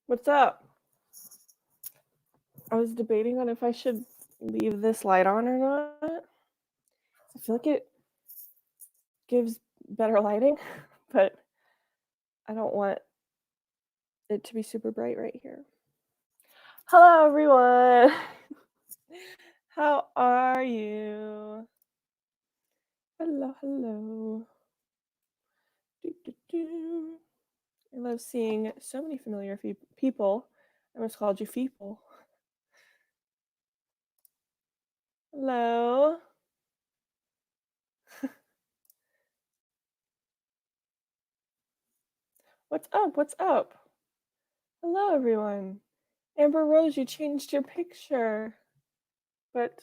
What's up? I was debating on if I should leave this light on or not. I feel like it gives better lighting, but I don't want it to be super bright right here. Hello, everyone. How are you? Hello, hello. I love seeing so many familiar people. I almost called you people. Hello. What's up? What's up? Hello, everyone. Amber Rose, you changed your picture. But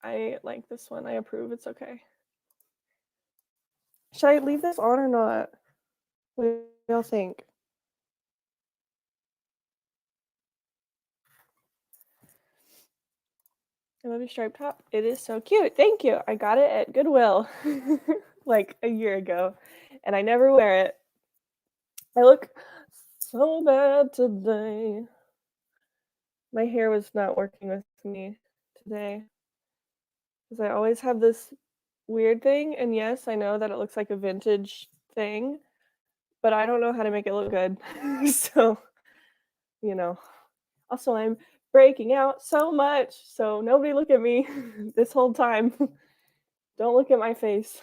I like this one. I approve. It's okay. Should I leave this on or not? What do y'all think? I love your striped top. It is so cute. Thank you. I got it at Goodwill like a year ago, and I never wear it. I look so bad today. My hair was not working with me today because I always have this weird thing, and yes, I know that it looks like a vintage thing, but I don't know how to make it look good. So, you know. Also, I'm breaking out so much, so nobody look at me this whole time. Don't look at my face.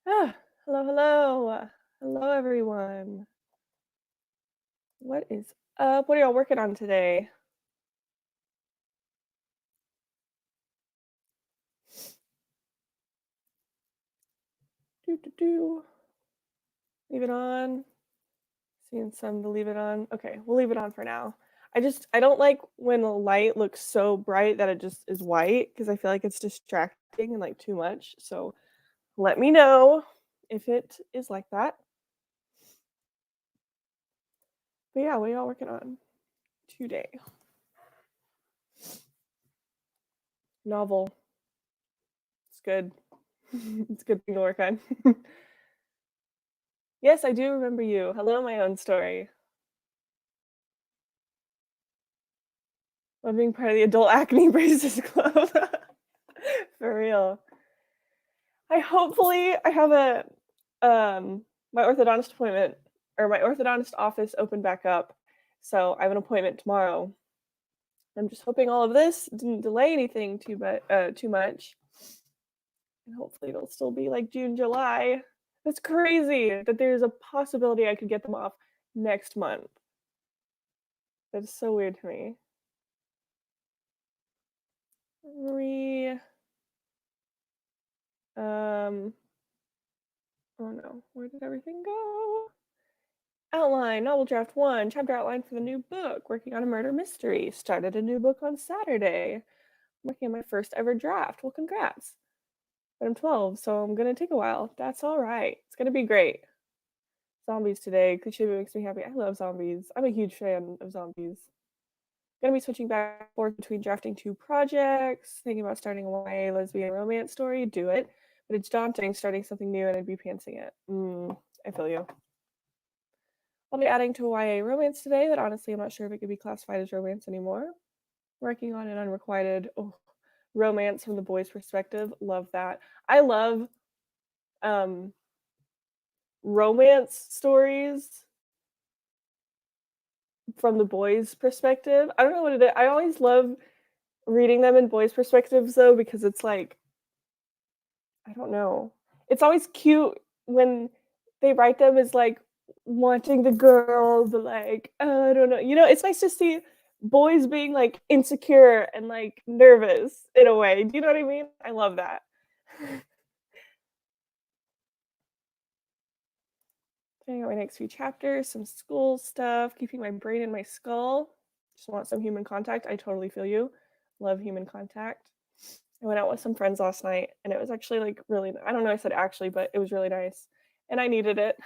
Ah, hello, hello. Hello, everyone. What is up? What are y'all working on today? Do. Leave it on. Seeing some to leave it on. Okay, we'll leave it on for now. I don't like when the light looks so bright that it just is white because I feel like it's distracting and like too much. So let me know if it is like that. But yeah, what are y'all working on today? Novel. It's good. It's a good thing to work on. Yes, I do remember you. Hello, my own story. I'm being part of the adult acne braces club. For real. I have a my orthodontist appointment or my orthodontist office opened back up. So I have an appointment tomorrow. I'm just hoping all of this didn't delay anything too much. And hopefully it'll still be like June, July. That's crazy that there's a possibility I could get them off next month. That is so weird to me. Um, oh no, where did everything go? Outline, novel draft 1, chapter outline for the new book, working on a murder mystery. Started a new book on Saturday. Working on my first ever draft. Well, congrats. But I'm 12, so I'm gonna take a while. That's alright. It's gonna be great. Zombies today. Cliche makes me happy. I love zombies. I'm a huge fan of zombies. Gonna be switching back and forth between drafting 2 projects, thinking about starting a YA lesbian romance story, do it. But it's daunting starting something new and I'd be pantsing it. I feel you. I'll be adding to a YA romance today that honestly I'm not sure if it could be classified as romance anymore. Working on an unrequited romance from the boy's perspective. Love that. I love romance stories from the boys' perspective. I don't know what it is. I always love reading them in boys' perspectives though, because it's like, I don't know. It's always cute when they write them as like wanting the girl, but like, I don't know. It's nice to see boys being like insecure and like nervous in a way. Do you know what I mean? I love that. Planning out my next few chapters, some school stuff, keeping my brain in my skull. Just want some human contact. I totally feel you. Love human contact. I went out with some friends last night and it was actually like really, I don't know, I said actually, but it was really nice. And I needed it.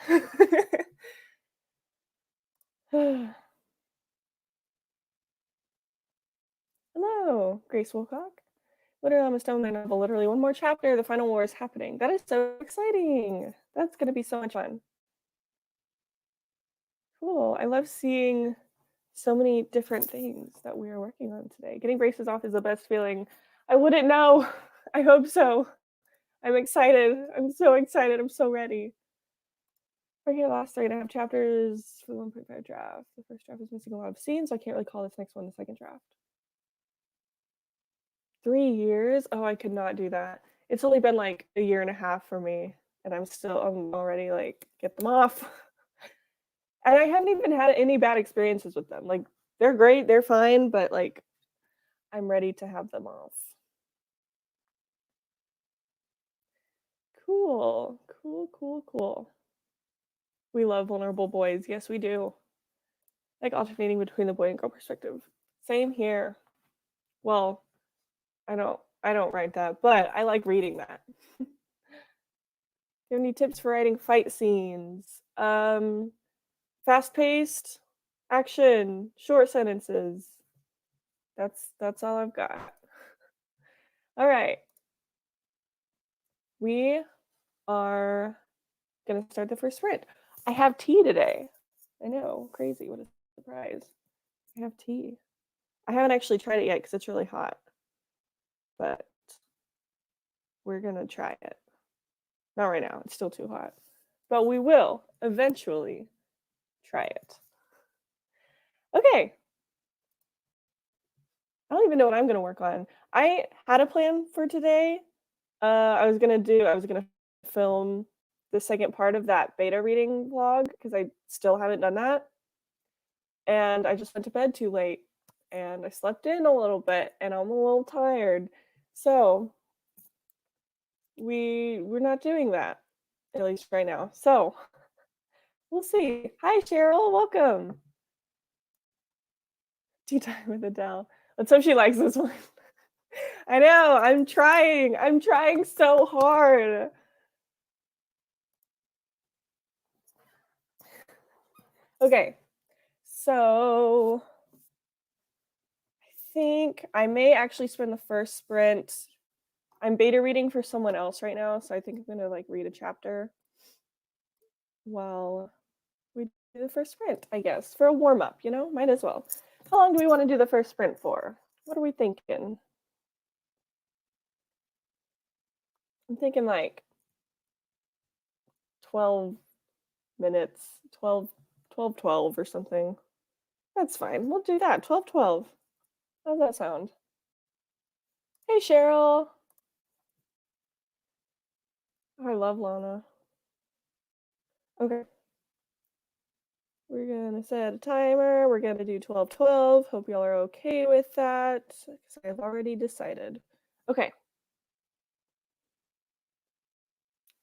Hello, Grace Wilcock. Literally almost done with my novel. Literally one more chapter. The final war is happening. That is so exciting. That's going to be so much fun. Cool. I love seeing so many different things that we are working on today. Getting braces off is the best feeling. I wouldn't know. I hope so. I'm excited. I'm so excited. I'm so ready. We're here last 3.5 chapters for the 1.5 draft. The first draft is missing a lot of scenes, so I can't really call this next one the second draft. 3 years? Oh, I could not do that. It's only been like a year and a half for me, and I'm already like, get them off. And I haven't even had any bad experiences with them. Like, they're great, they're fine, but like, I'm ready to have them off. Cool, cool, cool, cool. We love vulnerable boys. Yes, we do. Like alternating between the boy and girl perspective. Same here. Well, I don't write that, but I like reading that. Do you have any tips for writing fight scenes? Fast paced, action, short sentences. That's all I've got. All right. We are gonna start the first sprint. I have tea today. I know, crazy. What a surprise. I have tea. I haven't actually tried it yet because it's really hot, but we're gonna try it. Not right now, it's still too hot. But we will eventually try it. Okay. I don't even know what I'm gonna work on. I had a plan for today. I was gonna film the second part of that beta reading vlog because I still haven't done that. And I just went to bed too late and I slept in a little bit and I'm a little tired. So we're not doing that, at least right now. So we'll see. Hi Cheryl, welcome. Tea time with Adele. Let's hope she likes this one. I know, I'm trying. I'm trying so hard. Okay, so I think I may actually spend the first sprint. I'm beta reading for someone else right now, so I think I'm gonna like read a chapter while we do the first sprint, I guess, for a warm up, might as well. How long do we want to do the first sprint for? What are we thinking? I'm thinking like 12 minutes, 12 or something. That's fine. We'll do that. 12. How does that sound? Hey, Cheryl. Oh, I love Lana. Okay. We're gonna set a timer. We're gonna do 12. Hope y'all are okay with that, because I've already decided. Okay.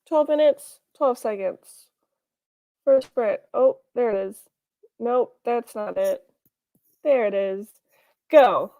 12 minutes, 12 seconds. First sprint. Oh, there it is. Nope, that's not it. There it is. Go.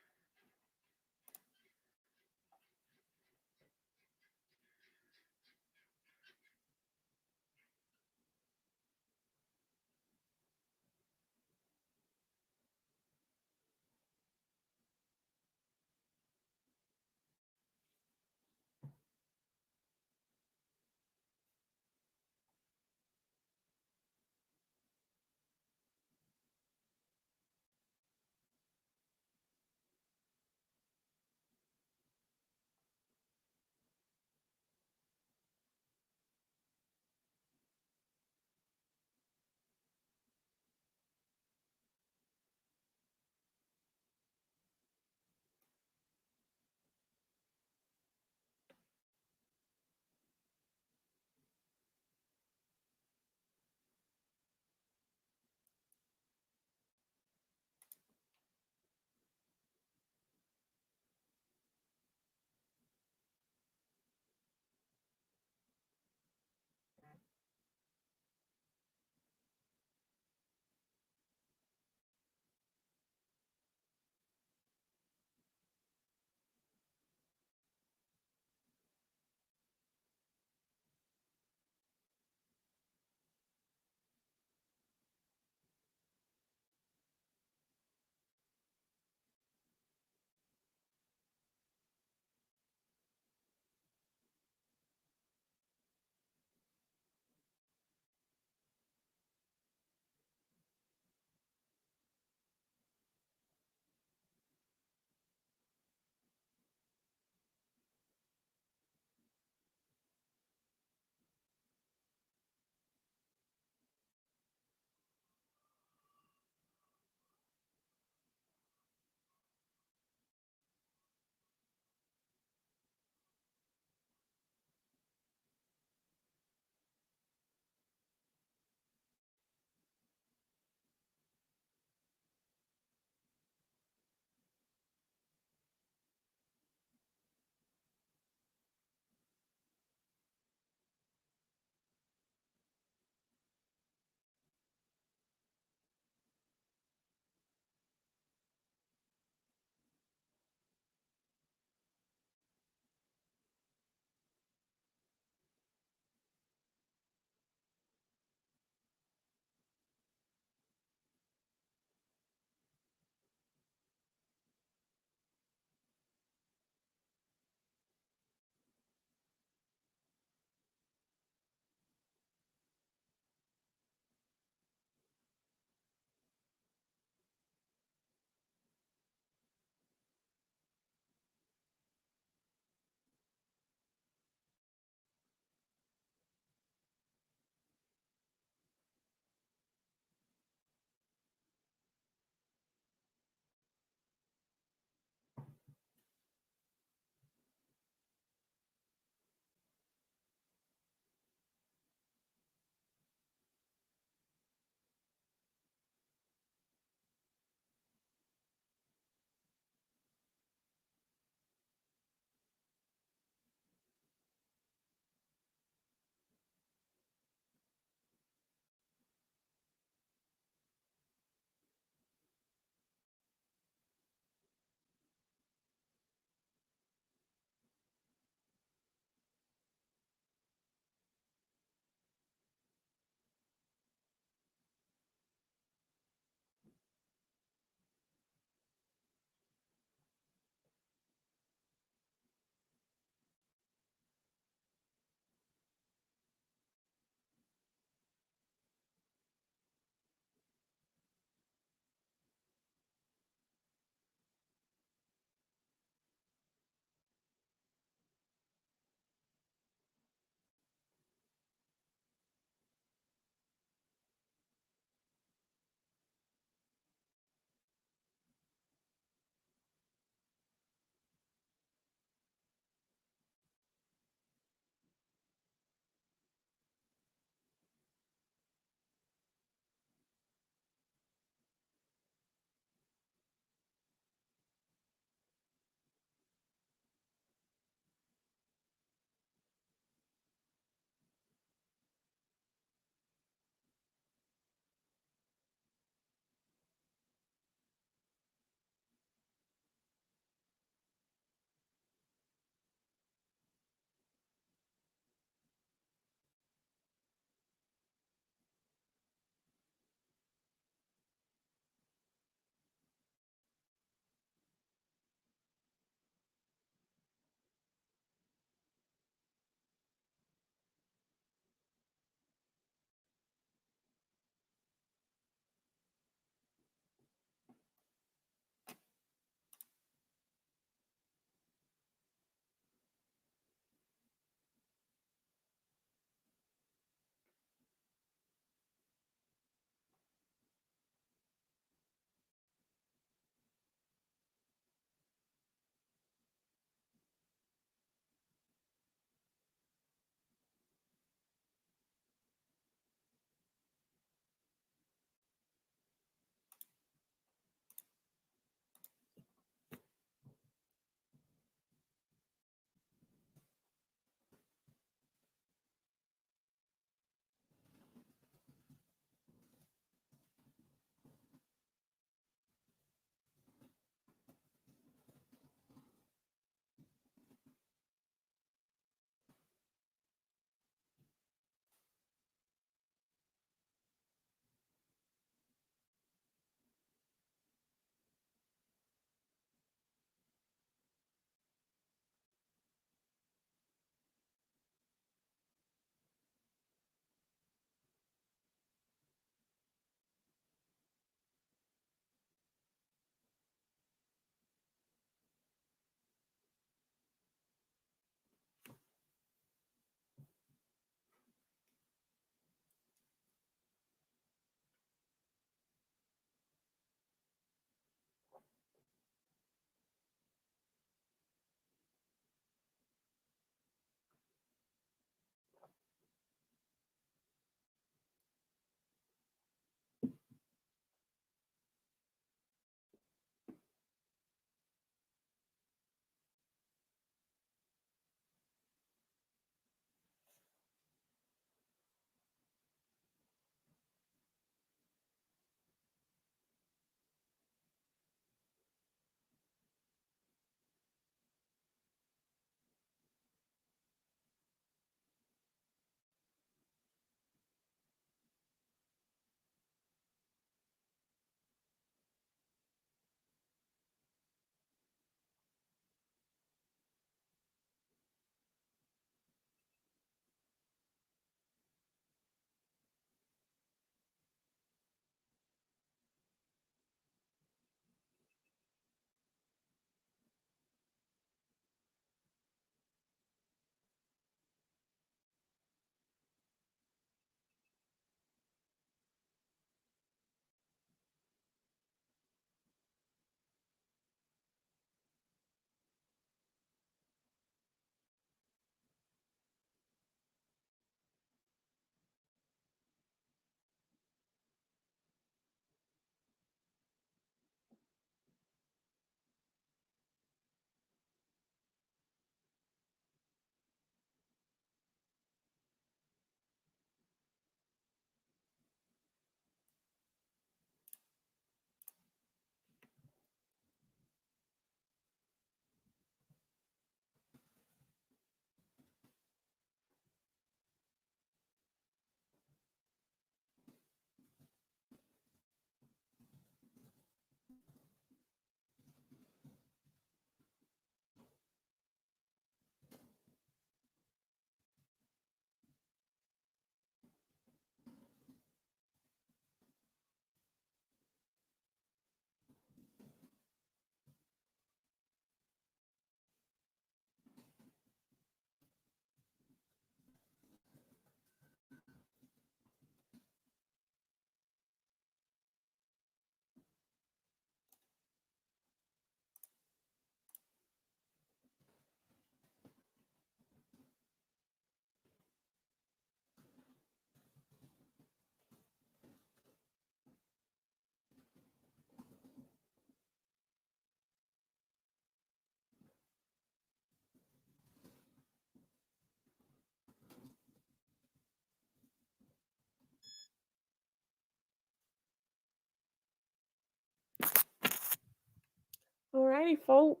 Alrighty, folks.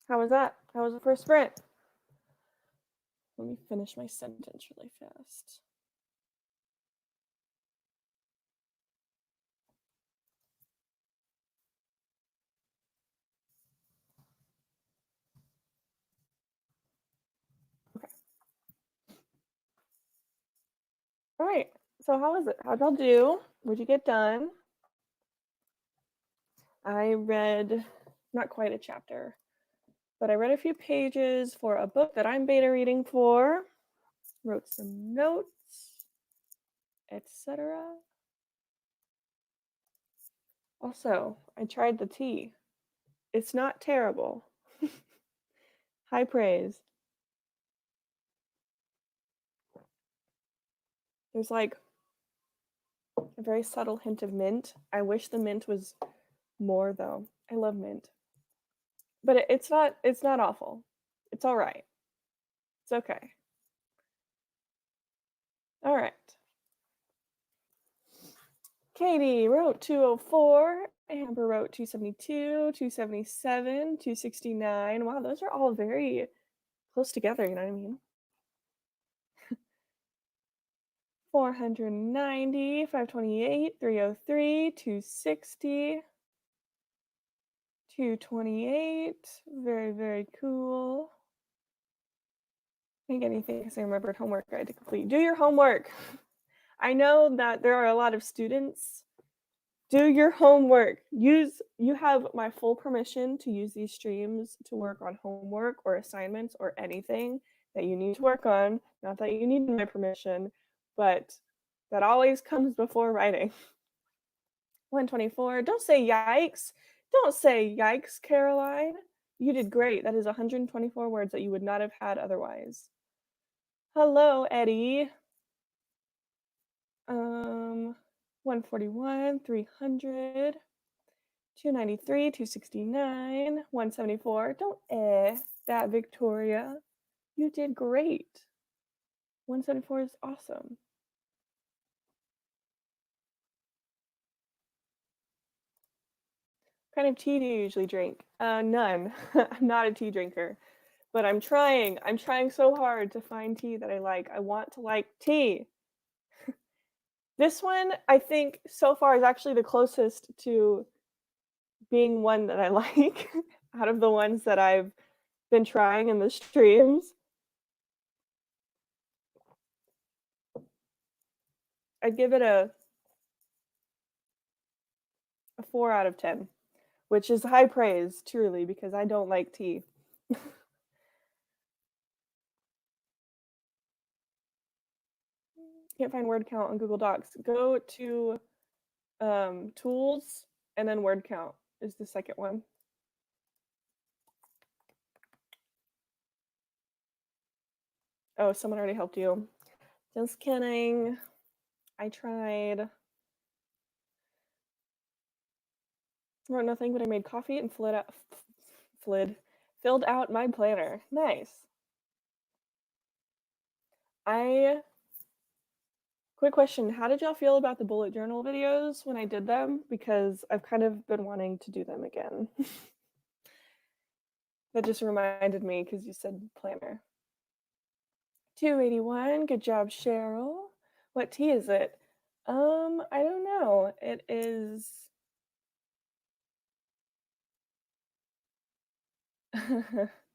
How was that? How was the first sprint? Let me finish my sentence really fast. Okay. All right. So how was it? How'd y'all do? What'd you get done? I read not quite a chapter, but I read a few pages for a book that I'm beta reading for. Wrote some notes, etc. Also, I tried the tea. It's not terrible. High praise. There's like a very subtle hint of mint. I wish the mint was more though. I love mint. But it's not awful. It's all right. It's okay. All right. Katie wrote 204. Amber wrote 272, 277, 269. Wow, those are all very close together, you know what I mean? 490, 528, 303, 260, 228. Very, very cool. I didn't get anything because I remembered homework I had to complete. Do your homework. I know that there are a lot of students. Do your homework. You have my full permission to use these streams to work on homework or assignments or anything that you need to work on. Not that you need my permission, but that always comes before writing. 124. Don't say yikes. Don't say yikes, Caroline. You did great. That is 124 words that you would not have had otherwise. Hello, Eddie. 141, 300, 293, 269, 174. Don't that, Victoria. You did great. 174 is awesome. What kind of tea do you usually drink? None. I'm not a tea drinker, but I'm trying. I'm trying so hard to find tea that I like. I want to like tea. This one, I think, so far is actually the closest to being one that I like out of the ones that I've been trying in the streams. I'd give it a 4 out of 10, which is high praise, truly, because I don't like tea. Can't find word count on Google Docs. Go to tools and then word count is the second one. Oh, someone already helped you. Just kidding. I tried. Wrote nothing, but I made coffee and filled out my planner. Nice. Quick question, how did y'all feel about the bullet journal videos when I did them? Because I've kind of been wanting to do them again. That just reminded me because you said planner. 281, good job, Cheryl. What tea is it? I don't know. It is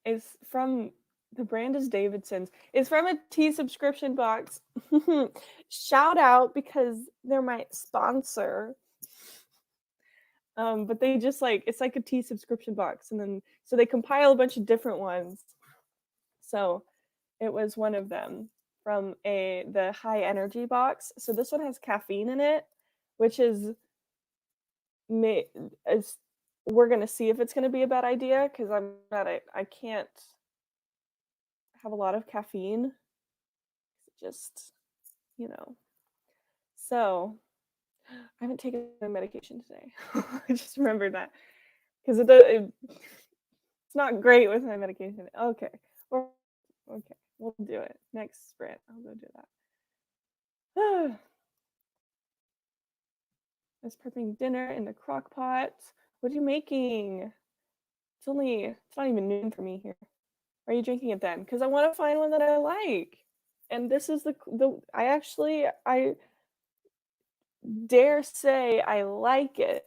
it's from the brand is Davidson's. It's from a tea subscription box. Shout out because they're my sponsor. But they just like it's like a tea subscription box, and then so they compile a bunch of different ones. So it was one of them from the high energy box. So this one has caffeine in it, which is we're gonna see if it's gonna be a bad idea because I can't have a lot of caffeine. Just you know. So I haven't taken my medication today. I just remembered that because it's not great with my medication. Okay. Okay, we'll do it. Next sprint, I'll go do that. was prepping dinner in the crock pot. What are you making? It's not even noon for me here. Are you drinking it then? Because I want to find one that I like. And this is I dare say I like it.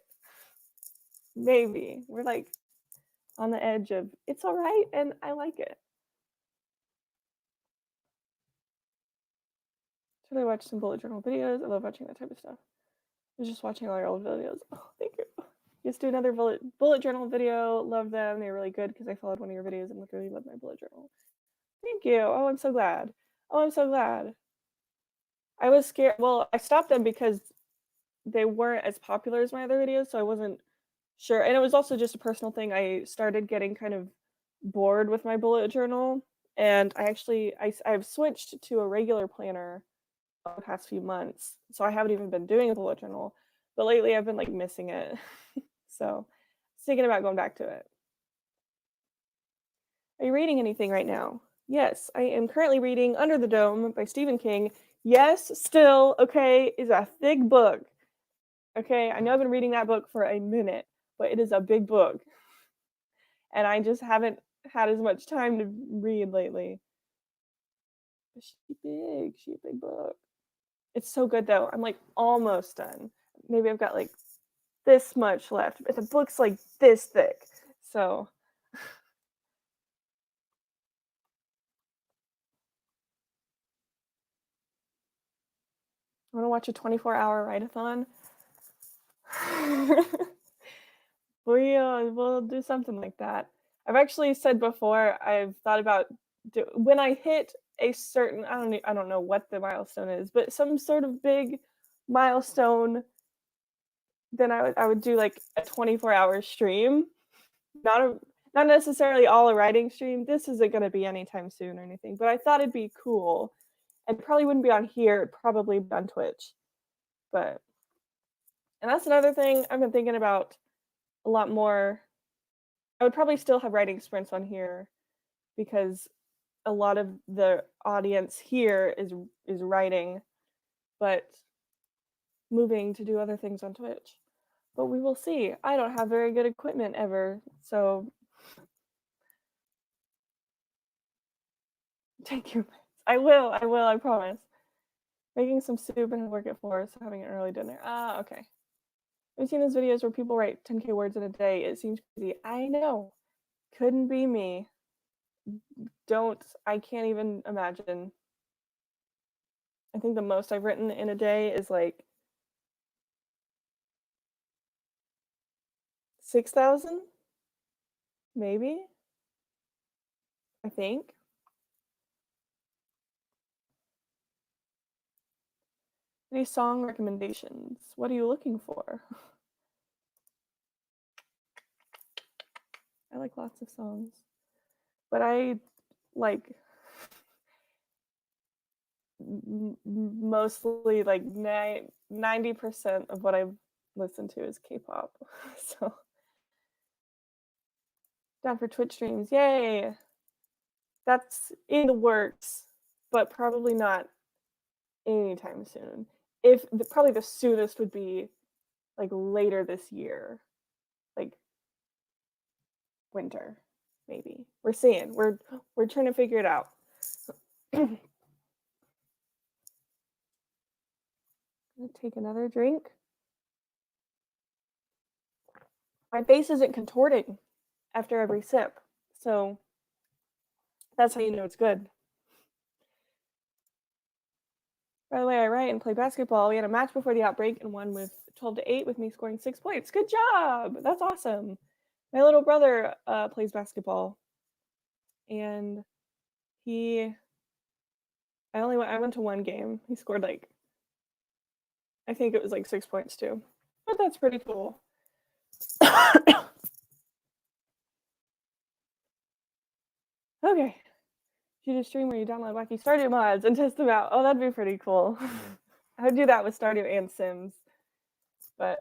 Maybe. We're like on the edge of it's all right and I like it. Should I watch some bullet journal videos? I love watching that type of stuff. I was just watching all your old videos. Oh, thank you. Just do another bullet journal video. Love them. They're really good because I followed one of your videos and literally love my bullet journal. Thank you. Oh, I'm so glad. Oh, I'm so glad. I was scared. Well, I stopped them because they weren't as popular as my other videos, so I wasn't sure. And it was also just a personal thing. I started getting kind of bored with my bullet journal, and I've switched to a regular planner the past few months, so I haven't even been doing a bullet journal. But lately, I've been like missing it, so I was thinking about going back to it. Are you reading anything right now? Yes, I am currently reading Under the Dome by Stephen King. Yes, still, okay, is a thick book. Okay, I know I've been reading that book for a minute, but it is a big book. And I just haven't had as much time to read lately. But she's a big book. It's so good though. I'm like almost done. Maybe I've got like this much left, but the book's like this thick. So I want to watch a 24-hour write-a-thon. We'll do something like that. I've actually said before I've thought about when I hit a certain I don't know what the milestone is, but some sort of big milestone, then I would do like a 24-hour stream. Not necessarily all a writing stream. This isn't going to be anytime soon or anything, but I thought it'd be cool. And probably wouldn't be on here, it'd probably be on Twitch. But and that's another thing I've been thinking about a lot more. I would probably still have writing sprints on here because a lot of the audience here is writing, but moving to do other things on Twitch. But we will see. I don't have very good equipment ever, so take your meds. I will, I promise. Making some soup and work at 4, so having an early dinner. Ah, okay. I've seen those videos where people write 10K words in a day. It seems crazy. I know. Couldn't be me. I can't even imagine. I think the most I've written in a day is like 6,000? Maybe? I think. Any song recommendations? What are you looking for? I like lots of songs. But I like mostly like 90% of what I listen to is K-pop. So down for Twitch streams. Yay! That's in the works, but probably not anytime soon. Probably the soonest would be like later this year, like winter, maybe. We're seeing. We're trying to figure it out. Gonna take another drink. My face isn't contorting after every sip, so that's how you know it's good. By the way, I write and play basketball. We had a match before the outbreak and won with 12-8 with me scoring 6 points. Good job! That's awesome. My little brother plays basketball, and I went to one game. He scored like, I think it was like 6 points too, but that's pretty cool. Okay. You do a stream where you download wacky Stardew mods and test them out. Oh, that'd be pretty cool. I would do that with Stardew and Sims, but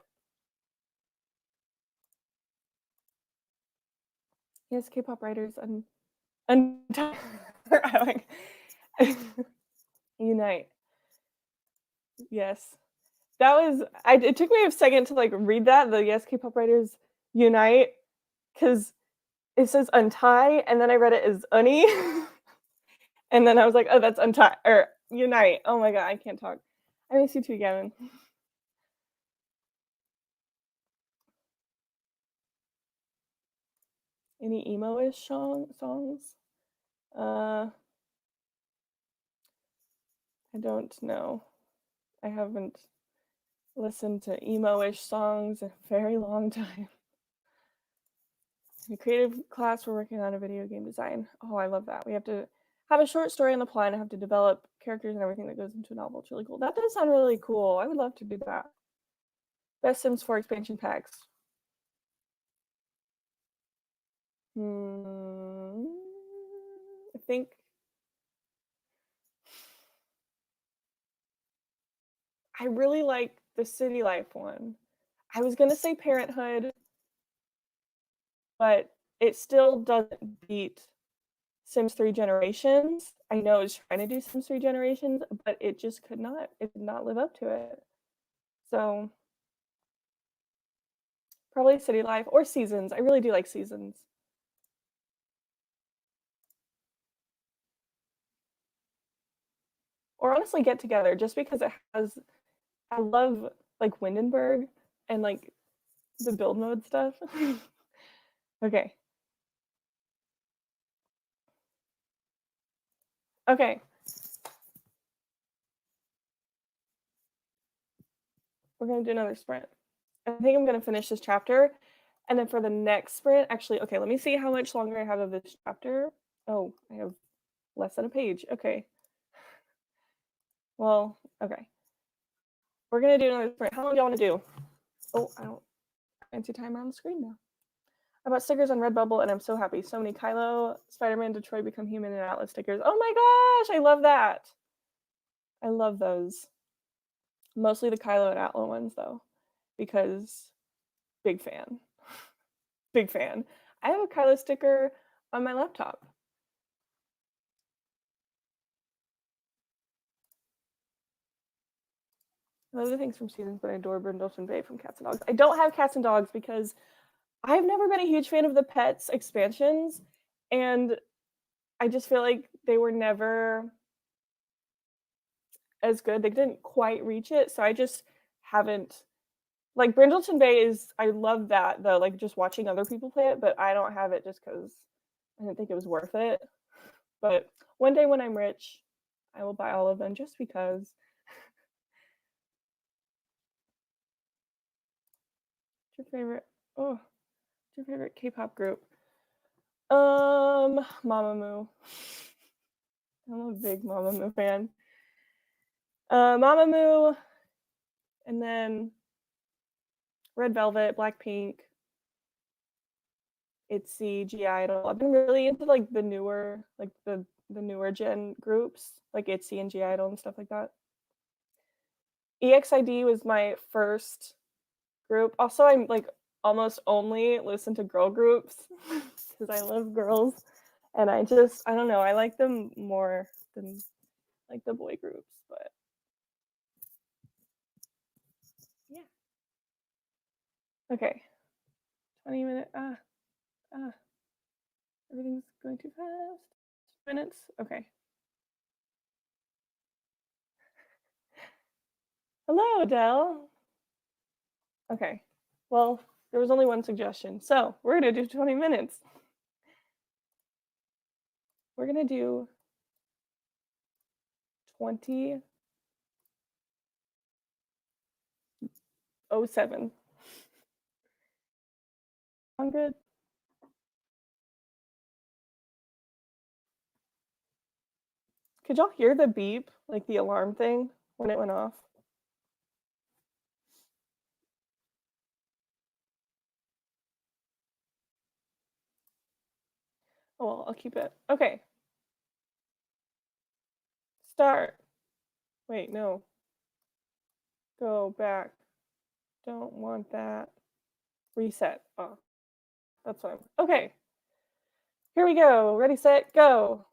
yes, K-pop writers unite. Yes, That was it took me a second to, like, read that, the Yes K-pop Writers Unite, because it says untie, and then I read it as uni, and then I was like, "Oh, that's untie or unite." Oh my god, I can't talk. I miss you too, Gavin. Any emo-ish songs? Uh, I don't know. I haven't listened to emo-ish songs in a very long time. In creative class, we're working on a video game design. Oh, I love that. We have to have a short story on the plot and have to develop characters and everything that goes into a novel. It's really cool. That does sound really cool. I would love to do that. Best Sims 4 expansion packs. Hmm. I think I really like the City Life one. I was gonna say Parenthood, but it still doesn't beat Sims 3 Generations. I know it's trying to do Sims 3 Generations, but it just could not. It did not live up to it. So probably City Life or Seasons. I really do like Seasons. Or honestly Get Together, just because it has I love like Windenburg and like the build mode stuff. Okay. Okay. We're gonna do another sprint. I think I'm gonna finish this chapter. And then for the next sprint, actually, okay, let me see how much longer I have of this chapter. Oh, I have less than a page. Okay. Well, okay. We're gonna do another sprint. How long do y'all wanna do? Oh, I don't fancy timer on the screen now. I bought stickers on Redbubble and I'm so happy. So many Kylo, Spider-Man, Detroit Become Human, and Atlas stickers. Oh my gosh, I love that. I love those. Mostly the Kylo and Atla ones though, because big fan. Big fan. I have a Kylo sticker on my laptop. I love the things from Seasons, but I adore Brindleton Bay from Cats and Dogs. I don't have Cats and Dogs because I've never been a huge fan of the Pets expansions, and I just feel like they were never as good. They didn't quite reach it, so I just haven't. Like Brindleton Bay is, I love that though. Like just watching other people play it, but I don't have it just because I didn't think it was worth it. But one day when I'm rich, I will buy all of them just because. What's your favorite? Oh, what's your favorite K-pop group? Mamamoo. I'm a big Mamamoo fan. Mamamoo, and then Red Velvet, Blackpink, ITZY, G Idol. I've been really into like the newer, like the newer gen groups, like ITZY and G Idol and stuff like that. EXID was my first group. Also, I'm like almost only listen to girl groups because I love girls, and I don't know, I like them more than like the boy groups, but yeah. Okay, 20 minute. Ah, everything's going too fast. Minutes. Okay. Hello, Adele. Okay. Well, there was only one suggestion, so we're gonna do 20 minutes. We're gonna do 20:07. I'm good. Could y'all hear the beep, like the alarm thing when it went off? Oh, well, I'll keep it. Okay. Start. Wait, no. Go back. Don't want that. Reset. Oh, that's fine. Okay. Here we go. Ready, set, go.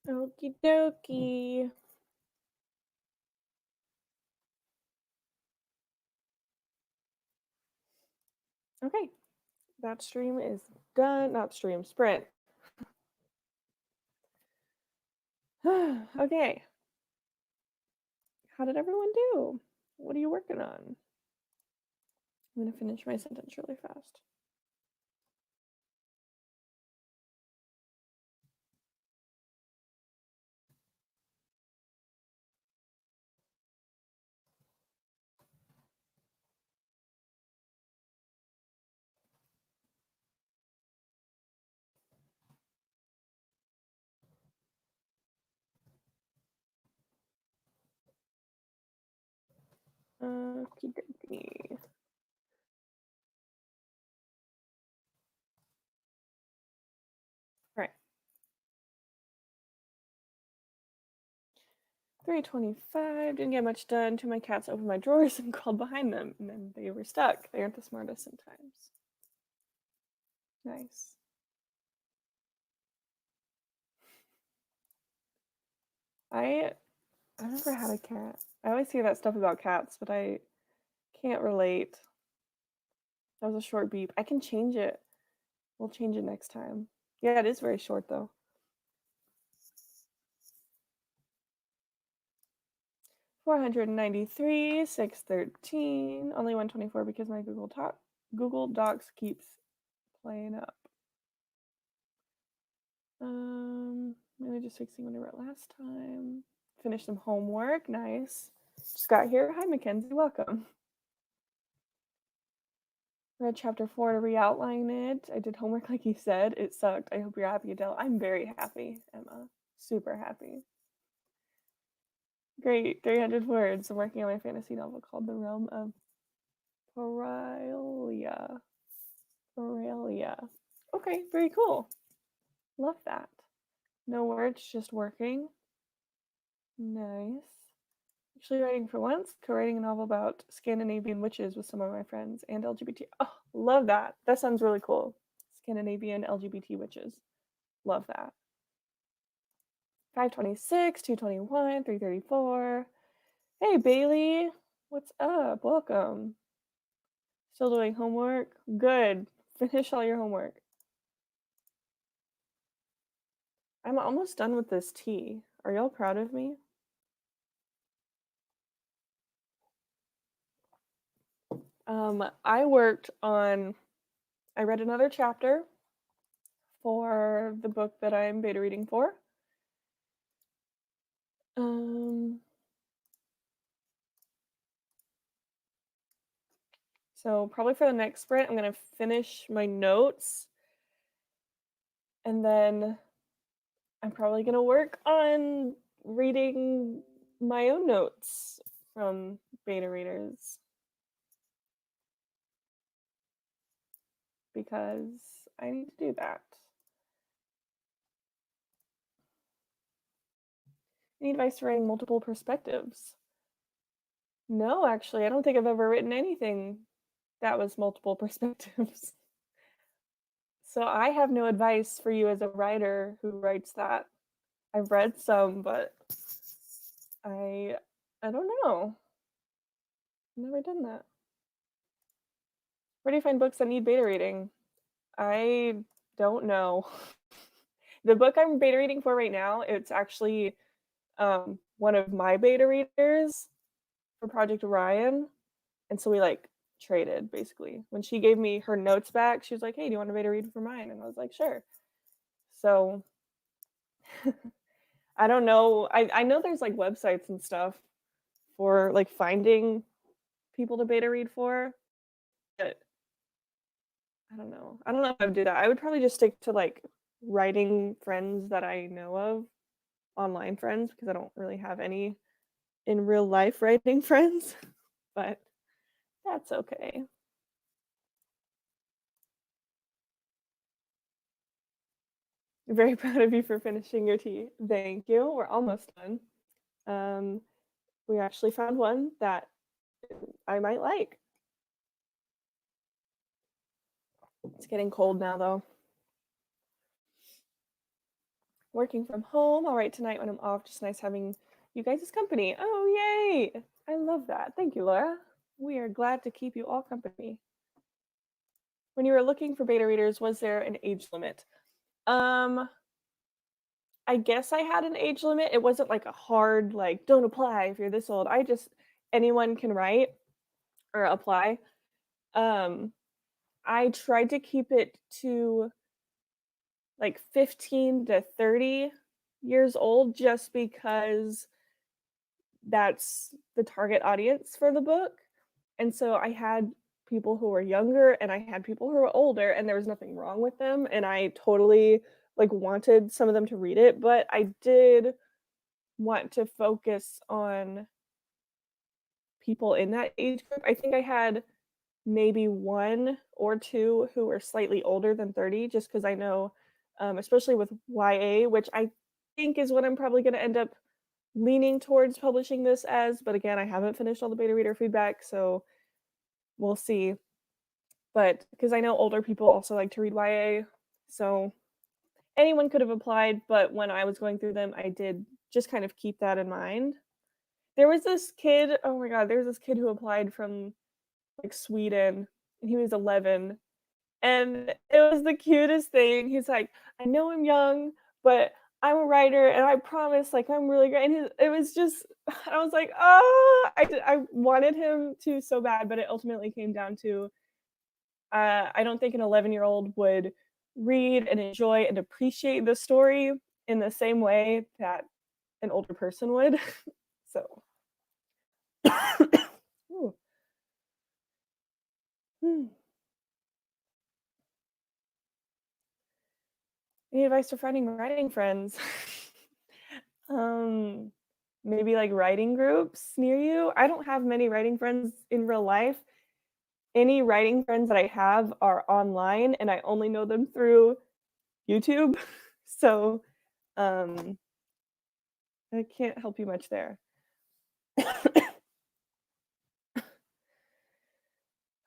Okie dokie. Okay, that stream is done. Not stream, sprint. Okay. How did everyone do? What are you working on? I'm going to finish my sentence really fast. Okie dokie. Right. 3:25. Didn't get much done. Two of my cats opened my drawers and crawled behind them, and then they were stuck. They aren't the smartest sometimes. Nice. I never had a cat. I always hear that stuff about cats, but I can't relate. That was a short beep. I can change it. We'll change it next time. Yeah, it is very short though. 493, 613, only 124 because my Google Docs keeps playing up. Maybe just fixing what I wrote last time. Finished some homework. Nice. Just got here. Hi, Mackenzie. Welcome. Read chapter 4 to re-outline it. I did homework like you said. It sucked. I hope you're happy, Adele. I'm very happy, Emma. Super happy. Great. 300 words. I'm working on my fantasy novel called The Realm of Paralia. Okay, very cool. Love that. No words, just working. Nice. Actually writing for once, co-writing a novel about Scandinavian witches with some of my friends and LGBT. Oh, love that. That sounds really cool. Scandinavian LGBT witches. Love that. 526, 221, 334. Hey, Bailey. What's up? Welcome. Still doing homework? Good. Finish all your homework. I'm almost done with this tea. Are y'all proud of me? I read another chapter for the book that I'm beta reading for. So probably for the next sprint, I'm gonna finish my notes, and then I'm probably gonna work on reading my own notes from beta readers because I need to do that. Any advice for writing multiple perspectives? No, actually, I don't think I've ever written anything that was multiple perspectives. So I have no advice for you as a writer who writes that. I've read some, but I don't know. I've never done that. Where do you find books that need beta reading? I don't know. The book I'm beta reading for right now, it's actually one of my beta readers for Project Orion. And so we like traded basically. When she gave me her notes back, she was like, "Hey, do you want to beta read for mine?" And I was like, "Sure." So I don't know. I know there's like websites and stuff for like finding people to beta read for, but I don't know. I don't know if I would do that. I would probably just stick to like writing friends that I know of, online friends, because I don't really have any in real life writing friends, but that's okay. Very proud of you for finishing your tea. Thank you. We're almost done. Um, we actually found one that I might like. It's getting cold now, though. Working from home. I'll write tonight when I'm off. Just nice having you guys' company. Oh, yay! I love that. Thank you, Laura. We are glad to keep you all company. When you were looking for beta readers, was there an age limit? I guess I had an age limit. It wasn't like a hard, like, don't apply if you're this old. Anyone can write or apply. Um, I tried to keep it to like 15 to 30 years old just because that's the target audience for the book. And so I had people who were younger and I had people who were older, and there was nothing wrong with them, and I totally like wanted some of them to read it, but I did want to focus on people in that age group. I think I had maybe one or two who were slightly older than 30, just because I know, especially with YA, which I think is what I'm probably going to end up leaning towards publishing this as. But again, I haven't finished all the beta reader feedback, so we'll see. But because I know older people also like to read YA, so anyone could have applied. But when I was going through them, I did just kind of keep that in mind. There was this kid, oh my god, there was this kid who applied from like Sweden, and he was 11, and it was the cutest thing. He's like, "I know I'm young, but I'm a writer, and I promise, like, I'm really great." And it was just, I was like, "Oh," I wanted him to so bad, but it ultimately came down to, I don't think an 11-year-old would read and enjoy and appreciate the story in the same way that an older person would. So, ooh. Hmm. Any advice for finding writing friends? Um, Maybe like writing groups near you. I don't have many writing friends in real life. Any writing friends that I have are online, and I only know them through YouTube. So, um, I can't help you much there.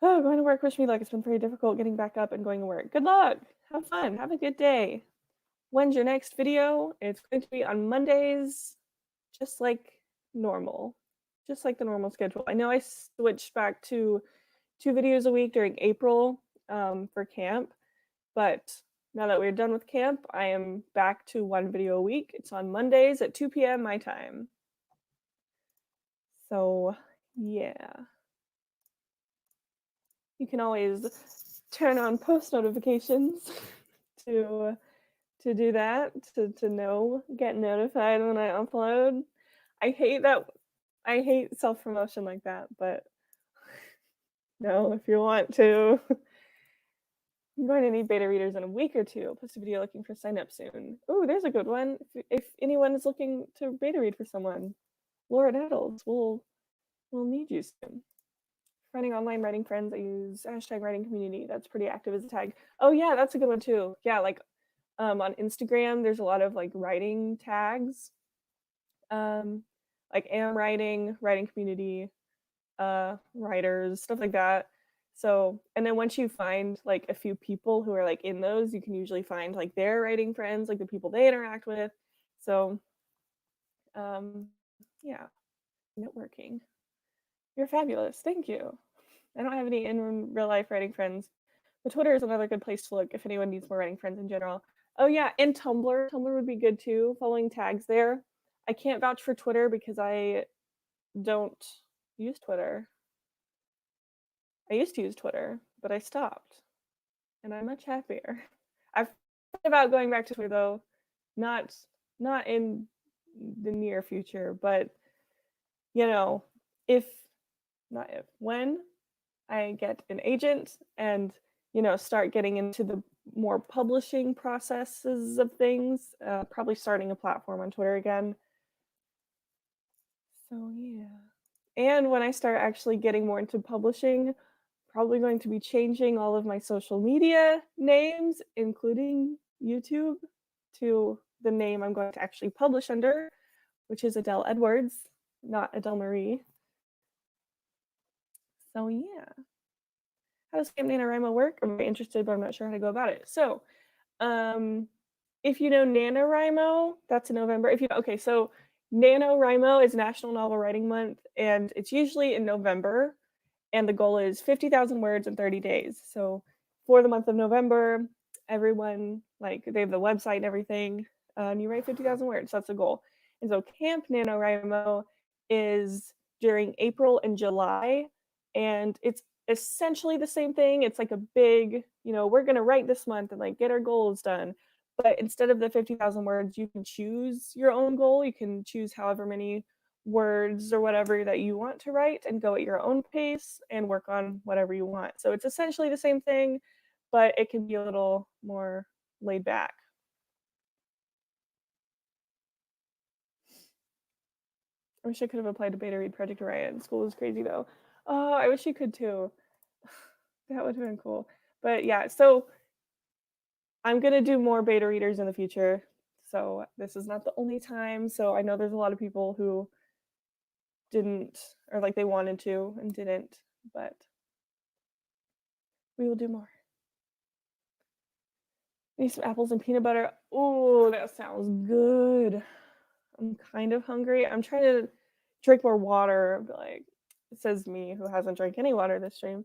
Oh, going to work. Wish me luck. It's been pretty difficult getting back up and going to work. Good luck. Have fun. Have a good day. When's your next video? It's going to be on Mondays, just like normal, just like the normal schedule. I know I switched back to 2 videos a week during April for camp, but now that we're done with camp, I am back to 1 video a week. It's on Mondays at 2 p.m. my time. So, yeah. You can always turn on post notifications to do that, to know, get notified when I upload. I hate that. I hate self-promotion like that, but no, if you want to. I'm going to need beta readers in a week or two. I'll post a video looking for sign up soon. Ooh, there's a good one. If anyone is looking to beta read for someone, Laura Nettles will need you soon. Finding online writing friends, I use hashtag writing community. That's pretty active as a tag. Oh yeah, that's a good one too. Yeah, like on Instagram, there's a lot of like writing tags. Like am writing community, writers, stuff like that. So, and then once you find like a few people who are like in those, you can usually find like their writing friends, like the people they interact with. So, um, yeah, networking. You're fabulous. Thank you. I don't have any in real life writing friends, but Twitter is another good place to look if anyone needs more writing friends in general. Oh yeah, and Tumblr. Tumblr would be good too. Following tags there. I can't vouch for Twitter because I don't use Twitter. I used to use Twitter, but I stopped, and I'm much happier. I've thought about going back to Twitter though, not in the near future, but you know, if not if when I get an agent and start getting into the more publishing processes of things, probably starting a platform on Twitter again. So yeah. And when I start actually getting more into publishing, probably going to be changing all of my social media names, including YouTube, to the name I'm going to actually publish under, which is Adele Edwards, not Adele Marie. So yeah. How does Camp Nanowrimo work? I'm very interested, but I'm not sure how to go about it. So, If you know NaNoWriMo, that's in November. If you okay, so NaNoWriMo is National Novel Writing Month, and it's usually in November, and the goal is 50,000 words in 30 days. So for the month of November, everyone like they have the website and everything, and you write 50,000 words. That's the goal. And so Camp NaNoWriMo is during April and July, and it's essentially the same thing. It's like a big, we're gonna write this month and like get our goals done. But instead of the 50,000 words, you can choose your own goal. You can choose however many words or whatever that you want to write and go at your own pace and work on whatever you want. So it's essentially the same thing, but it can be a little more laid back. I wish I could have applied to Beta Read Project Orion. School is crazy though. Oh, I wish you could too. That would have been cool. But yeah, so I'm gonna do more beta readers in the future. So this is not the only time. So I know there's a lot of people who didn't, or like they wanted to and didn't, but we will do more. Need some apples and peanut butter. Oh, that sounds good. I'm kind of hungry. I'm trying to drink more water, but like it says me who hasn't drank any water this stream.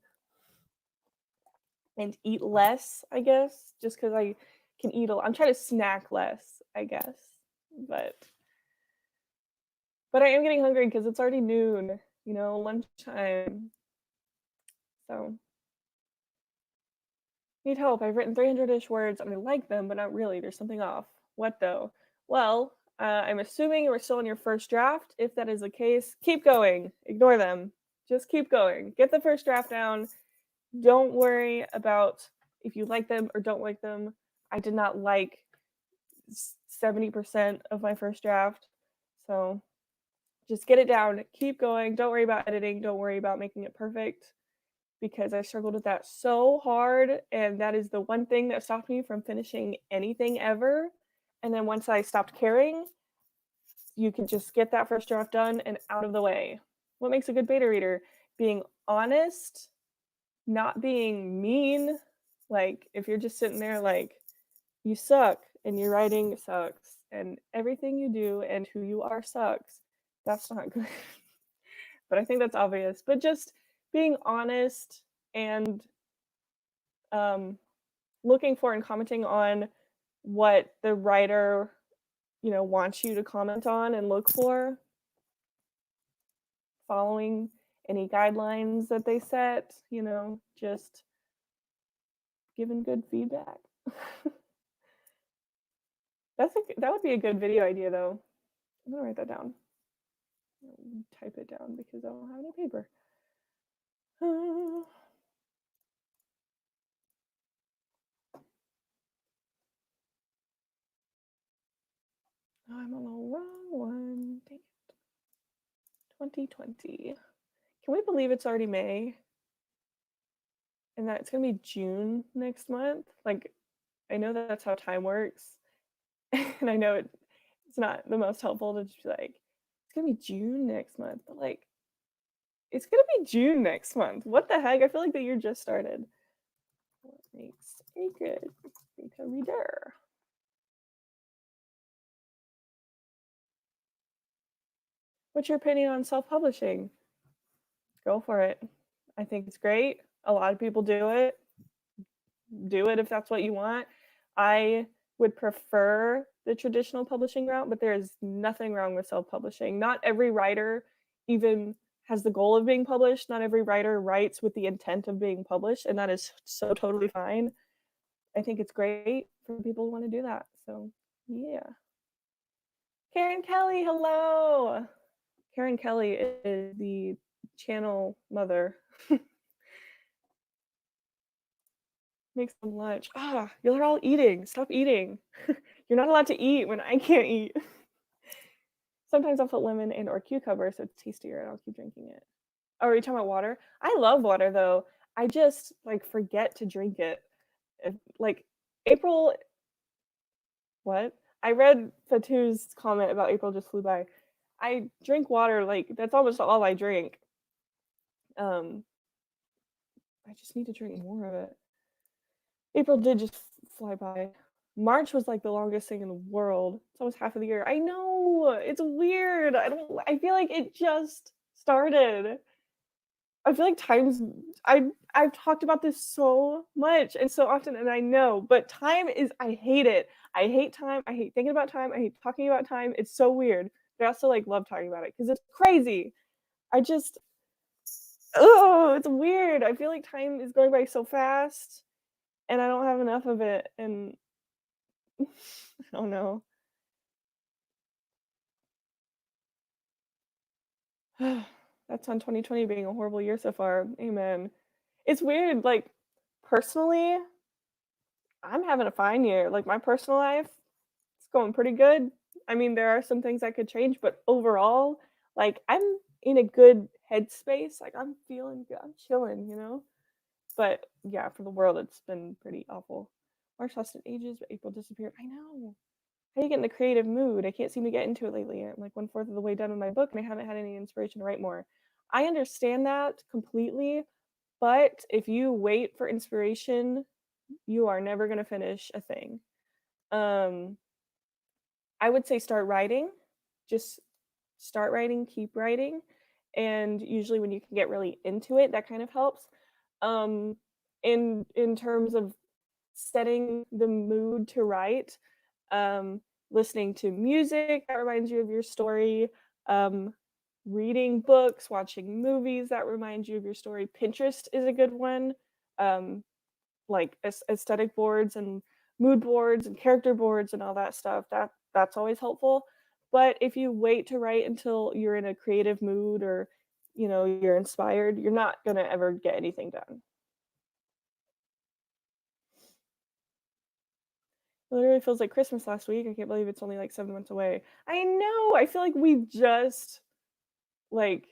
And eat less, I guess, just because I can eat I'm trying to snack less, I guess. But I am getting hungry because it's already noon, lunchtime. So need help. I've written 300-ish words and I like them, but not really. There's something off. What though? Well, I'm assuming we're still in your first draft. If that is the case, keep going. Ignore them. Just keep going. Get the first draft down. Don't worry about if you like them or don't like them. I did not like 70% of my first draft. So just get it down. Keep going. Don't worry about editing. Don't worry about making it perfect, because I struggled with that so hard. And that is the one thing that stopped me from finishing anything ever. And then once I stopped caring, you can just get that first draft done and out of the way. What makes a good beta reader? Being honest, not being mean. Like, if you're just sitting there like, you suck and your writing sucks and everything you do and who you are sucks, that's not good. But I think that's obvious. But just being honest and looking for and commenting on what the writer, wants you to comment on and look for, following any guidelines that they set, just giving good feedback. That would be a good video idea though. I'm gonna write that down. Type it down because I don't have any paper. Oh, I'm on the wrong one. Dang it. 2020. Can we believe it's already May? And that it's gonna be June next month? Like, I know that's how time works. And I know it's not the most helpful to just be like, it's gonna be June next month, but like, it's gonna be June next month. What the heck? I feel like the year just started. What makes a good beta reader? What's your opinion on self-publishing? Go for it. I think it's great. A lot of people do it. Do it if that's what you want. I would prefer the traditional publishing route, but there is nothing wrong with self-publishing. Not every writer even has the goal of being published. Not every writer writes with the intent of being published, and that is so totally fine. I think it's great for people who want to do that. So, yeah. Karen Kelly, hello. Karen Kelly is the channel mother. Make some lunch. You're all eating. Stop eating. You're not allowed to eat when I can't eat. Sometimes I'll put lemon and or cucumber so it's tastier and I'll keep drinking it. Oh, are you talking about water? I love water though. I just like forget to drink it. Like April, what? I read Fatu's comment about April just flew by. I drink water, like that's almost all I drink. I just need to drink more of it. April did just fly by. March was like the longest thing in the world. It's almost half of the year. I know. It's weird. I feel like it just started. I feel like I've talked about this so much and so often, and I know, but time is I hate it. I hate time. I hate thinking about time. I hate talking about time. It's so weird. But I also like love talking about it because it's crazy. I just oh, it's weird. I feel like time is going by so fast and I don't have enough of it and I don't know. That's on 2020 being a horrible year so far. Amen. It's weird, like personally, I'm having a fine year. Like my personal life, it's going pretty good. I mean, there are some things I could change, but overall, like I'm in a good headspace. Like I'm feeling good. I'm chilling, you know? But yeah, for the world, it's been pretty awful. March lasted ages, but April disappeared. I know. How do you get in the creative mood? I can't seem to get into it lately. I'm like 1/4 of the way done with my book and I haven't had any inspiration to write more. I understand that completely, but if you wait for inspiration, you are never going to finish a thing. Um, I would say start writing. Just start writing, keep writing, and usually when you can get really into it, that kind of helps. Um, in terms of setting the mood to write, um, listening to music that reminds you of your story, um, reading books, watching movies that remind you of your story. Pinterest is a good one. Um, like aesthetic boards and mood boards and character boards and all that stuff. That's always helpful. But if you wait to write until you're in a creative mood or you're inspired, you're not gonna ever get anything done. It literally feels like Christmas last week. I can't believe it's only like 7 months away. I know. I feel like we just like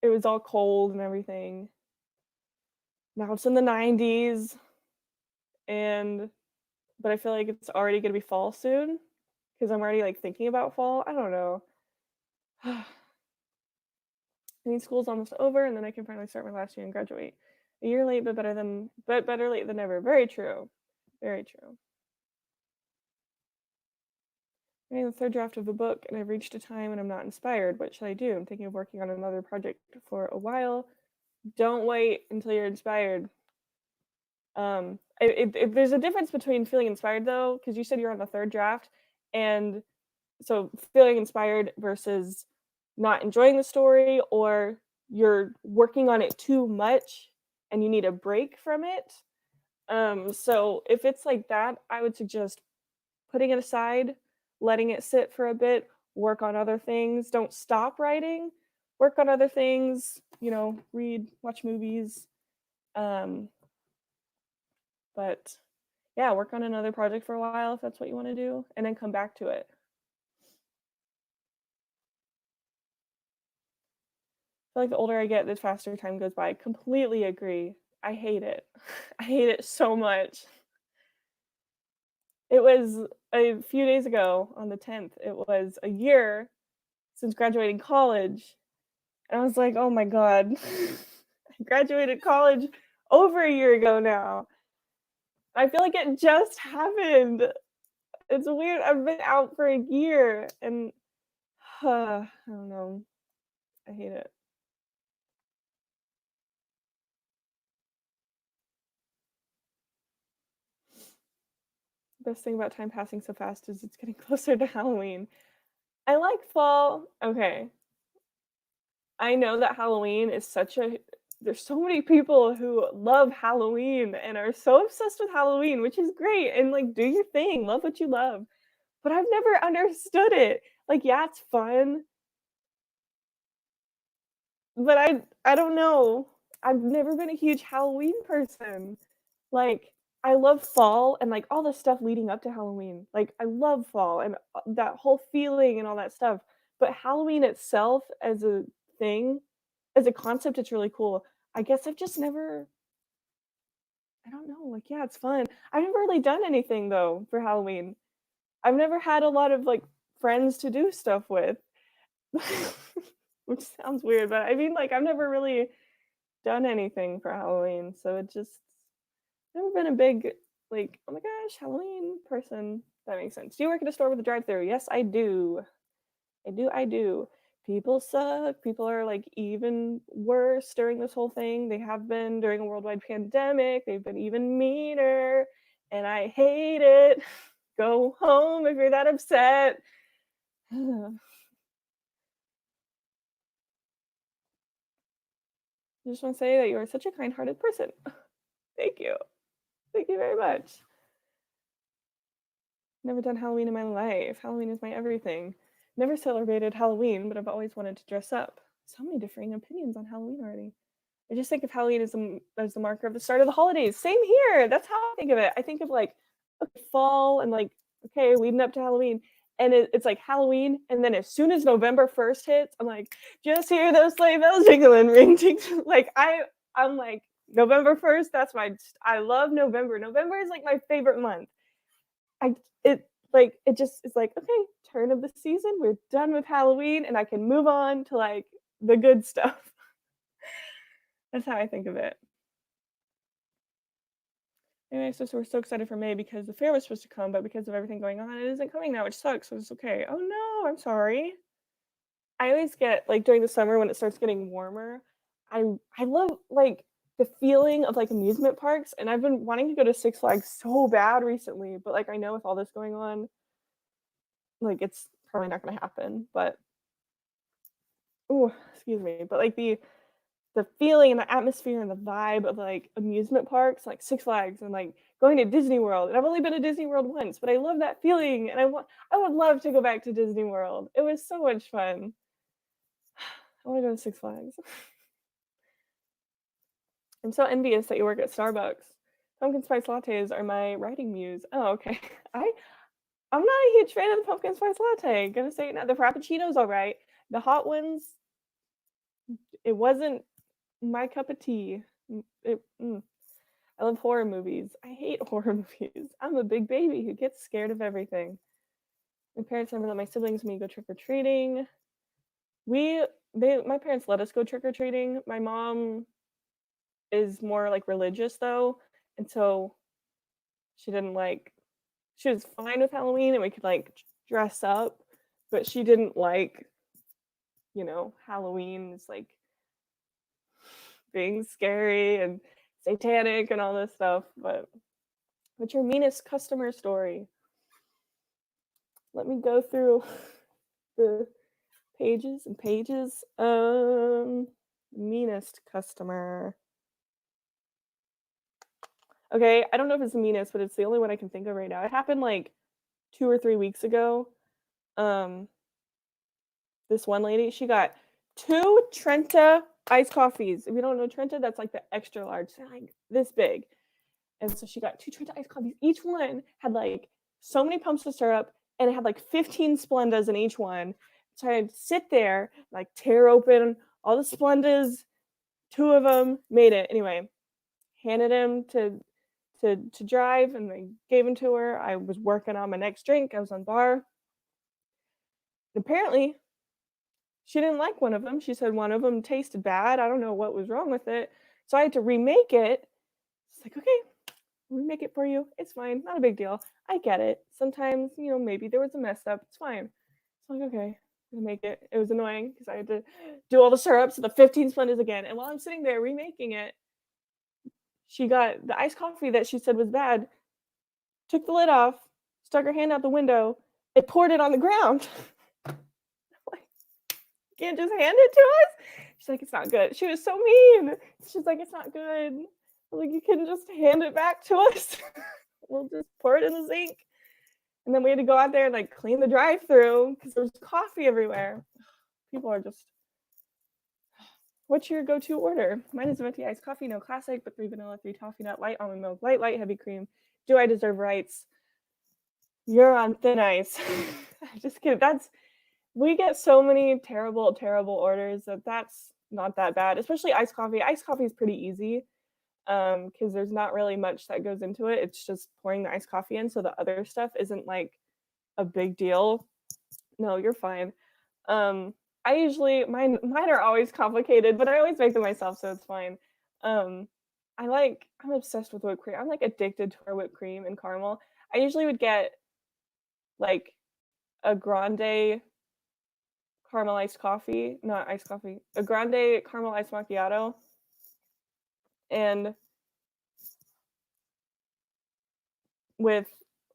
it was all cold and everything. Now it's in the 90s and but I feel like it's already gonna be fall soon because I'm already like thinking about fall. I don't know. I mean, school's almost over, and then I can finally start my last year and graduate. A year late, but better late than never. Very true. Very true. I'm in the third draft of a book, and I've reached a time and I'm not inspired. What should I do? I'm thinking of working on another project for a while. Don't wait until you're inspired. There's a difference between feeling inspired though, because you said you're on the third draft, and so feeling inspired versus not enjoying the story or you're working on it too much and you need a break from it. So if it's like that, I would suggest putting it aside, letting it sit for a bit, work on other things. Don't stop writing. Work on other things, read, watch movies. Um, but yeah, work on another project for a while if that's what you want to do, and then come back to it. Feel like the older I get, the faster time goes by. Completely agree. I hate it. I hate it so much. It was a few days ago on the 10th. It was a year since graduating college. And I was like, oh my God. I graduated college over a year ago now. I feel like it just happened. It's weird. I've been out for a year and I don't know. I hate it. Best thing about time passing so fast is it's getting closer to Halloween. I like fall. Okay. I know that Halloween is such a there's so many people who love Halloween and are so obsessed with Halloween, which is great. And like do your thing, love what you love. But I've never understood it. Like yeah, it's fun, but I don't know. I've never been a huge Halloween person. Like I love fall and like all the stuff leading up to Halloween. Like I love fall and that whole feeling and all that stuff. But Halloween itself as a thing, as a concept, it's really cool. I guess I've just never I don't know, like yeah, it's fun. I've never really done anything though for Halloween. I've never had a lot of like friends to do stuff with. Which sounds weird, but I mean like I've never really done anything for Halloween, so it just never been a big like, oh my gosh, Halloween person. That makes sense. Do you work at a store with a drive-through? Yes, I do. I do. People suck. People are like even worse during this whole thing. They have been during a worldwide pandemic. They've been even meaner. And I hate it. Go home if you're that upset. I just want to say that you are such a kind hearted person. Thank you. Thank you very much. Never done Halloween in my life. Halloween is my everything. Never celebrated Halloween, but I've always wanted to dress up. So many differing opinions on Halloween already. I just think of Halloween as the marker of the start of the holidays. Same here. That's how I think of it. I think of like okay, fall and like okay, leading up to Halloween, and it's like Halloween, and then as soon as November 1st hits, I'm like, just hear those sleigh bells jingling, ring ting. Like I'm like November 1st. That's my. I love November. November is like my favorite month. I it like it just is like okay, turn of the season. We're done with Halloween, and I can move on to like the good stuff. That's how I think of it. Anyway, so we're so excited for May because the fair was supposed to come, but because of everything going on, it isn't coming now, which sucks. So it's okay. Oh no, I'm sorry. I always get like during the summer when it starts getting warmer, I I love like the feeling of like amusement parks, and I've been wanting to go to Six Flags so bad recently, but like I know with all this going on, like it's probably not going to happen. But oh, excuse me. But like the feeling and the atmosphere and the vibe of like amusement parks, like Six Flags and like going to Disney World. And I've only been to Disney World once, but I love that feeling and I would love to go back to Disney World. It was so much fun. I want to go to Six Flags. I'm so envious that you work at Starbucks. Pumpkin spice lattes are my writing muse. Oh, okay. I I'm not a huge fan of the pumpkin spice latte. Gonna say it now. The frappuccino's all right. The hot ones, it wasn't my cup of tea. I love horror movies. I hate horror movies. I'm a big baby who gets scared of everything. My parents never let my siblings and me go trick or treating. My parents let us go trick or treating. My mom is more like religious though, and so she didn't like. She was fine with Halloween and we could like dress up, but she didn't like, Halloween is like being scary and satanic and all this stuff. But what's your meanest customer story? Let me go through the pages and pages. Meanest customer. Okay, I don't know if it's the meanest, but it's the only one I can think of right now. It happened like 2 or 3 weeks ago. Um, this one lady, she got 2 Trenta iced coffees. If you don't know Trenta, that's like the extra large. They're like this big. And so she got 2 Trenta iced coffees. Each one had like so many pumps of syrup, and it had like 15 Splendas in each one. So I'd sit there, like tear open all the Splendas. 2 of them made it. Anyway, handed him to drive, and I gave him to her. I was working on my next drink. I was on bar. And apparently, she didn't like one of them. She said one of them tasted bad. I don't know what was wrong with it. So I had to remake it. It's like, okay, remake it for you. It's fine. Not a big deal. I get it. Sometimes, maybe there was a mess up. It's fine. It's like, okay, I'm gonna make it. It was annoying because I had to do all the syrups and the 15 Splendas again. And while I'm sitting there remaking it, she got the iced coffee that she said was bad, took the lid off, stuck her hand out the window, and poured it on the ground. Like, you can't just hand it to us? She's like, it's not good. She was so mean. She's like, it's not good. I'm like, you can just hand it back to us. We'll just pour it in the sink. And then we had to go out there and like clean the drive-through because there was coffee everywhere. People are just. What's your go-to order? Mine is venti iced coffee, no classic, but 3 vanilla, 3 toffee nut, light almond milk, light, heavy cream. Do I deserve rights? You're on thin ice. Just kidding. We get so many terrible, terrible orders that's not that bad. Especially iced coffee. Iced coffee is pretty easy because there's not really much that goes into it. It's just pouring the iced coffee in, so the other stuff isn't like a big deal. No, you're fine. I usually mine are always complicated, but I always make them myself, so it's fine. I'm obsessed with whipped cream. I'm like addicted to our whipped cream and caramel. I usually would get like a grande caramel iced coffee, not iced coffee, a grande caramel iced macchiato, and with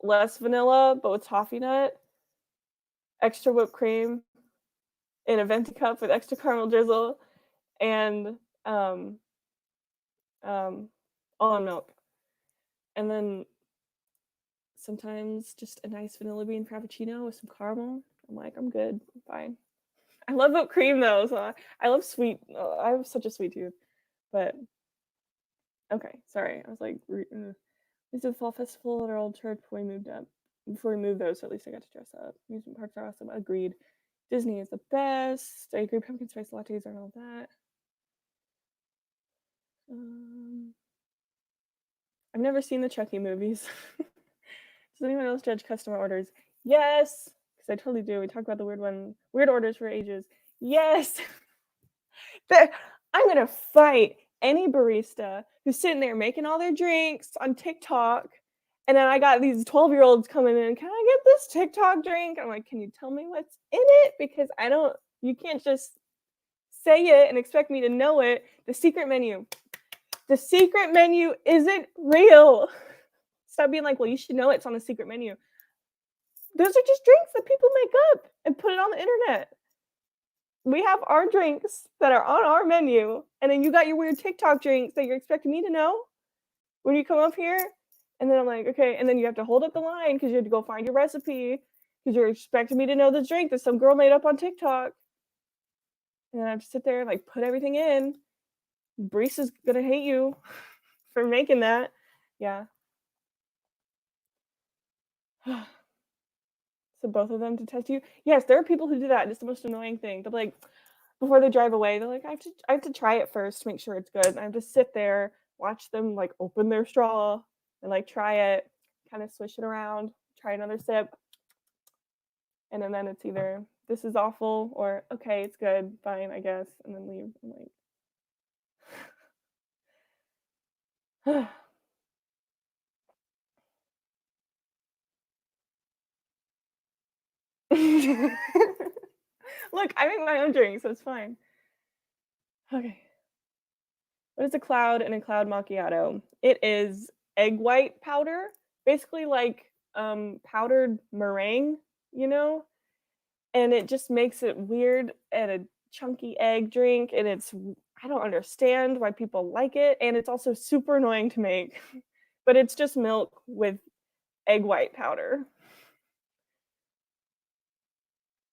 less vanilla, but with toffee nut, extra whipped cream in a venti cup with extra caramel drizzle, and um, almond milk. And then sometimes just a nice vanilla bean frappuccino with some caramel. I'm like, I'm good. I'm fine. I love whipped cream though, so I love sweet. I have such a sweet tooth. But okay, sorry. I was like, this is a fall festival at our old church before we moved up. Before we moved though, so at least I got to dress up. Amusement parks are awesome. Agreed. Disney is the best. I agree. Pumpkin spice lattes and all that. Um, I've never seen the Chucky movies. Does anyone else judge customer orders? Yes, because I totally do. We talked about the weird orders for ages. Yes, I'm gonna fight any barista who's sitting there making all their drinks on TikTok, and then I got these 12-year-olds coming in. Can I get this TikTok drink? I'm like, can you tell me what's in it? Because I don't. You can't just say it and expect me to know it. The secret menu. The secret menu isn't real. Stop being like, well, you should know it's on the secret menu. Those are just drinks that people make up and put it on the internet. We have our drinks that are on our menu, and then you got your weird TikTok drinks that you're expecting me to know when you come up here. And then I'm like, okay, and then you have to hold up the line because you have to go find your recipe because you're expecting me to know this drink that some girl made up on TikTok. And then I have to sit there and like put everything in. Barista's gonna hate you for making that. Yeah. So both of them to test you. Yes, there are people who do that. It's the most annoying thing. They're like, before they drive away, they're like, I have to try it first to make sure it's good. And I have to sit there, watch them like open their straw and like try it, kind of swish it around, try another sip, and then it's either this is awful or okay, it's good, fine, I guess, and then leave. I'm like, look, I make my own drink, so it's fine. Okay. What is a cloud in a cloud macchiato? It is egg white powder, basically like powdered meringue, you know? And it just makes it weird and a chunky egg drink, and I don't understand why people like it, and it's also super annoying to make. But it's just milk with egg white powder.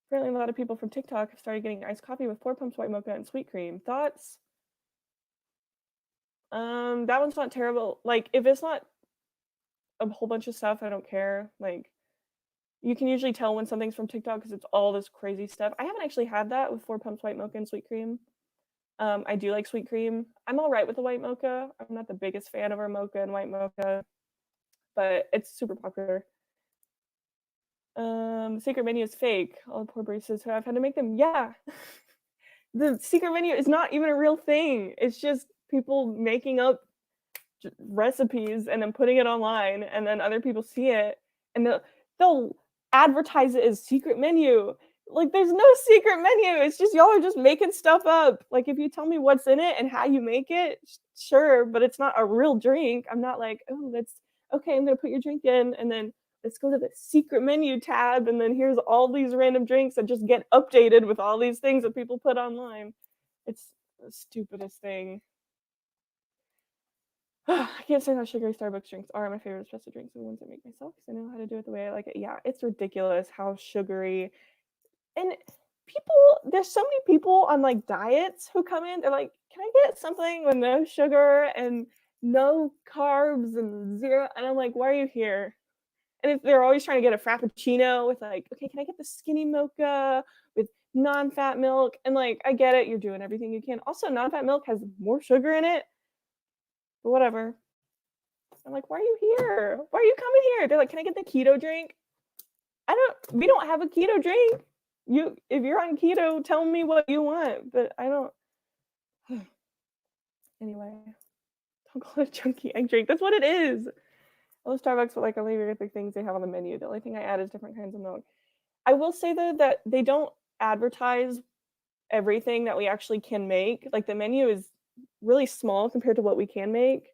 Apparently a lot of people from TikTok have started getting iced coffee with 4 pumps white mocha and sweet cream. Thoughts? That one's not terrible. Like, if it's not a whole bunch of stuff, I don't care. Like, you can usually tell when something's from TikTok because it's all this crazy stuff. I haven't actually had that with 4 pumps white mocha and sweet cream. I do like sweet cream. I'm all right with the white mocha. I'm not the biggest fan of our mocha and white mocha, but it's super popular. Secret menu is fake. All the poor baristas who have had to make them. Yeah, the secret menu is not even a real thing. It's just people making up recipes and then putting it online, and then other people see it, and they'll advertise it as secret menu. Like, there's no secret menu. It's just y'all are just making stuff up. Like, if you tell me what's in it and how you make it, sure, but it's not a real drink. I'm not like, oh, that's okay. I'm gonna put your drink in, and then let's go to the secret menu tab, and then here's all these random drinks that just get updated with all these things that people put online. It's the stupidest thing. I can't say how sugary Starbucks drinks are. My favorite espresso drinks are the ones I make myself because I know how to do it the way I like it. Yeah, it's ridiculous how sugary. And there's so many people on like diets who come in. They're like, "Can I get something with no sugar and no carbs and zero?" And I'm like, "Why are you here?" And they're always trying to get a frappuccino with like, "Okay, can I get the skinny mocha with non-fat milk?" And like, I get it, you're doing everything you can. Also, non-fat milk has more sugar in it. But whatever. I'm like, why are you here? Why are you coming here? They're like, can I get the keto drink? We don't have a keto drink. If you're on keto, tell me what you want. But I don't. Anyway, Don't call it a chunky egg drink. That's what it is. All the Starbucks, but like only the things they have on the menu. The only thing I add is different kinds of milk. I will say though that they don't advertise everything that we actually can make. Like the menu is really small compared to what we can make.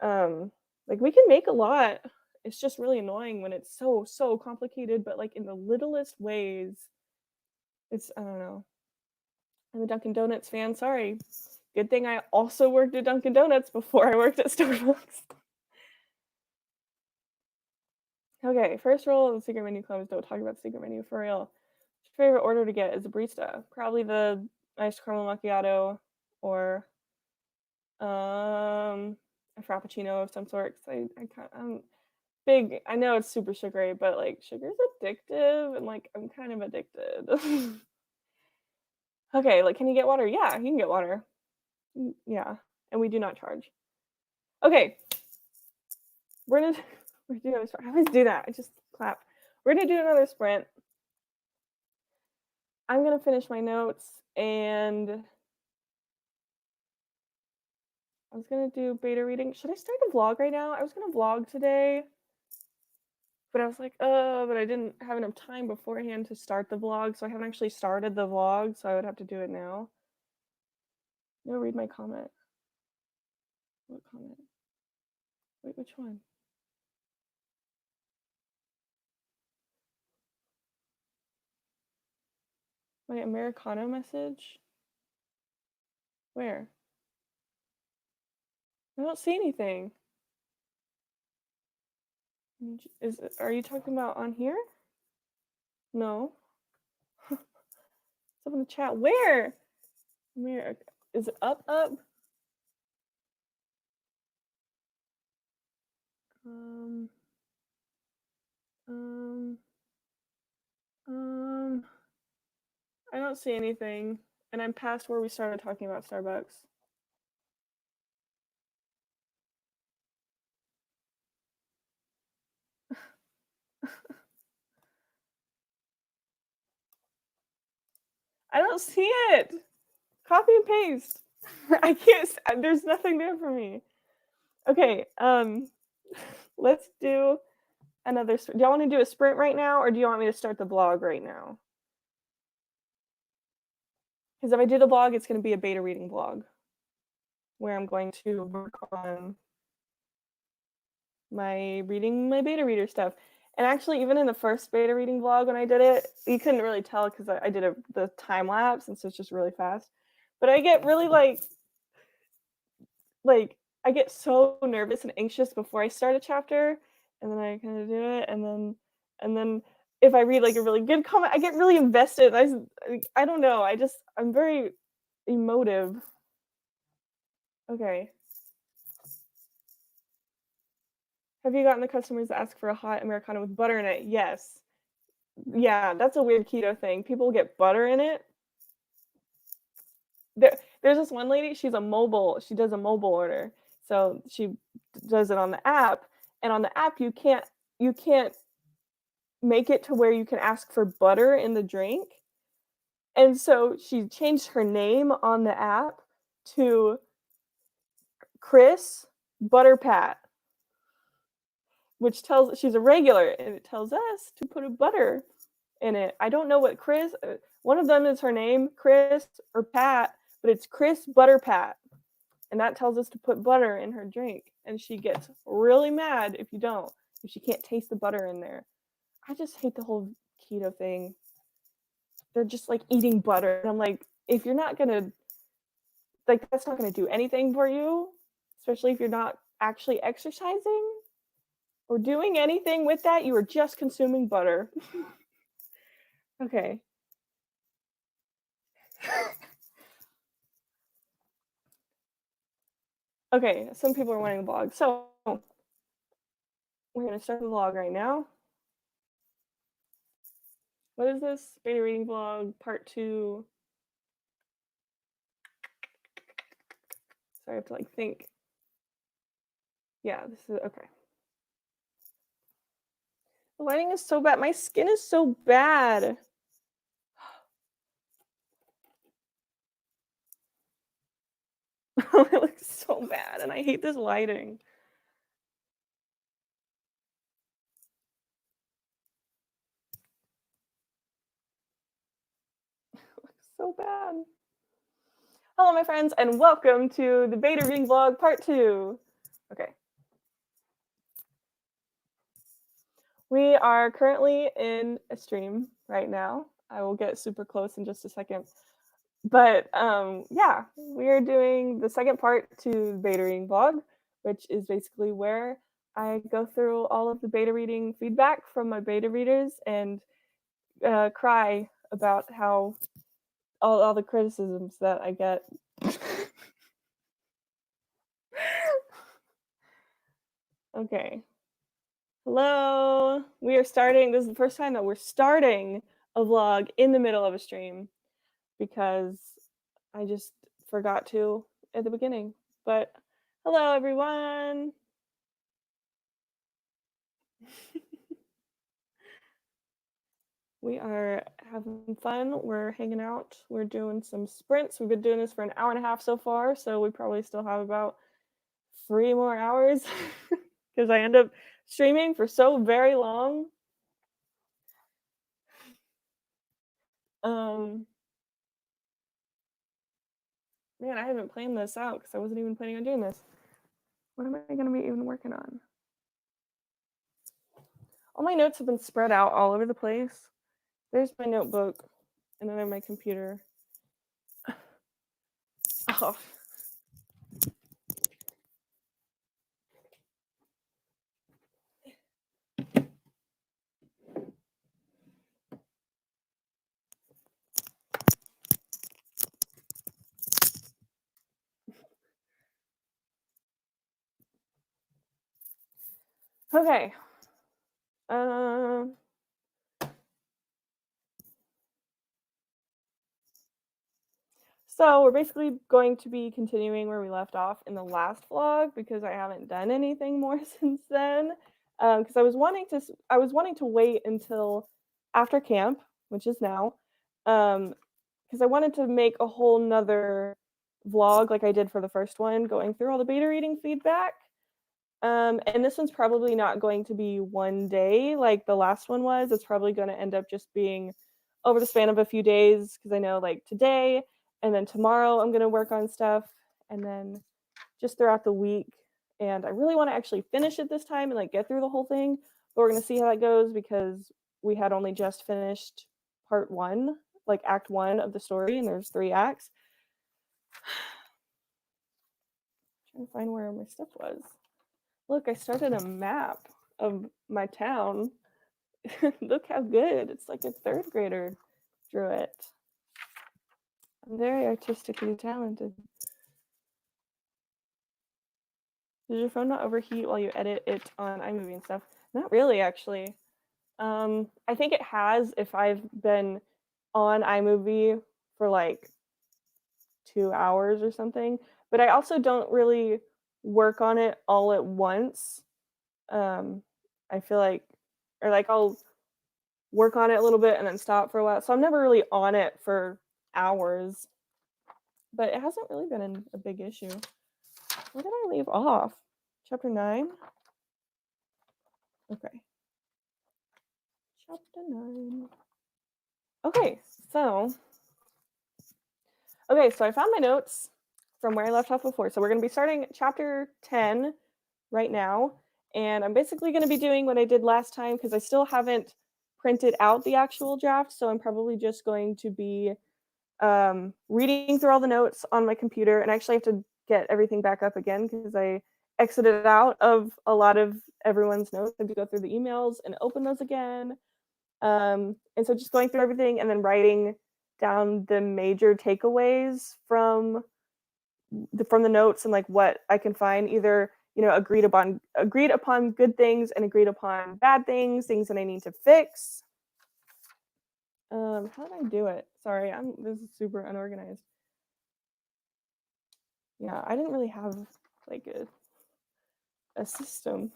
Like we can make a lot. It's just really annoying when it's so complicated, but like in the littlest ways. It's I don't know. I'm a Dunkin' Donuts fan. Sorry. Good thing I also worked at Dunkin' Donuts before I worked at Starbucks. Okay, first rule of the secret menu club is don't talk about the secret menu for real. What's your favorite order to get as a barista? Probably the iced caramel macchiato or a frappuccino of some sort. 'Cause I'm big. I know it's super sugary, but like sugar's addictive, and like I'm kind of addicted. Okay, like can you get water? Yeah, you can get water. Yeah, and we do not charge. Okay, we're gonna we're doing another sprint. I always do that. I just clap. We're gonna do another sprint. I'm gonna finish my notes, and I was gonna do beta reading. Should I start a vlog right now? I was gonna vlog today, but I was like, but I didn't have enough time beforehand to start the vlog, so I haven't actually started the vlog, so I would have to do it now. No, read my comment. What comment? Wait, which one? My Americano message? Where? I don't see anything. Are you talking about on here? No. It's up in the chat. Where? Is it up? Um, um, I don't see anything, and I'm past where we started talking about Starbucks. I don't see it. Copy and paste. I can't. There's nothing there for me. Okay. Let's do another. Do y'all want to do a sprint right now, or do you want me to start the vlog right now? Because if I do the vlog, it's going to be a beta reading vlog where I'm going to work on my beta reader stuff. And actually, even in the first beta reading vlog when I did it, you couldn't really tell because I did the time lapse, and so it's just really fast. But I get really like I get so nervous and anxious before I start a chapter, and then I kind of do it, and then if I read like a really good comment, I get really invested. I don't know. I'm very emotive. Okay. Have you gotten the customers that ask for a hot Americano with butter in it? Yes. Yeah, that's a weird keto thing. People get butter in it. There's this one lady, she does a mobile order. So she does it on the app, and on the app you can't make it to where you can ask for butter in the drink. And so she changed her name on the app to Chris Butterpat, which tells she's a regular, and it tells us to put a butter in it. I don't know what Chris. One of them is her name, Chris or Pat, but it's Chris Butterpat, and that tells us to put butter in her drink. And she gets really mad if you don't, if she can't taste the butter in there. I just hate the whole keto thing. They're just like eating butter, and I'm like, if you're not gonna like, that's not gonna do anything for you, especially if you're not actually exercising or doing anything with that. You are just consuming butter. Okay. Okay, some people are wanting a vlog. So we're gonna start the vlog right now. What is this? Beta reading vlog part 2. Sorry, I have to like think. Yeah, this is okay. The lighting is so bad. My skin is so bad. It looks looks so bad, and I hate this lighting. It looks so bad. Hello, my friends, and welcome to the beta reading vlog part 2. Okay. We are currently in a stream right now. I will get super close in just a second. But yeah, we are doing the second part to the beta reading vlog, which is basically where I go through all of the beta reading feedback from my beta readers and cry about how all the criticisms that I get. Okay. Hello. We are starting. This is the first time that we're starting a vlog in the middle of a stream because I just forgot to at the beginning. But hello, everyone. We are having fun. We're hanging out. We're doing some sprints. We've been doing this for an hour and a half so far, so we probably still have about 3 more hours because I end up streaming for so very long. Man, I haven't planned this out because I wasn't even planning on doing this. What am I going to be even working on? All my notes have been spread out all over the place. There's my notebook, and then I have my computer. Oh. Okay. So we're basically going to be continuing where we left off in the last vlog because I haven't done anything more since then. Because I was wanting to wait until after camp, which is now, because I wanted to make a whole nother vlog like I did for the first one, going through all the beta reading feedback. And this one's probably not going to be one day like the last one was. It's probably going to end up just being over the span of a few days because I know like today and then tomorrow I'm going to work on stuff and then just throughout the week. And I really want to actually finish it this time and like get through the whole thing. But we're going to see how that goes because we had only just finished part 1, like act 1 of the story, and there's 3 acts. Trying to find where my stuff was. Look, I started a map of my town. Look how good. It's like a 3rd grader drew it. I'm very artistically talented. Does your phone not overheat while you edit it on iMovie and stuff? Not really, actually. I think it has if I've been on iMovie for like 2 hours or something. But I also don't really work on it all at once. I feel like, or like I'll work on it a little bit and then stop for a while. So I'm never really on it for hours. But it hasn't really been a big issue. Where did I leave off? Chapter 9? Okay. Chapter 9. Okay, so I found my notes from where I left off before. So we're going to be starting chapter 10 right now. And I'm basically going to be doing what I did last time because I still haven't printed out the actual draft. So I'm probably just going to be reading through all the notes on my computer, and I actually have to get everything back up again because I exited out of a lot of everyone's notes. I have to go through the emails and open those again. And so just going through everything and then writing down the major takeaways from the notes and like what I can find, either agreed upon good things and agreed upon bad things that I need to fix. How did I do it? Sorry, this is super unorganized. Yeah, I didn't really have like a system.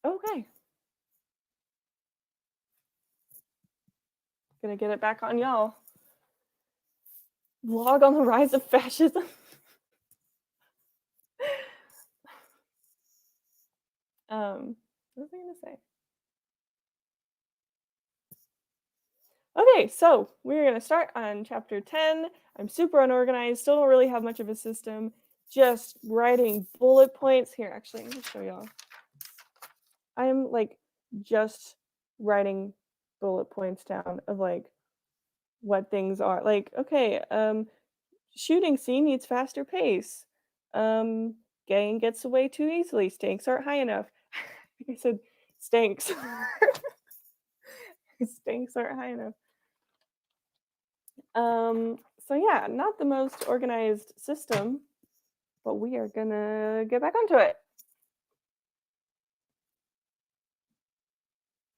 Okay. Gonna get it back on y'all. Vlog on the rise of fascism. What was I gonna say? Okay, so we're gonna start on chapter 10. I'm super unorganized, still don't really have much of a system. Just writing bullet points. Here, actually, let me show y'all. I'm like just writing bullet points down of like what things are. Like, okay, shooting scene needs faster pace. Um, gang gets away too easily. Stakes aren't high enough. I think I said stakes. Stakes aren't high enough. So yeah, not the most organized system, but we are gonna get back onto it.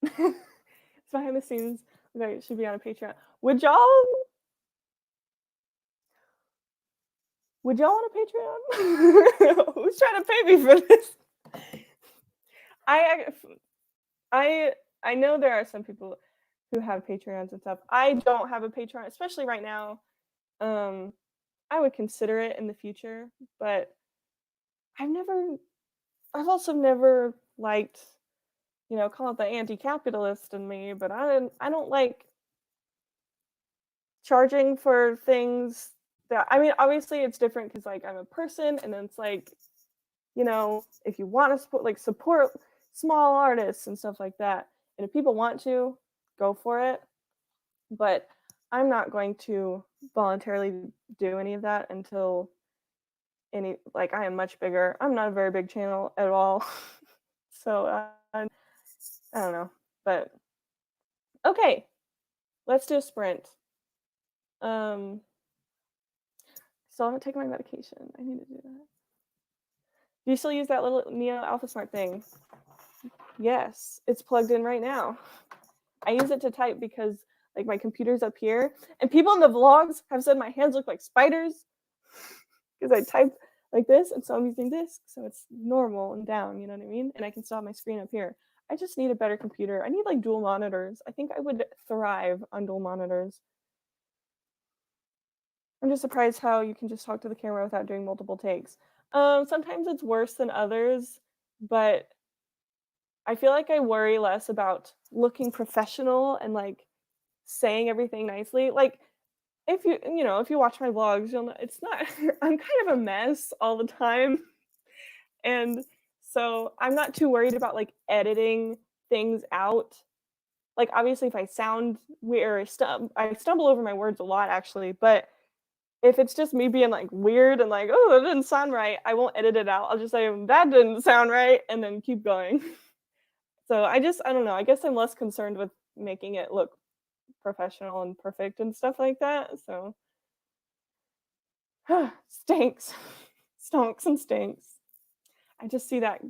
It's behind the scenes. Okay, it should be on a Patreon. Would y'all want a Patreon? Who's trying to pay me for this? I I I know there are some people who have Patreons and stuff. I don't have a Patreon, especially right now. Um, I would consider it in the future, but I've never I've also never liked, call it the anti-capitalist in me, but I don't like charging for things that, I mean, obviously it's different because like I'm a person, and then it's like, if you want to support small artists and stuff like that, and if people want to, go for it. But I'm not going to voluntarily do any of that until I am much bigger. I'm not a very big channel at all. So I don't know, but okay, let's do a sprint. So I'm gonna take my medication. I need to do that. Do you still use that little Neo Alpha Smart thing? Yes, it's plugged in right now. I use it to type because like my computer's up here, and people in the vlogs have said my hands look like spiders because I type like this, and so I'm using this, so it's normal and down. You know what I mean? And I can still have my screen up here. I just need a better computer. I need like dual monitors. I think I would thrive on dual monitors. I'm just surprised how you can just talk to the camera without doing multiple takes. Sometimes it's worse than others, but I feel like I worry less about looking professional and like saying everything nicely. Like if you watch my vlogs, you'll know it's not I'm kind of a mess all the time. And so I'm not too worried about like editing things out. Like obviously if I sound weird, I stumble over my words a lot actually, but if it's just me being like weird and like, oh, that didn't sound right, I won't edit it out. I'll just say that didn't sound right and then keep going. So I don't know. I guess I'm less concerned with making it look professional and perfect and stuff like that. So stinks. Stonks and stinks. I just see that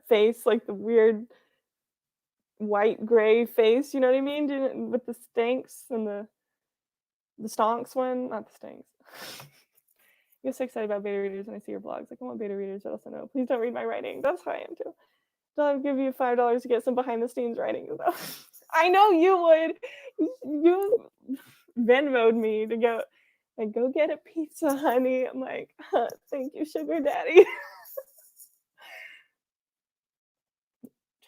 face, like the weird white gray face, you know what I mean? With the stinks and the stonks one, not the stinks. I get so excited about beta readers when I see your blogs. Like I want beta readers that also know. Please don't read my writing. That's how I am too. I'll give you $5 to get some behind the scenes writing though. I know you would. You Venmoed me to go get a pizza, honey. I'm like, thank you, sugar daddy.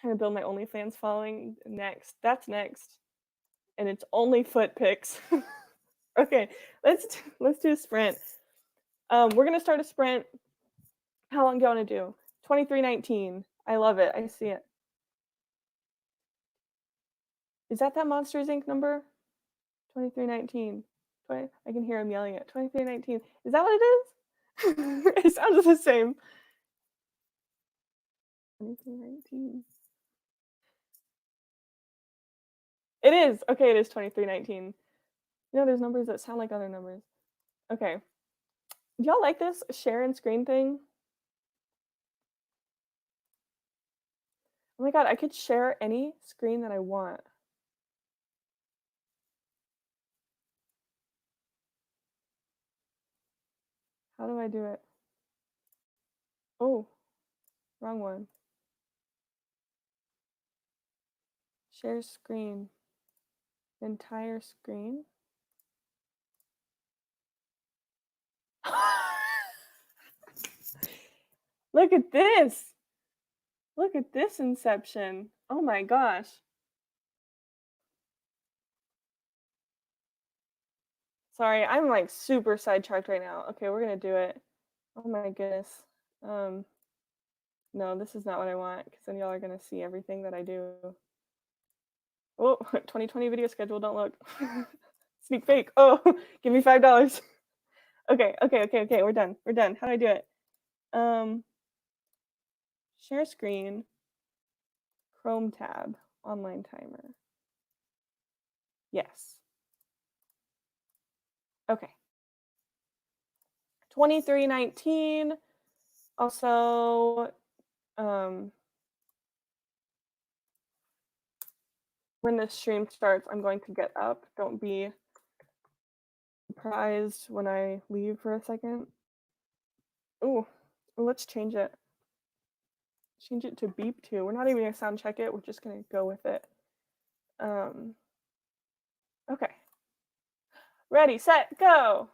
Trying to build my OnlyFans following next. That's next, and it's only foot pics. Okay, let's do a sprint. We're gonna start a sprint. How long do you want to do? 23:19. I love it. I see it. Is that Monsters Inc. number? 23:19. I can hear him yelling it. 23:19. Is that what it is? It sounds the same. 23:19. It is. Okay, it is 23:19. There's numbers that sound like other numbers. Okay. Do y'all like this share and screen thing? Oh my god, I could share any screen that I want. How do I do it? Oh, wrong one. Share screen. Entire screen. Look at this. Look at this inception. Oh my gosh. Sorry, I'm like super sidetracked right now. Okay, we're gonna do it. Oh my goodness. Um, no, this is not what I want because then y'all are gonna see everything that I do. Oh, 2020 video schedule, don't look. Sneak peek. Oh, give me $5. Okay, we're done. We're done. How do I do it? Um, share screen, Chrome tab, online timer. Yes. Okay. 2319. Also, um, when this stream starts, I'm going to get up. Don't be surprised when I leave for a second. Ooh, let's change it. Change it to beep too. We're not even gonna sound check it. We're just gonna go with it. Okay. Ready, set, go.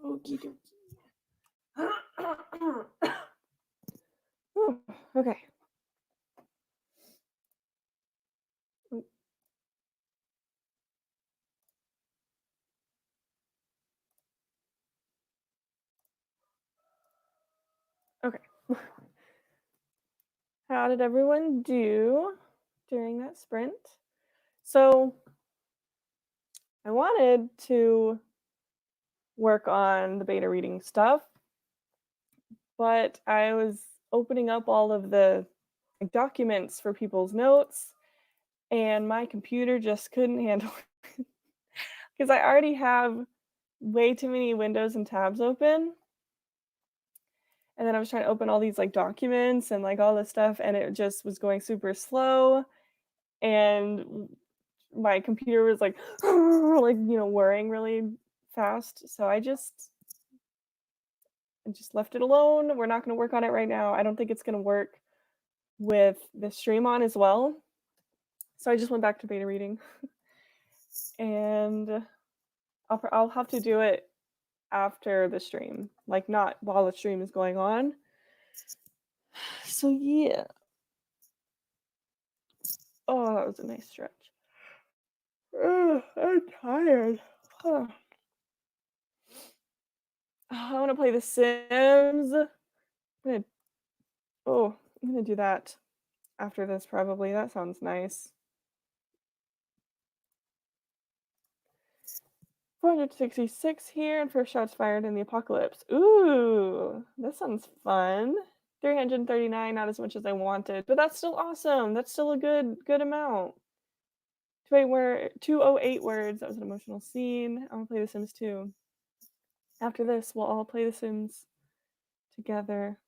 Okie dokie. Okay. Okay. How did everyone do during that sprint? So I wanted to work on the beta reading stuff, but I was opening up all of the like, documents for people's notes, and my computer just couldn't handle it because I already have way too many windows and tabs open. And then I was trying to open all these like documents and like all this stuff, and it just was going super slow. And my computer was like, like whirring really fast. So I just left it alone. We're not going to work on it right now. I don't think it's going to work with the stream on as well. So I just went back to beta reading, and I'll have to do it after the stream, like not while the stream is going on. So yeah. Oh, that was a nice stretch. Ugh, I'm tired. Huh. I want to play The Sims. Gonna, I'm gonna do that after this probably. That sounds nice. 466 here, and first shots fired in the apocalypse. Ooh, that sounds fun. 339, not as much as I wanted, but that's still awesome. That's still a good amount. 208 words. That was an emotional scene. I want to play The Sims 2. After this, we'll all play The Sims together.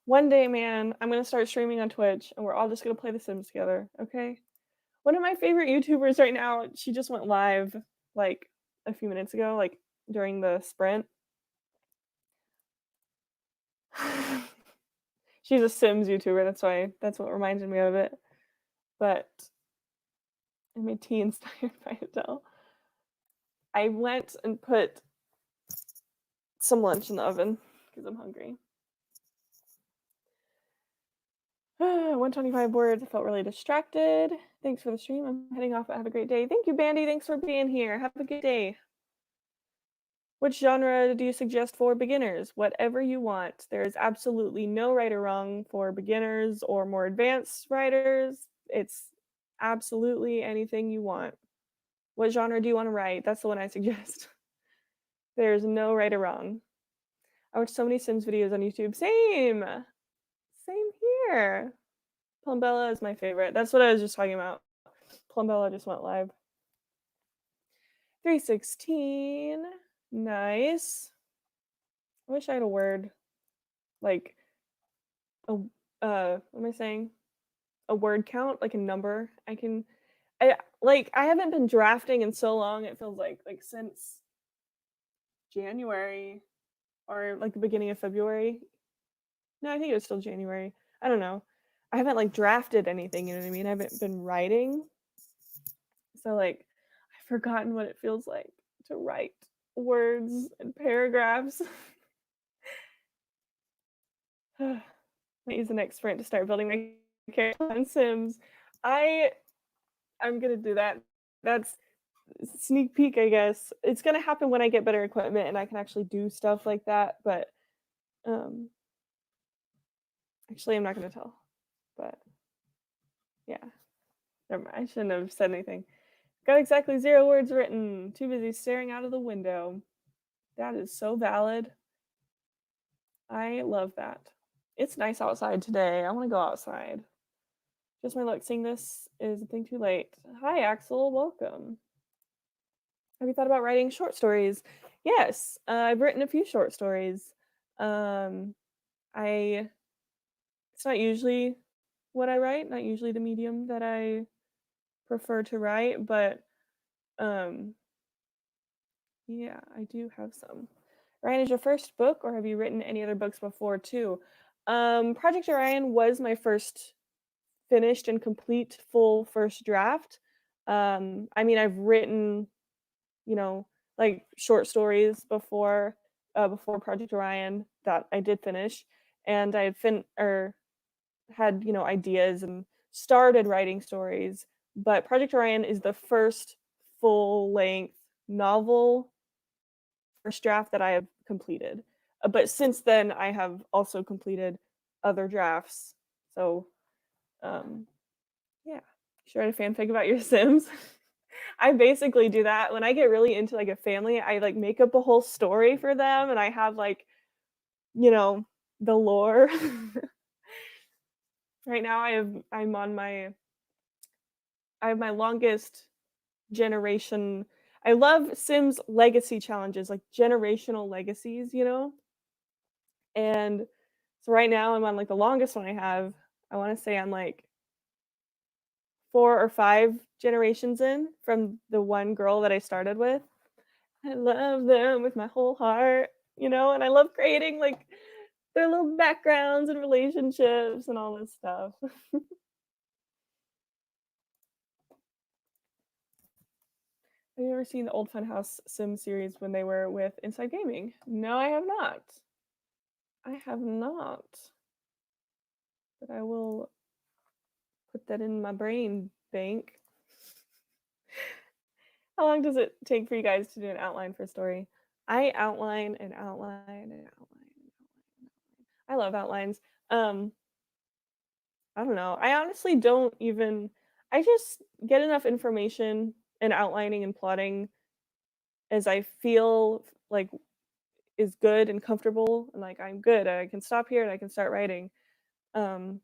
One day, man, I'm gonna start streaming on Twitch, and we're all just gonna play The Sims together. Okay? One of my favorite YouTubers right now, she just went live like a few minutes ago, like during the sprint. She's a Sims YouTuber, that's what reminded me of it. But I made tea inspired by Adele. I went and put some lunch in the oven because I'm hungry. 125 words. I felt really distracted. Thanks for the stream. I'm heading off, but have a great day. Thank you, Bandy. Thanks for being here. Have a good day. Which genre do you suggest for beginners? Whatever you want. There is absolutely no right or wrong for beginners or more advanced writers. It's absolutely anything you want. What genre do you want to write? That's the one I suggest. There's no right or wrong. I watch so many Sims videos on YouTube. Same. Same here. Plumbella is my favorite. That's what I was just talking about. Plumbella just went live. 316. Nice. I wish I had a word like what am I saying? A word count, like a number. I haven't been drafting in so long. It feels like since January or like the beginning of February. No, I think it was still January. I don't know. I haven't like drafted anything, you know what I mean? I haven't been writing. So like I've forgotten what it feels like to write words and paragraphs. I use the next sprint to start building my character on Sims. I'm gonna do that. That's sneak peek, I guess. It's gonna happen when I get better equipment and I can actually do stuff like that. But actually, I'm not gonna tell. But yeah, never mind. I shouldn't have said anything. Got exactly 0 words written. Too busy staring out of the window. That is so valid. I love that. It's nice outside today. I want to go outside. Just my luck. Seeing this is a thing too late. Hi, Axel. Welcome. Have you thought about writing short stories? Yes, I've written a few short stories. It's not usually what I write, not usually the medium that I prefer to write, but yeah, I do have some. Ryan, is your first book, or have you written any other books before too? Project Orion was my first finished and complete full first draft. I mean, I've written, like short stories before, before Project Orion that I did finish, and I had had ideas and started writing stories. But Project Orion is the first full length novel first draft that I have completed. But since then, I have also completed other drafts. So, um, yeah. Should I write a fanfic about your Sims? I basically do that when I get really into like a family. I like make up a whole story for them, and I have like you know the lore. Right now, I have my longest generation. I love Sims legacy challenges, like generational legacies. And so right now I'm on like the longest one I have. I want to say I'm like 4 or 5 generations in from the one girl that I started with. I love them with my whole heart, and I love creating like their little backgrounds and relationships and all this stuff. Have you ever seen the old Funhouse Sim series when they were with Inside Gaming? No, I have not. I have not. But I will put that in my brain bank. How long does it take for you guys to do an outline for a story? I outline and outline and outline and outline. I love outlines. Um, I don't know. I honestly don't even I just get enough information and outlining and plotting as I feel like is good and comfortable and like I'm good. I can stop here and I can start writing. Um,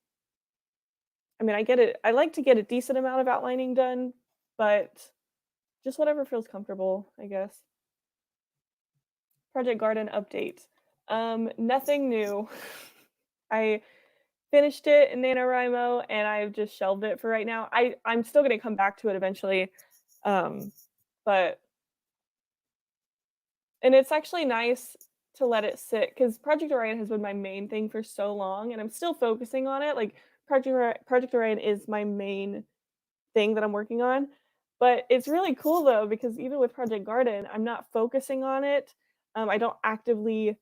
I mean, I get it. I like to get a decent amount of outlining done, but just whatever feels comfortable, I guess. Project Garden update. Nothing new. I finished it in NaNoWriMo and I've just shelved it for right now. I'm still gonna come back to it eventually. Um, but and it's actually nice to let it sit because Project Orion has been my main thing for so long and I'm still focusing on it. Like Project Orion is my main thing that I'm working on. But it's really cool though because even with Project Garden, I'm not focusing on it. I don't actively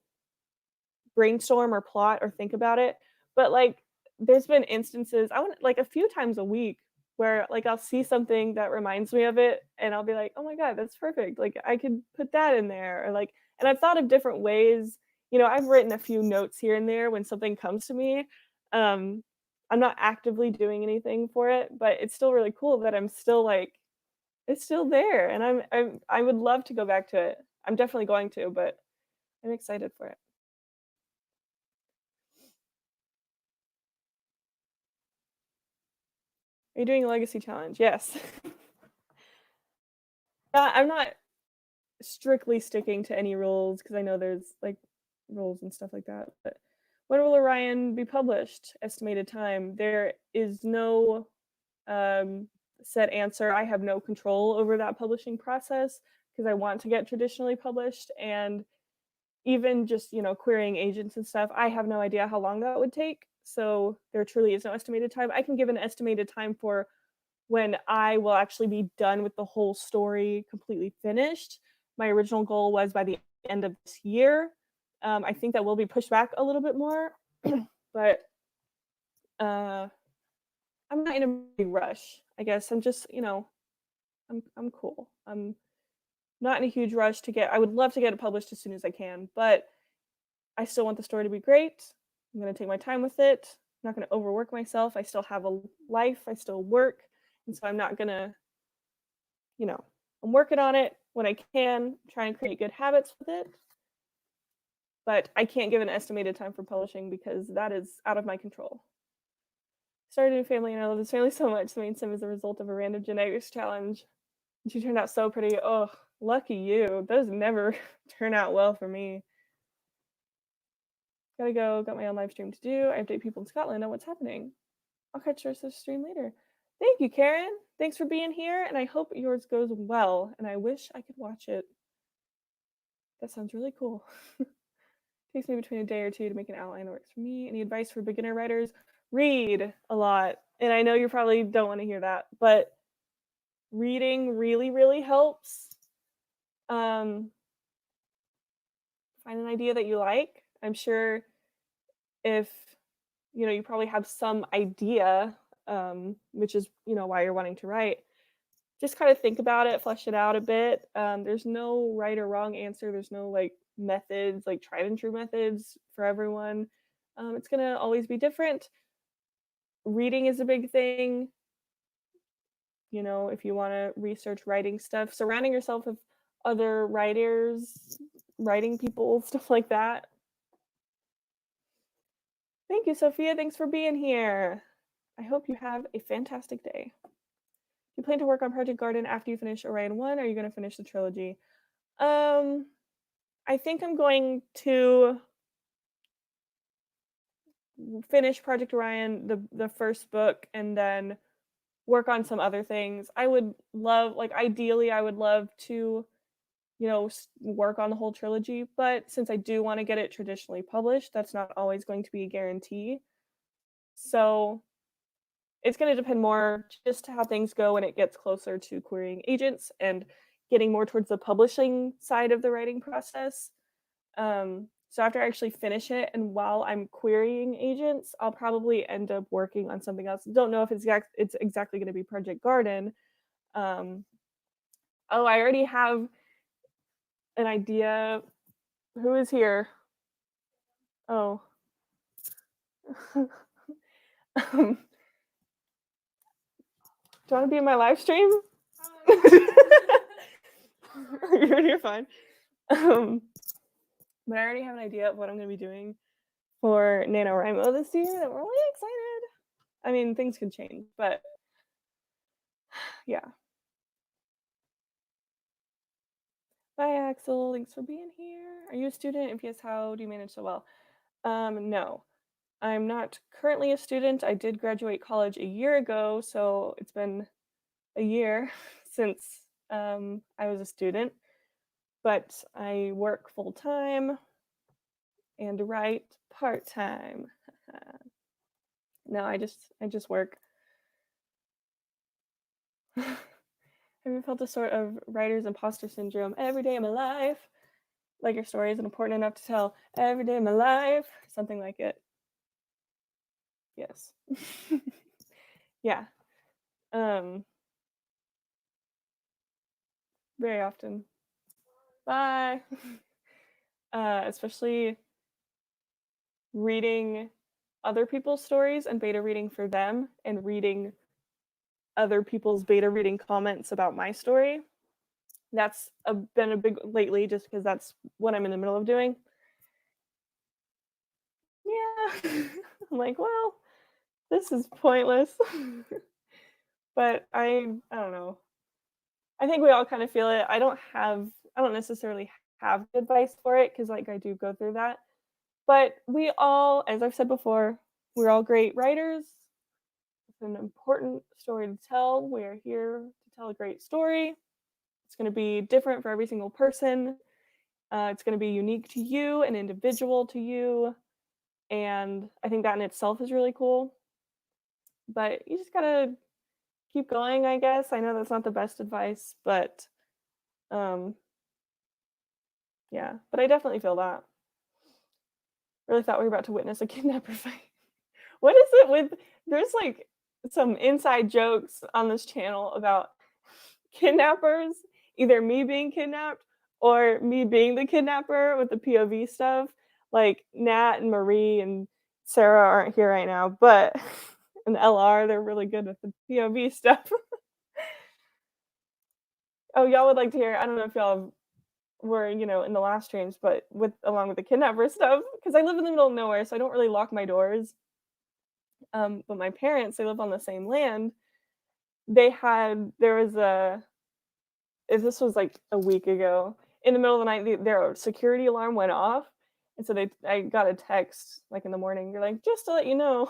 brainstorm or plot or think about it. But like there's been instances I want like a few times a week where like I'll see something that reminds me of it and I'll be like, "Oh my god, that's perfect. Like I could put that in there." Or like and I've thought of different ways. I've written a few notes here and there when something comes to me. Um I'm not actively doing anything for it, but it's still really cool that I'm still like it's still there and I would love to go back to it. I'm definitely going to, but I'm excited for it. Are you doing a legacy challenge? Yes. I'm not strictly sticking to any rules because I know there's like rules and stuff like that. But when will Orion be published? Estimated time. There is no um, set answer. I have no control over that publishing process because I want to get traditionally published. And even just, querying agents and stuff, I have no idea how long that would take. So there truly is no estimated time. I can give an estimated time for when I will actually be done with the whole story completely finished. My original goal was by the end of this year. I think that will be pushed back a little bit more, but uh, I'm not in a big rush. I guess I'm just, I'm cool. I'm not in a huge rush to get. I would love to get it published as soon as I can, but I still want the story to be great. I'm gonna take my time with it. I'm not gonna overwork myself. I still have a life. I still work, and so I'm not gonna you know, I'm working on it when I can, try and create good habits with it. But I can't give an estimated time for publishing because that is out of my control. Started a new family and I love this family so much. The main sim is a result of a random genetics challenge. And she turned out so pretty. Oh, lucky you. Those never turn out well for me. Gotta go. Got my own live stream to do. I update people in Scotland on what's happening. I'll catch your stream later. Thank you, Karen. Thanks for being here, and I hope yours goes well. And I wish I could watch it. That sounds really cool. Takes me between a day or two to make an outline that works for me. Any advice for beginner writers? Read a lot. And I know you probably don't want to hear that, but reading really, really helps. Um, find an idea that you like. I'm sure if you probably have some idea, which is why you're wanting to write. Just kind of think about it, flesh it out a bit. There's no right or wrong answer. There's no like methods, like tried and true methods for everyone. It's gonna always be different. Reading is a big thing. If you want to research writing stuff, surrounding yourself with other writers, writing people, stuff like that. Thank you, Sophia. Thanks for being here. I hope you have a fantastic day. You plan to work on Project Garden after you finish Orion 1, or are you going to finish the trilogy? I think I'm going to finish Project Orion, the first book, and then work on some other things. I would love, like, ideally, I would love to, work on the whole trilogy. But since I do want to get it traditionally published, that's not always going to be a guarantee. So it's going to depend more just how things go when it gets closer to querying agents and getting more towards the publishing side of the writing process. So after I actually finish it and while I'm querying agents, I'll probably end up working on something else. Don't know if it's exactly going to be Project Garden. Oh, I already have an idea. Who is here? Oh. Do you want to be in my live stream? You're fine. But I already have an idea of what I'm going to be doing for Nanowrimo this year. I'm really excited. I mean, things could change, but yeah. Bye, Axel. Thanks for being here. Are you a student? If yes, how do you manage so well? No. I'm not currently a student. I did graduate college a year ago, so it's been a year since I was a student. But I work full time and write part time. No, I just work. Have you felt a sort of writer's imposter syndrome every day of my life? Like your story isn't important enough to tell every day of my life? Something like it. Yes. Yeah. Very often. Bye. Especially reading other people's stories and beta reading for them and reading other people's beta reading comments about my story. That's been a big lately just because that's what I'm in the middle of doing. Yeah. I'm like, well, this is pointless. But I don't know. I think we all kind of feel it. I don't necessarily have advice for it because like I do go through that. But we all, as I've said before, we're all great writers. It's an important story to tell. We are here to tell a great story. It's going to be different for every single person. It's going to be unique to you and individual to you. And I think that in itself is really cool. But you just got to keep going, I guess. I know that's not the best advice, but yeah. But I definitely feel that. Really thought we were about to witness a kidnapper fight. What is it with there's like some inside jokes on this channel about kidnappers, either me being kidnapped or me being the kidnapper with the POV stuff. Like Nat and Marie and Sarah aren't here right now, but and LR, they're really good with the POV stuff. Oh, y'all would like to hear, I don't know if y'all were, in the last streams, but along with the kidnapper stuff, because I live in the middle of nowhere, so I don't really lock my doors. But my parents, they live on the same land. There was this was like a week ago. In the middle of the night, their security alarm went off, and so I got a text like in the morning. You're like, just to let you know,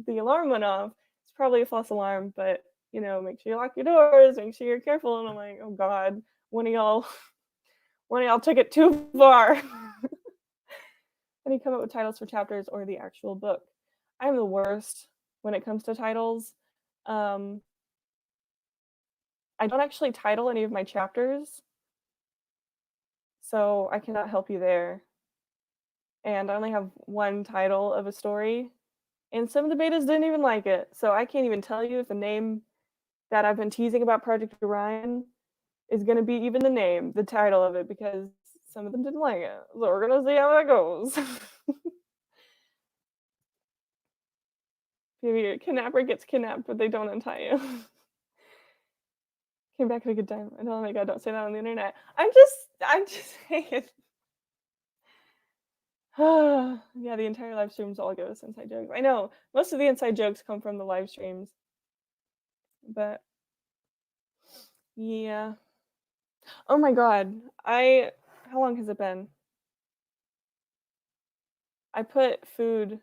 the alarm went off. It's probably a false alarm, but make sure you lock your doors, make sure you're careful. And I'm like, oh God, one of y'all took it too far. And you come up with titles for chapters or the actual book. I'm the worst when it comes to titles. I don't actually title any of my chapters, so I cannot help you there. and I only have one title of a story, and some of the betas didn't even like it. So I can't even tell you if the name that I've been teasing about Project Orion is gonna be even the title of it, because some of them didn't like it. So we're gonna see how that goes. Maybe a kidnapper gets kidnapped, but they don't untie you. Came back at a good time. I know, oh my god, don't say that on the internet. I'm just saying. Yeah, the entire live streams all give us inside jokes. I know most of the inside jokes come from the live streams, but yeah. Oh my god, I how long has it been? I put food.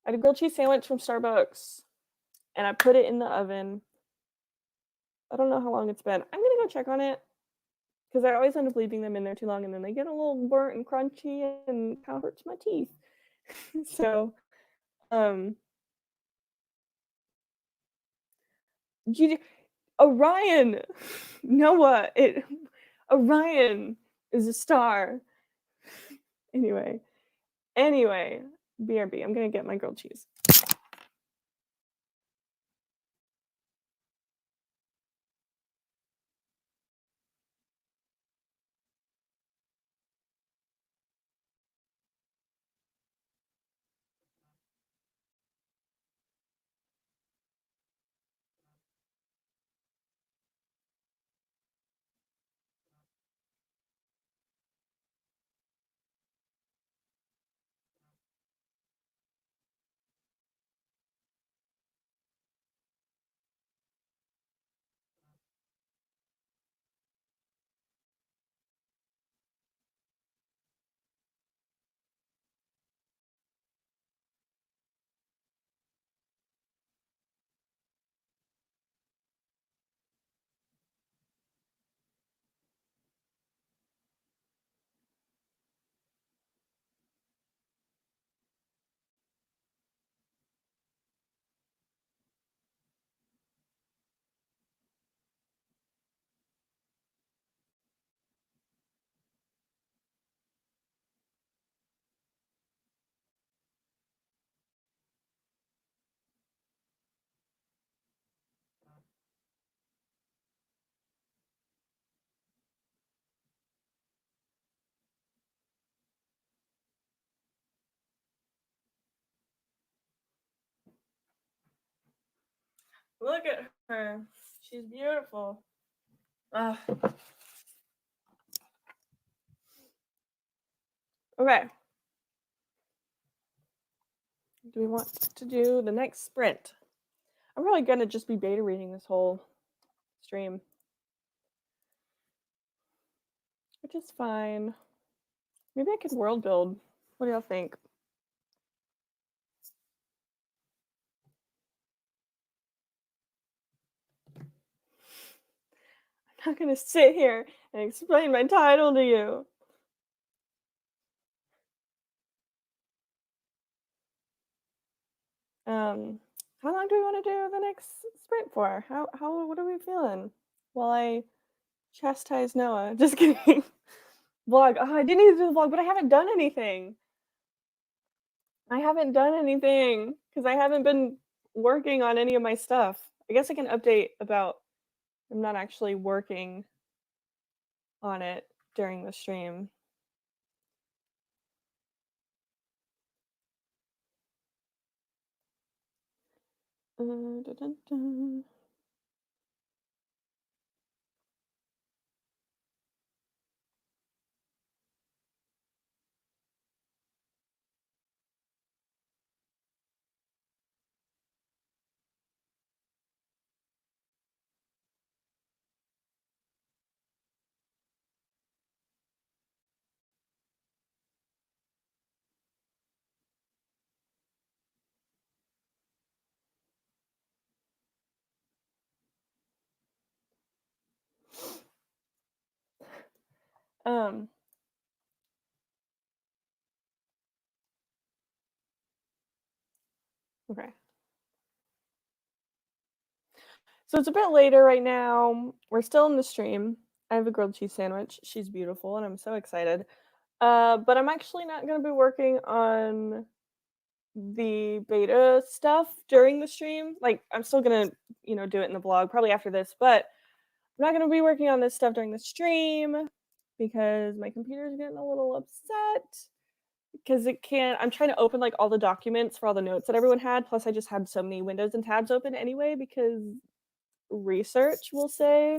I had a grilled cheese sandwich from Starbucks, and I put it in the oven. I don't know how long it's been. I'm gonna go check on it because I always end up leaving them in there too long, and then they get a little burnt and crunchy, and kind of hurts my teeth. So, um, you, Orion, Noah, Orion is a star. Anyway, anyway, BRB. I'm gonna get my grilled cheese. Look at her. She's beautiful. Ugh. Okay. Do we want to do the next sprint? I'm probably gonna just be beta reading this whole stream, which is fine. Maybe I could world build. What do y'all think? I'm not gonna sit here and explain my title to you. How long do we want to do the next sprint for? What are we feeling? While I chastise Noah. Just kidding. Vlog. Oh, I didn't need to do the vlog, but I haven't done anything. I haven't done anything because I haven't been working on any of my stuff. I guess I can update about I'm not actually working on it during the stream. Dun, dun, dun. Um, okay. So it's a bit later right now. We're still in the stream. I have a grilled cheese sandwich. She's beautiful, and I'm so excited. But I'm actually not going to be working on the beta stuff during the stream. Like, I'm still gonna, do it in the blog probably after this, but I'm not gonna be working on this stuff during the stream because my computer's getting a little upset because it can't. I'm trying to open like all the documents for all the notes that everyone had. Plus, I just had so many windows and tabs open anyway because research will say,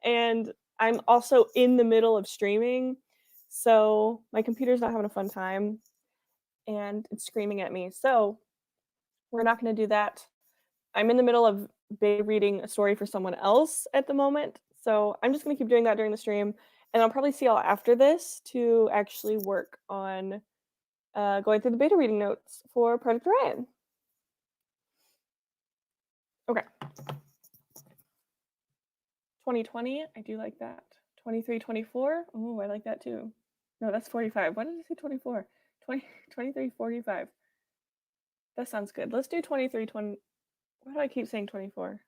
and I'm also in the middle of streaming, so my computer's not having a fun time and it's screaming at me. So we're not going to do that. I'm in the middle of beta reading a story for someone else at the moment. So I'm just going to keep doing that during the stream. And I'll probably see y'all after this to actually work on going through the beta reading notes for Project Orion. Okay. 2020, I do like that. 23, 24, oh, I like that too. No, that's 45. Why did I say 24? 23, 45. That sounds good. Let's do 23, 20. Why do I keep saying 24?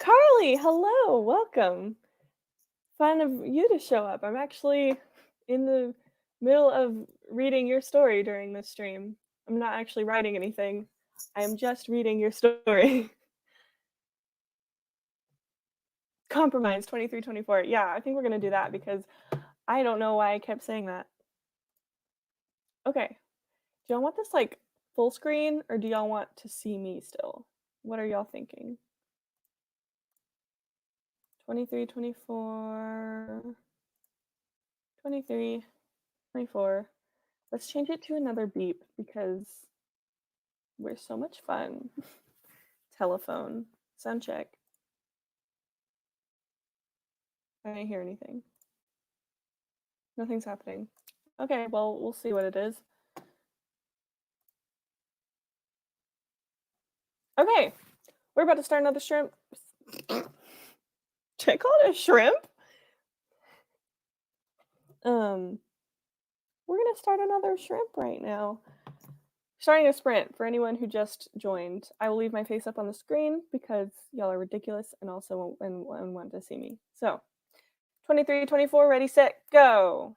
Carly, hello, welcome. Fun of you to show up. I'm actually in the middle of reading your story during this stream. I'm not actually writing anything. I am just reading your story. Compromise 23, 24. Yeah, I think we're gonna do that because I don't know why I kept saying that. Okay. Do y'all want this like full screen or do y'all want to see me still? What are y'all thinking? 23, 24, 23, 24. Let's change it to another beep because we're so much fun. Telephone. Sound check. I didn't hear anything. Nothing's happening. Okay, well, we'll see what it is. Okay, we're about to start another shrimp. Should I call it a shrimp? We're gonna start another shrimp right now. Starting a sprint for anyone who just joined. I will leave my face up on the screen because y'all are ridiculous and also want to see me. So, 23, 24, ready, set, go.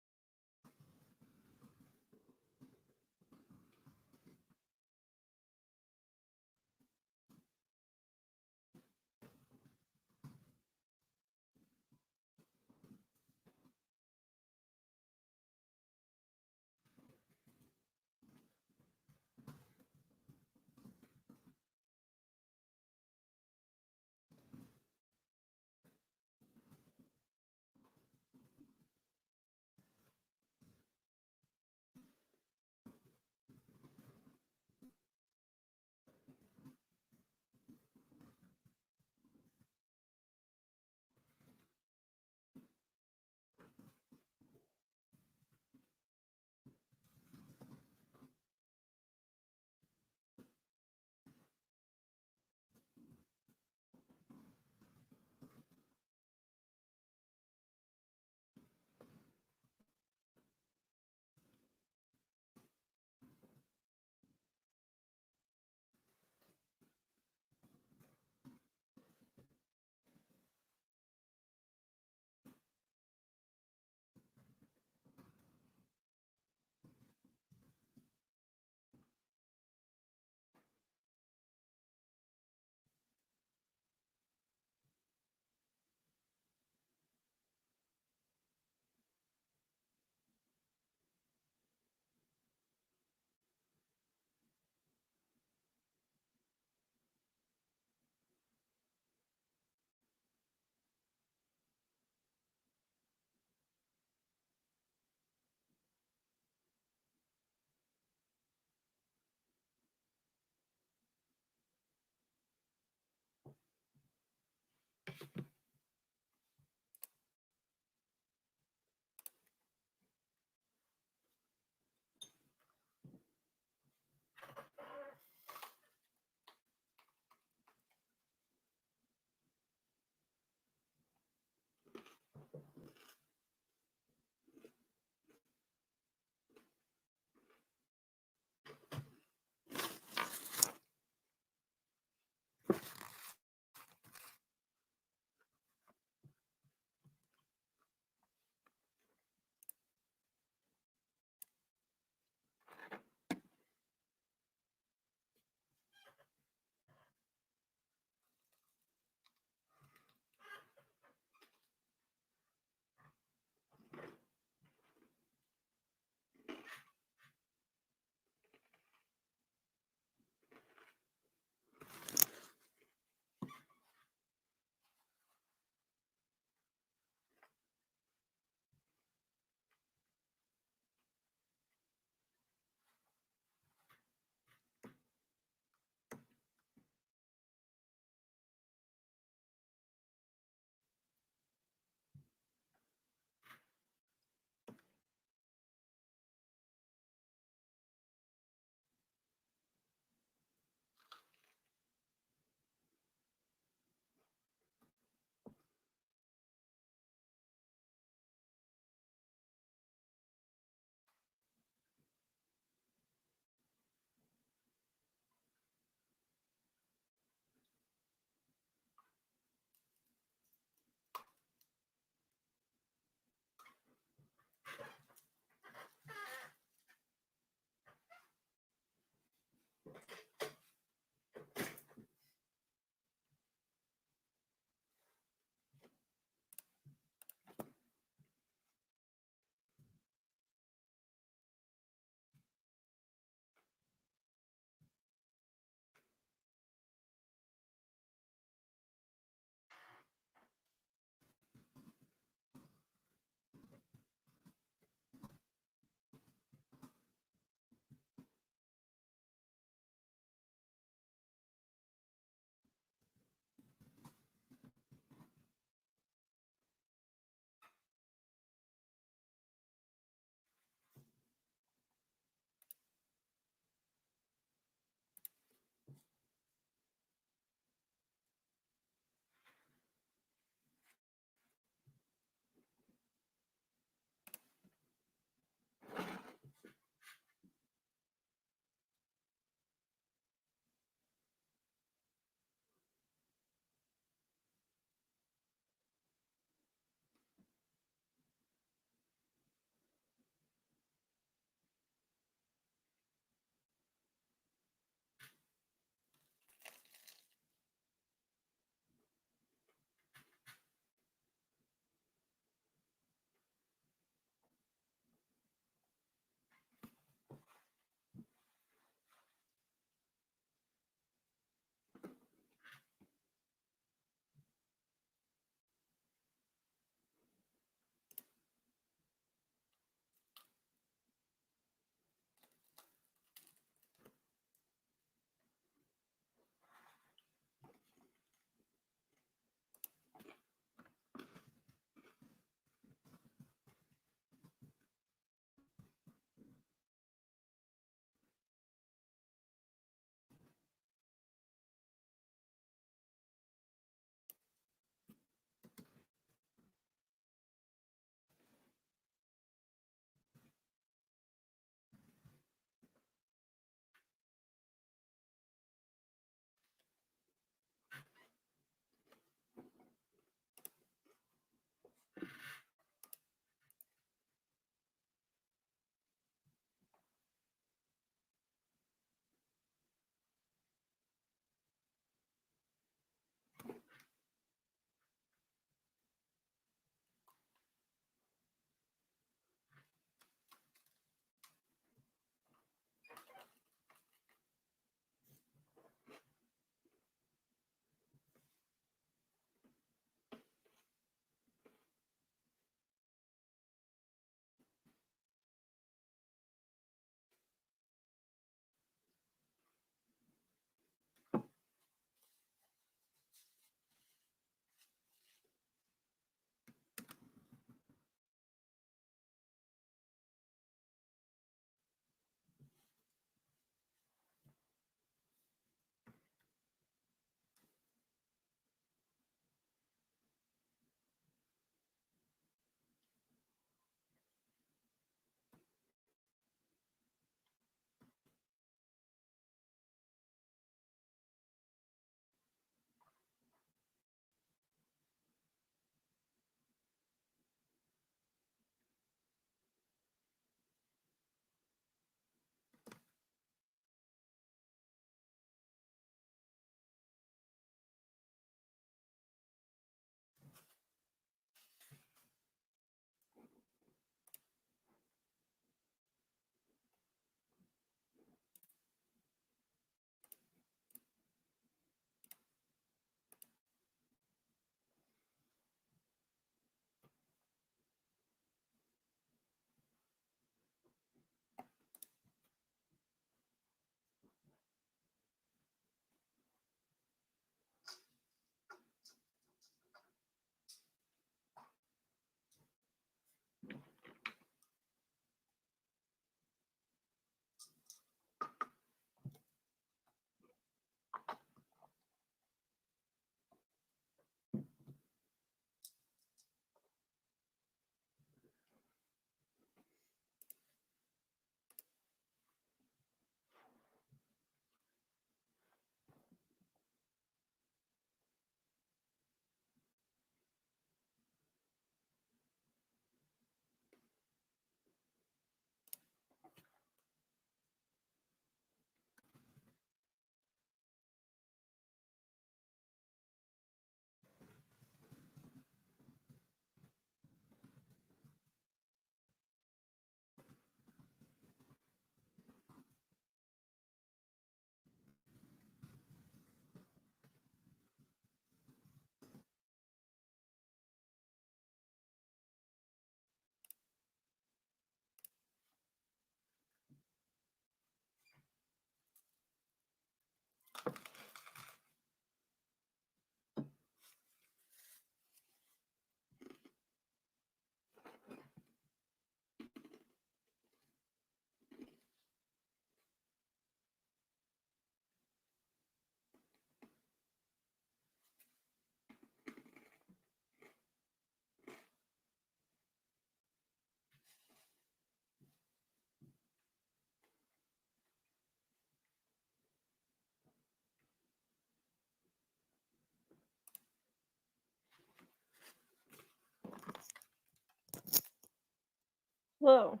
Hello.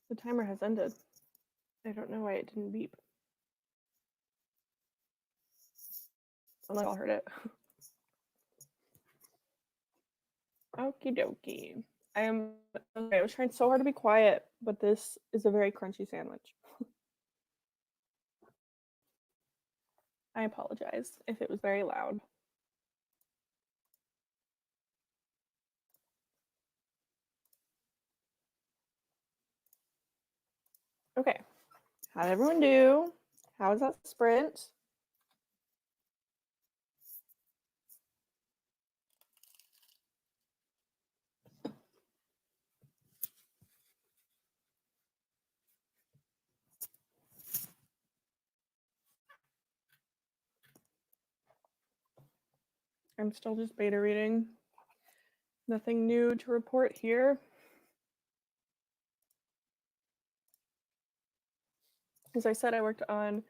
The timer has ended. I don't know why it didn't beep. Unless I heard it. Okie dokie. I was trying so hard to be quiet, but this is a very crunchy sandwich. I apologize if it was very loud. Okay. How did everyone do? How was that sprint? I'm still just beta reading. Nothing new to report here. As I said, I worked on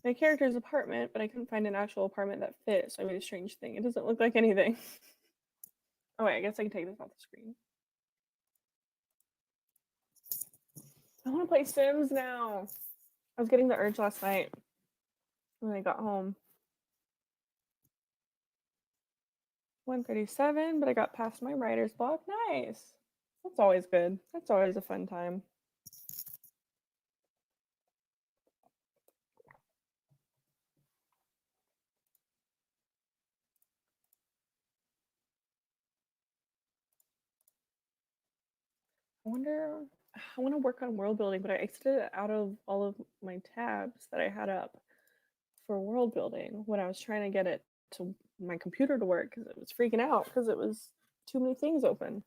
my character's apartment, but I couldn't find an actual apartment that fit, so I made a strange thing. It doesn't look like anything. Oh wait, I guess I can take this off the screen. I want to play Sims now. I was getting the urge last night when I got home. 1:37, but I got past my writer's block. Nice. That's always good. That's always a fun time. I want to work on world building, but I exited it out of all of my tabs that I had up for world building when I was trying to get it to my computer to work because it was freaking out because it was too many things open.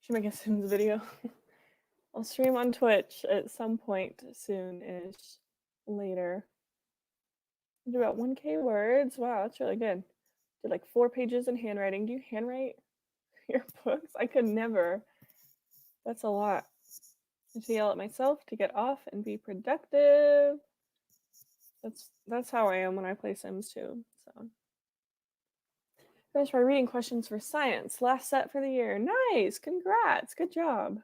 Should make a Sims video. I'll stream on Twitch at some point soon-ish later. I did about 1K words. Wow, that's really good. Did like 4 pages in handwriting. Do you handwrite your books? I could never. That's a lot. I have to yell at myself to get off and be productive. That's how I am when I play Sims too. So finished my reading questions for science. Last set for the year. Nice. Congrats. Good job.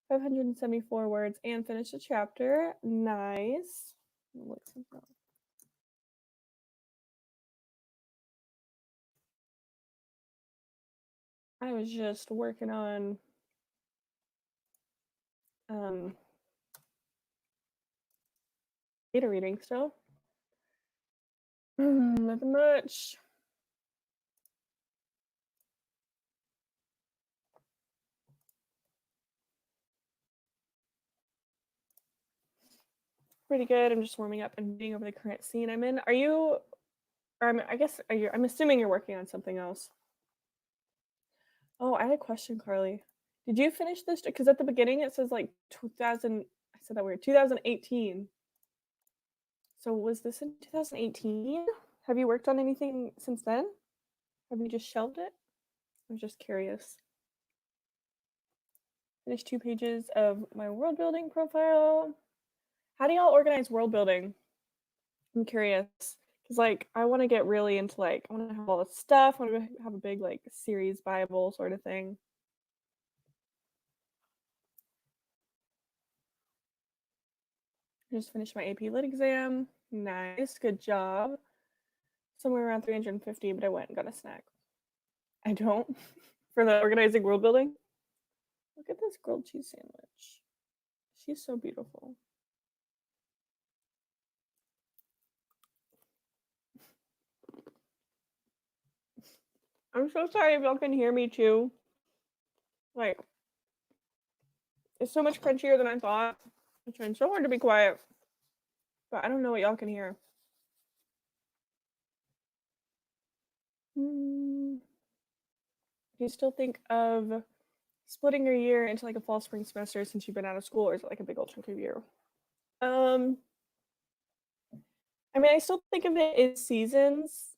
574 words and finished a chapter. Nice. Look something up. I was just working on data reading still. Nothing much. Pretty good. I'm just warming up and reading over the current scene I'm in. Are you, or I guess, I'm assuming you're working on something else. Oh, I had a question, Carly. Did you finish this? Because at the beginning it says like 2000, I said that weird, 2018. So was this in 2018? Have you worked on anything since then? Have you just shelved it? I was just curious. Finished 2 pages of my world building profile. How do y'all organize world building? I'm curious. Because like I want to get really into like I want to have all this stuff. I want to have a big like series Bible sort of thing. Just finished my AP Lit exam. Nice, good job. Somewhere around 350, but I went and got a snack. I don't for the organizing world building. Look at this grilled cheese sandwich. She's so beautiful. I'm so sorry if y'all can hear me too. Like, It's so much crunchier than I thought. I'm trying so hard to be quiet, but I don't know what y'all can hear. Do you still think of splitting your year into like a fall spring semester since you've been out of school, or is it like a big old chunk of year? Um, I mean, I still think of it as seasons,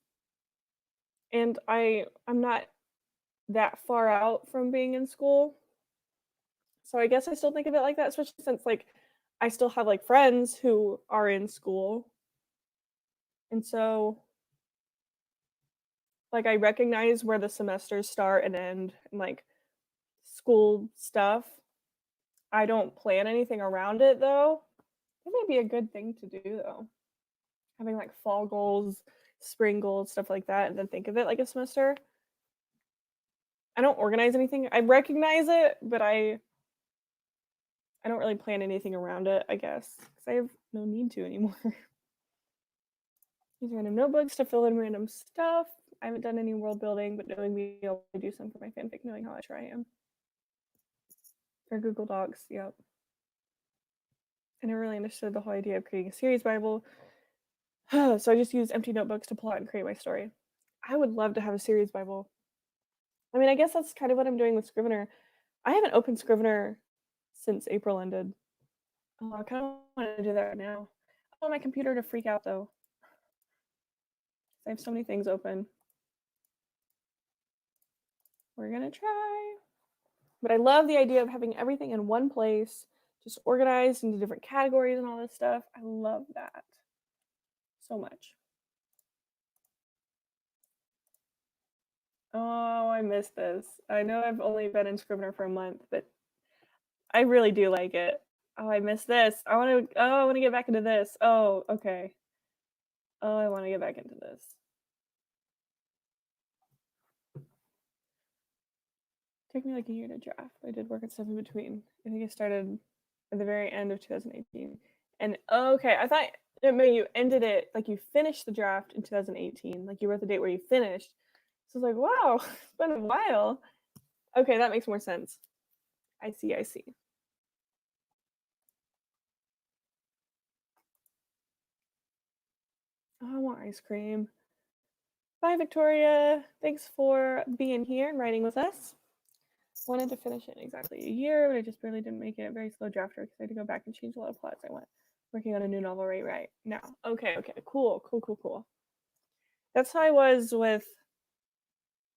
and I'm not that far out from being in school. So I guess I still think of it like that, especially since like I still have like friends who are in school. And so like I recognize where the semesters start and end and like school stuff. I don't plan anything around it though. That might be a good thing to do though. Having like fall goals, spring goals, stuff like that, and then think of it like a semester. I don't organize anything. I recognize it, but I don't really plan anything around it, I guess, because I have no need to anymore. Use random notebooks to fill in random stuff. I haven't done any world building, but knowing me, I'll do some for my fanfic, knowing how sure I am. Or Google Docs, yep. I never really understood the whole idea of creating a series Bible, so I just used empty notebooks to plot and create my story. I would love to have a series Bible. I mean, I guess that's kind of what I'm doing with Scrivener. I haven't opened Scrivener since April ended. Oh, I kind of want to do that right now. I want my computer to freak out though. I have so many things open. We're gonna try. But I love the idea of having everything in one place, just organized into different categories and all this stuff. I love that so much. Oh, I miss this. I know I've only been in Scrivener for a month, but I really do like it. Oh, I miss this. I want to get back into this. Oh, okay. Oh, I want to get back into this. It took me like a year to draft. I did work and stuff in between. I think I started at the very end of 2018. And okay, I thought maybe you ended it like you finished the draft in 2018. Like you wrote the date where you finished. So I was like, wow, it's been a while. Okay, that makes more sense. I see, I see. Oh, I want ice cream. Bye, Victoria. Thanks for being here and writing with us. Wanted to finish it in exactly a year, but I just barely didn't make it. A very slow drafter because I had to go back and change a lot of plots. I went working on a new novel right now. Okay, cool. That's how I was with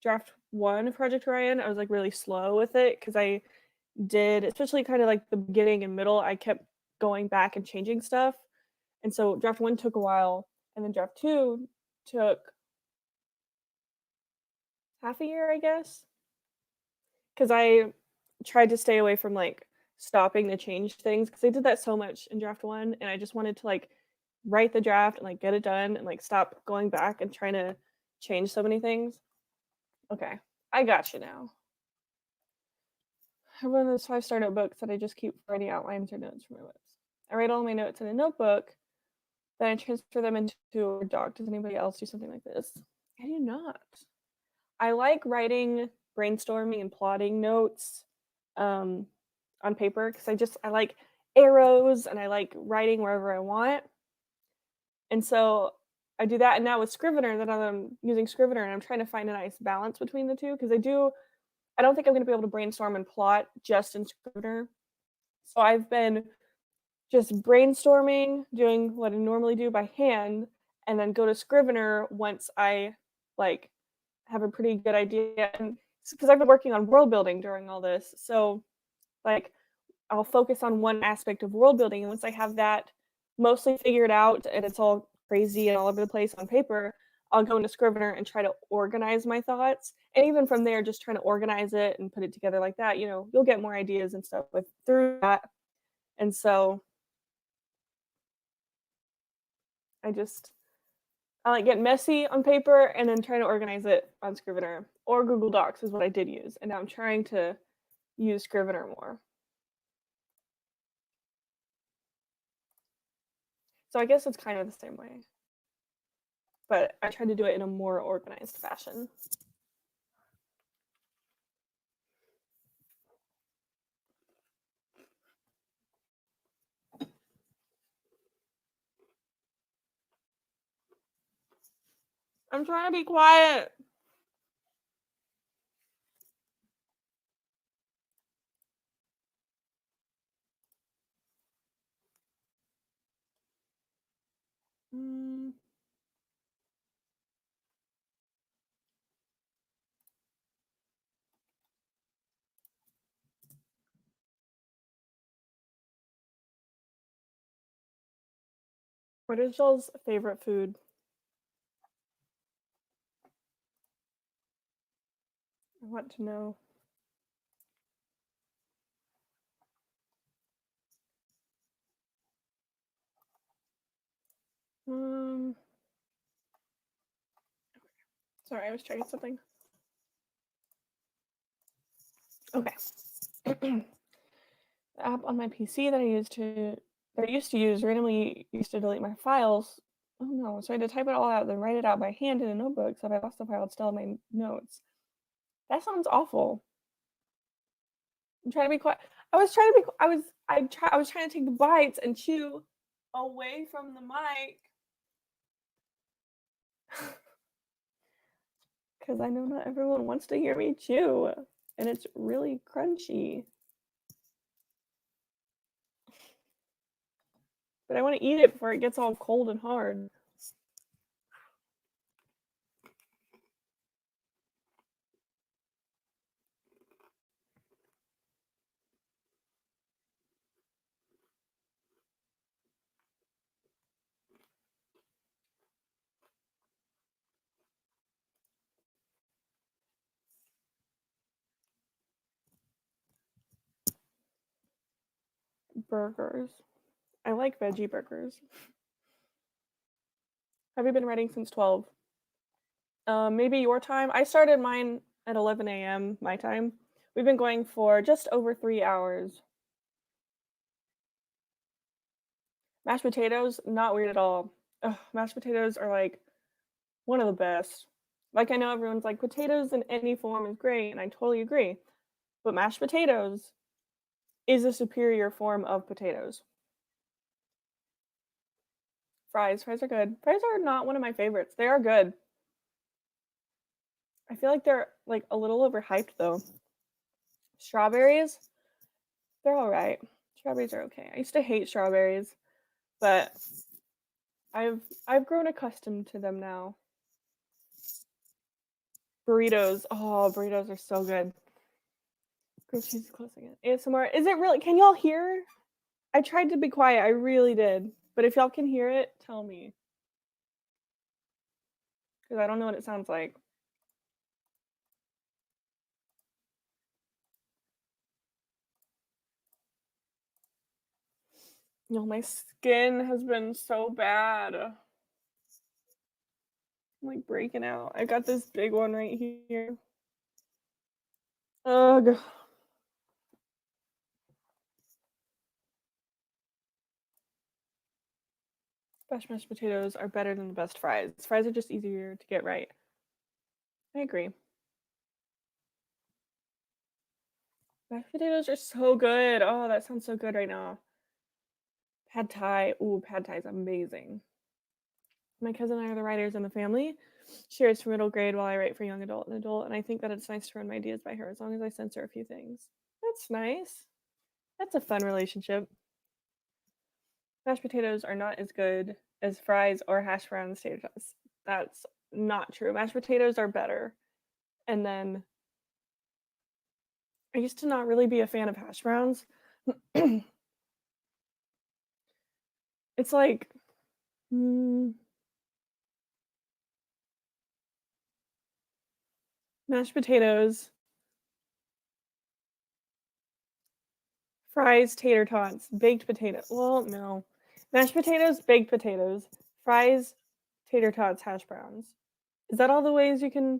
draft one of Project Orion. I was like really slow with it because I did, especially kind of like the beginning and middle, I kept going back and changing stuff. And so draft one took a while, and then draft two took half a year, I guess, because I tried to stay away from like stopping to change things because I did that so much in draft one, and I just wanted to like write the draft and like get it done and like stop going back and trying to change so many things. Okay, I got you now. I have one of those 5-star notebooks that I just keep writing outlines or notes for my lips. I write all my notes in a notebook, then I transfer them into a Word doc. Does anybody else do something like this? I do not. I like writing, brainstorming, and plotting notes um, on paper because I like arrows and I like writing wherever I want. And so I do that. And now with Scrivener, that I'm using Scrivener, and I'm trying to find a nice balance between the two because I don't think I'm going to be able to brainstorm and plot just in Scrivener. So I've been just brainstorming, doing what I normally do by hand, and then go to Scrivener once I like have a pretty good idea. And because I've been working on world building during all this, so like I'll focus on one aspect of world building, and once I have that mostly figured out and it's all crazy and all over the place on paper, I'll go into Scrivener and try to organize my thoughts. And even from there, just trying to organize it and put it together like that, you'll get more ideas and stuff with through that. And so I just I like get messy on paper and then try to organize it on Scrivener or Google Docs is what I did use. And now I'm trying to use Scrivener more. So I guess it's kind of the same way. But I try to do it in a more organized fashion. I'm trying to be quiet. Mm. What is y'all's favorite food? I want to know. Um, Sorry, I was trying something. Okay. The app on my PC that I used to use randomly used to delete my files. Oh no! So I had to type it all out, then write it out by hand in a notebook. So if I lost the file, it's still in my notes. That sounds awful. I'm trying to be quiet. I was trying to be. I was trying to take the bites and chew away from the mic because I know not everyone wants to hear me chew, and it's really crunchy. But I want to eat it before it gets all cold and hard. Burgers. I like veggie burgers. Have you been writing since 12? Maybe your time. I started mine at 11 a.m. my time. We've been going for just over 3 hours. Mashed potatoes, not weird at all. Ugh, mashed potatoes are like one of the best. Like I know everyone's like potatoes in any form is great, and I totally agree. But mashed potatoes is a superior form of potatoes. Fries are good. Fries are not one of my favorites. They are good. I feel like they're like a little overhyped though. Strawberries, they're all right. Strawberries are okay. I used to hate strawberries, but I've grown accustomed to them now. Burritos. Oh, burritos are so good. Grilled cheese is close again. ASMR. Is it really? Can y'all hear? I tried to be quiet. I really did. But if y'all can hear it, tell me. Because I don't know what it sounds like. No, my skin has been so bad. I'm like breaking out. I got this big one right here. Ugh. Best mashed potatoes are better than the best fries. Fries are just easier to get right. I agree. Mashed potatoes are so good. Oh, that sounds so good right now. Pad Thai. Ooh, Pad Thai is amazing. My cousin and I are the writers in the family. She writes for middle grade while I write for young adult and adult, and I think that it's nice to run my ideas by her as long as I censor a few things. That's nice. That's a fun relationship. Mashed potatoes are not as good as fries or hash browns. That's not true. Mashed potatoes are better. And then I used to not really be a fan of hash browns. It's like mashed potatoes, fries, tater tots, baked potato. Well, no. Mashed potatoes, baked potatoes, fries, tater tots, hash browns. Is that all the ways you can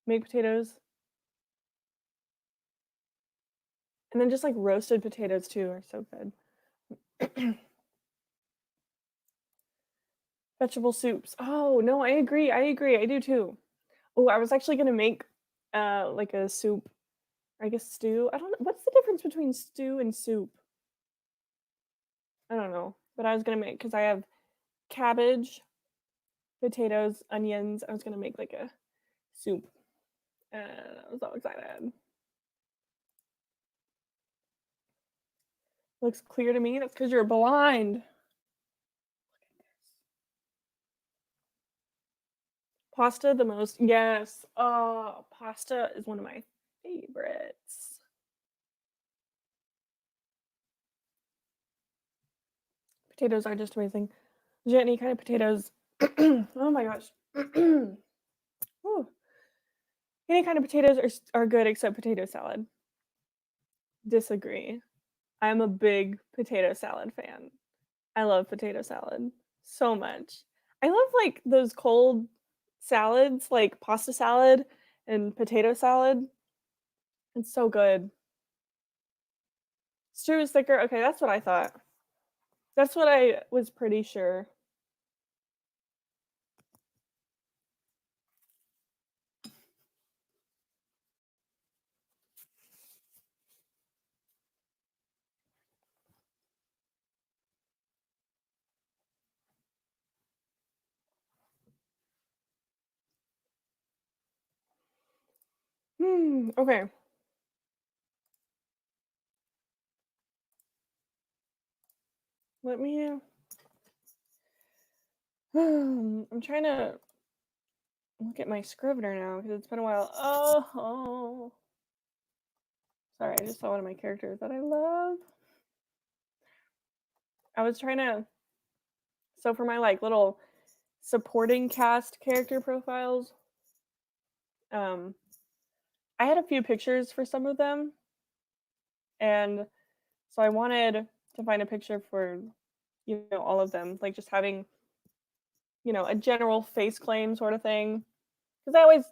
make potatoes? And then just like roasted potatoes too are so good. Vegetable soups. Oh, no, I agree. I agree. I do too. Oh, I was actually gonna make like a soup, I guess stew. I don't know. What's the difference between stew and soup? I don't know. But I was gonna make because I have cabbage, potatoes, onions. I was gonna make like a soup, and I was so excited. Looks clear to me. That's because you're blind. Pasta the most. Yes. Oh, pasta is one of my favorites. Potatoes are just amazing. Any kind of potatoes. Oh my gosh. Ooh. Any kind of potatoes are good except potato salad. Disagree. I'm a big potato salad fan. I love potato salad so much. I love like those cold salads, like pasta salad and potato salad. It's so good. Stew is thicker. Okay, that's what I thought. That's what I was pretty sure. Okay. Let me. I'm trying to look at my Scrivener now because it's been a while. Oh. Sorry, I just saw one of my characters that I love. I was trying to. So for my like little supporting cast character profiles, um, I had a few pictures for some of them, and so I wanted to find a picture for all of them, like just having a general face claim sort of thing. Because I always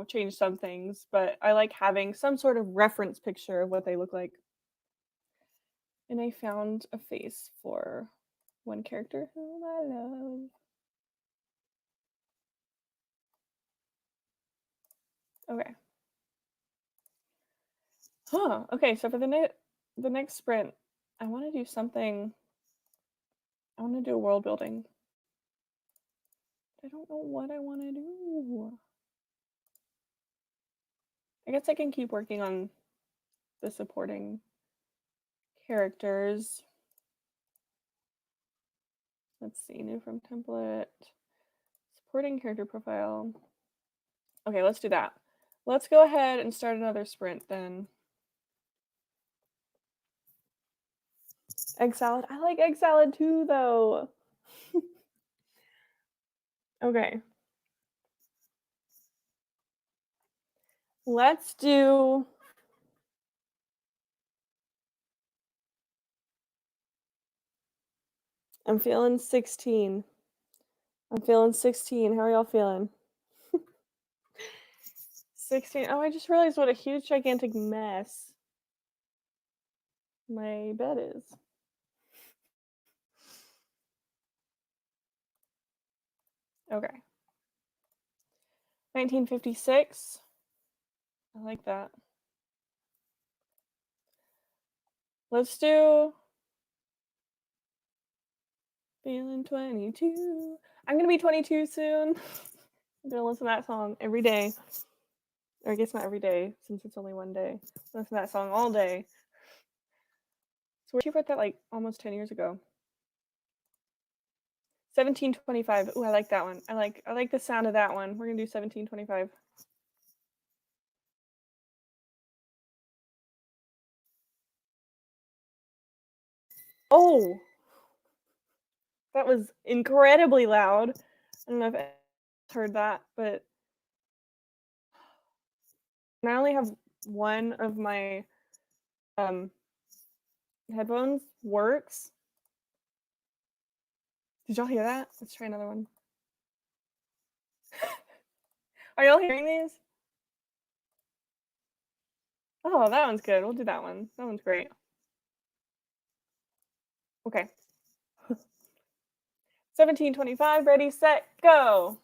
change some things, but I like having some sort of reference picture of what they look like. And I found a face for one character whom I love. Okay. Okay, so for the next sprint, I want to do something. I want to do a world building. I don't know what I want to do. I guess I can keep working on the supporting characters. Let's see, new from template. Supporting character profile. Okay, let's do that. Let's go ahead and start another sprint then. Egg salad. I like egg salad too, though. Okay. Let's do. I'm feeling 16. I'm feeling 16. How are y'all feeling? 16. Oh, I just realized what a huge, gigantic mess my bed is. Okay. 1956. I like that. Let's do feeling 22. I'm going to be 22 soon. I'm going to listen to that song every day. Or I guess not every day, since it's only one day. Listen to that song all day. So she wrote that like almost 10 years ago. 1725. Ooh, I like that one. I like the sound of that one. We're gonna do 1725. Oh, that was incredibly loud. I don't know if anyone heard that, but I only have one of my headphones works. Did y'all hear that? Let's try another one. Are y'all hearing these? Oh, that one's good. We'll do that one. That one's great. Okay. 1725, ready, set, go.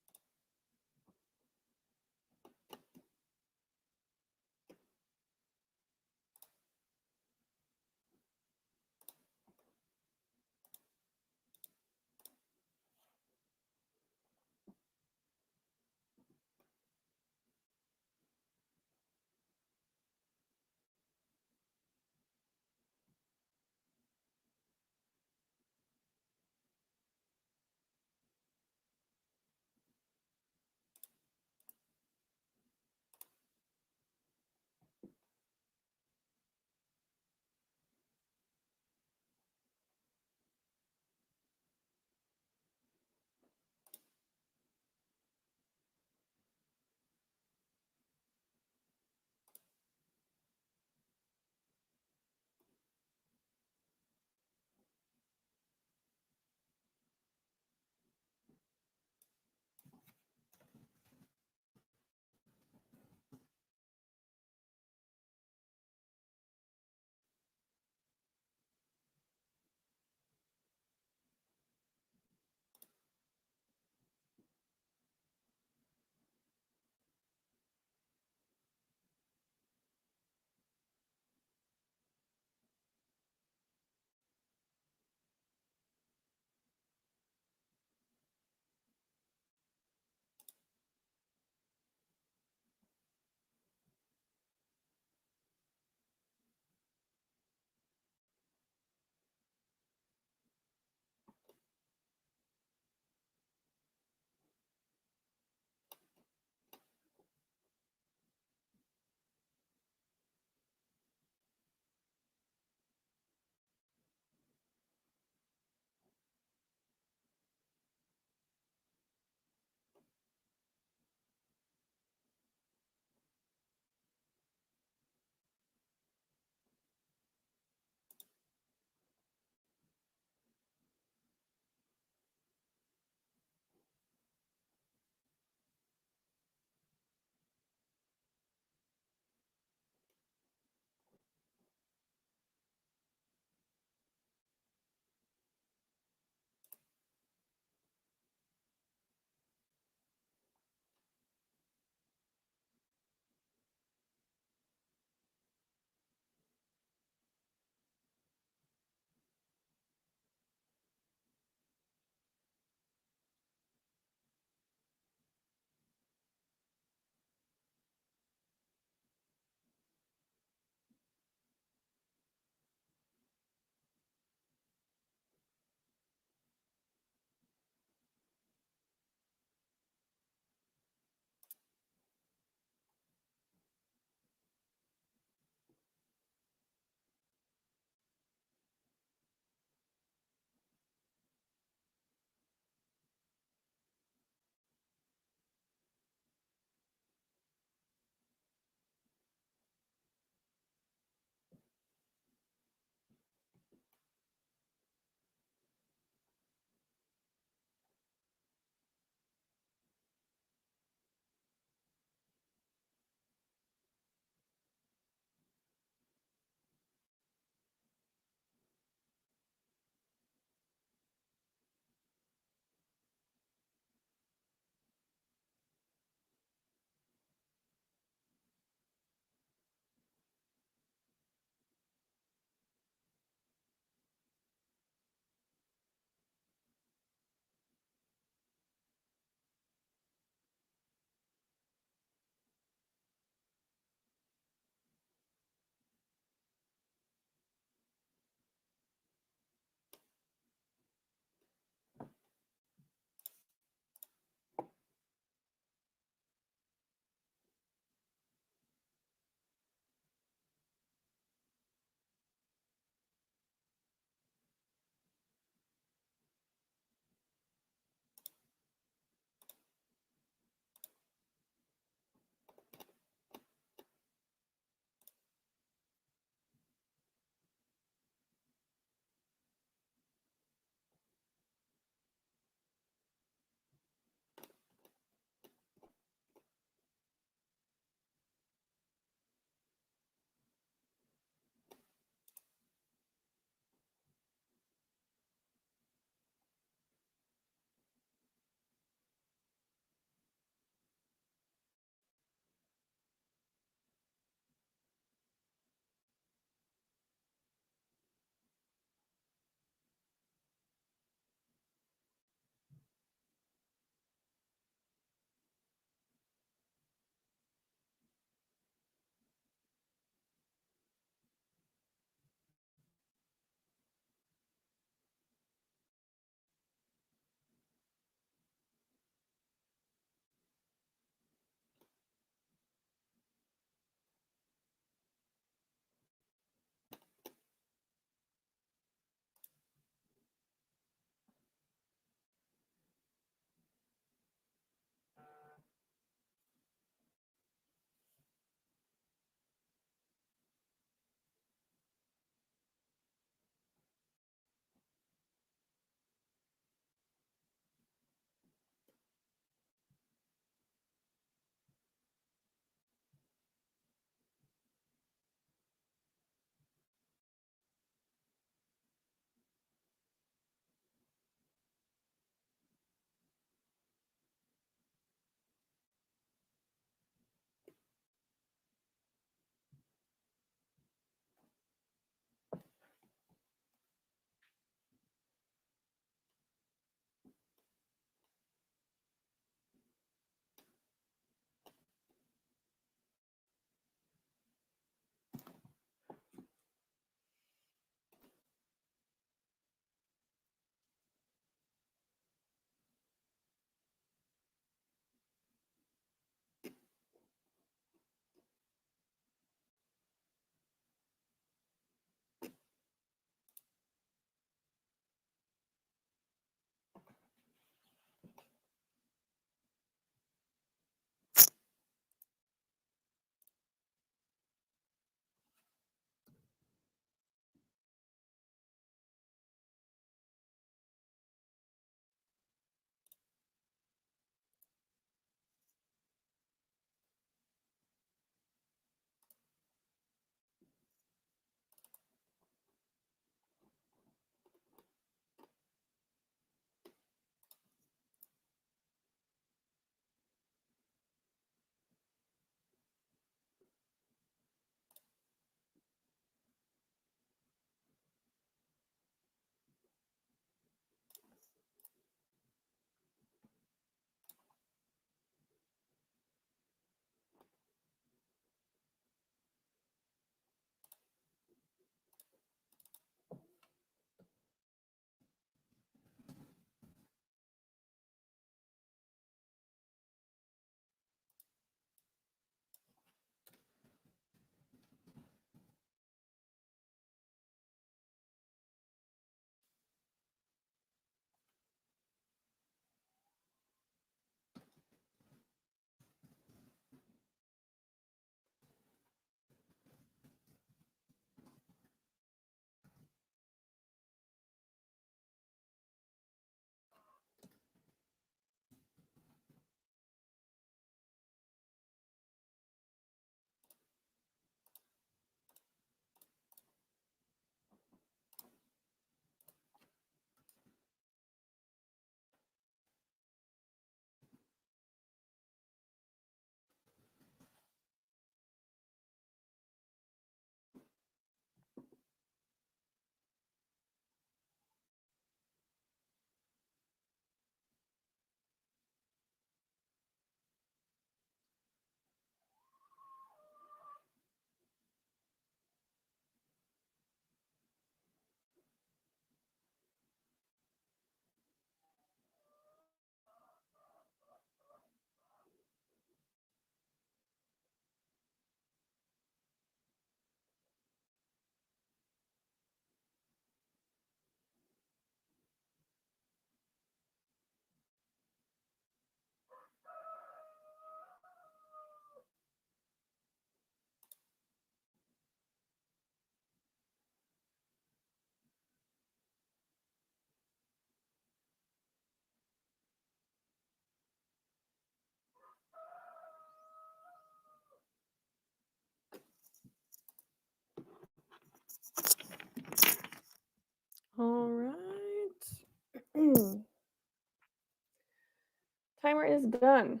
Timer is done.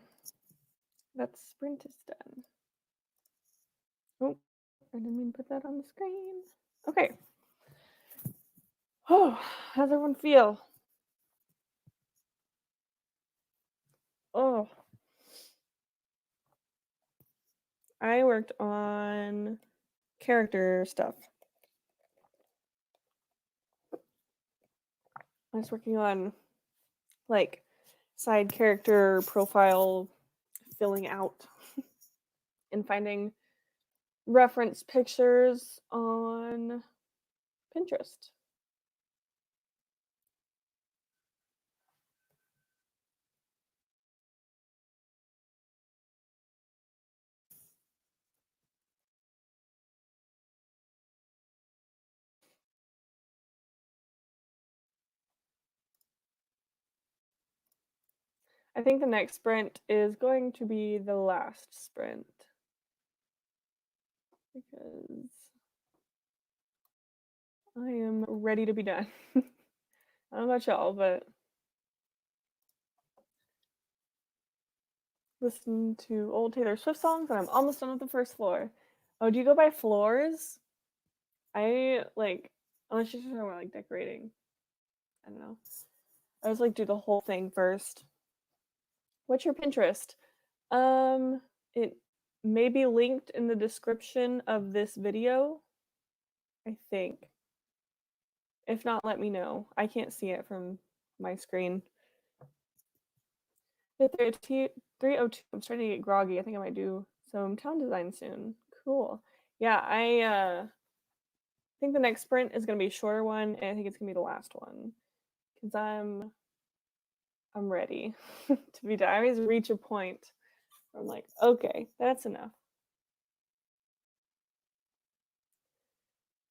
That sprint is done. Oh, I didn't mean to put that on the screen. Okay. Oh, how's everyone feel? Oh, I worked on character stuff. I was working on like side character profile filling out and finding reference pictures on Pinterest. I think the next sprint is going to be the last sprint because I am ready to be done. I don't know about y'all, but listen to old Taylor Swift songs and I'm almost done with the first floor. Oh, do you go by floors? I like, unless you're talking about like decorating. I don't know. I was like do the whole thing first. What's your Pinterest? Um, it may be linked in the description of this video, I think. If not, let me know. I can't see it from my screen. 302. I'm starting to get groggy. I think I might do some town design soon. Cool. Yeah, I think the next sprint is gonna be a shorter one, and I think it's gonna be the last one because I'm ready to be done. I always reach a point where I'm like, okay, that's enough.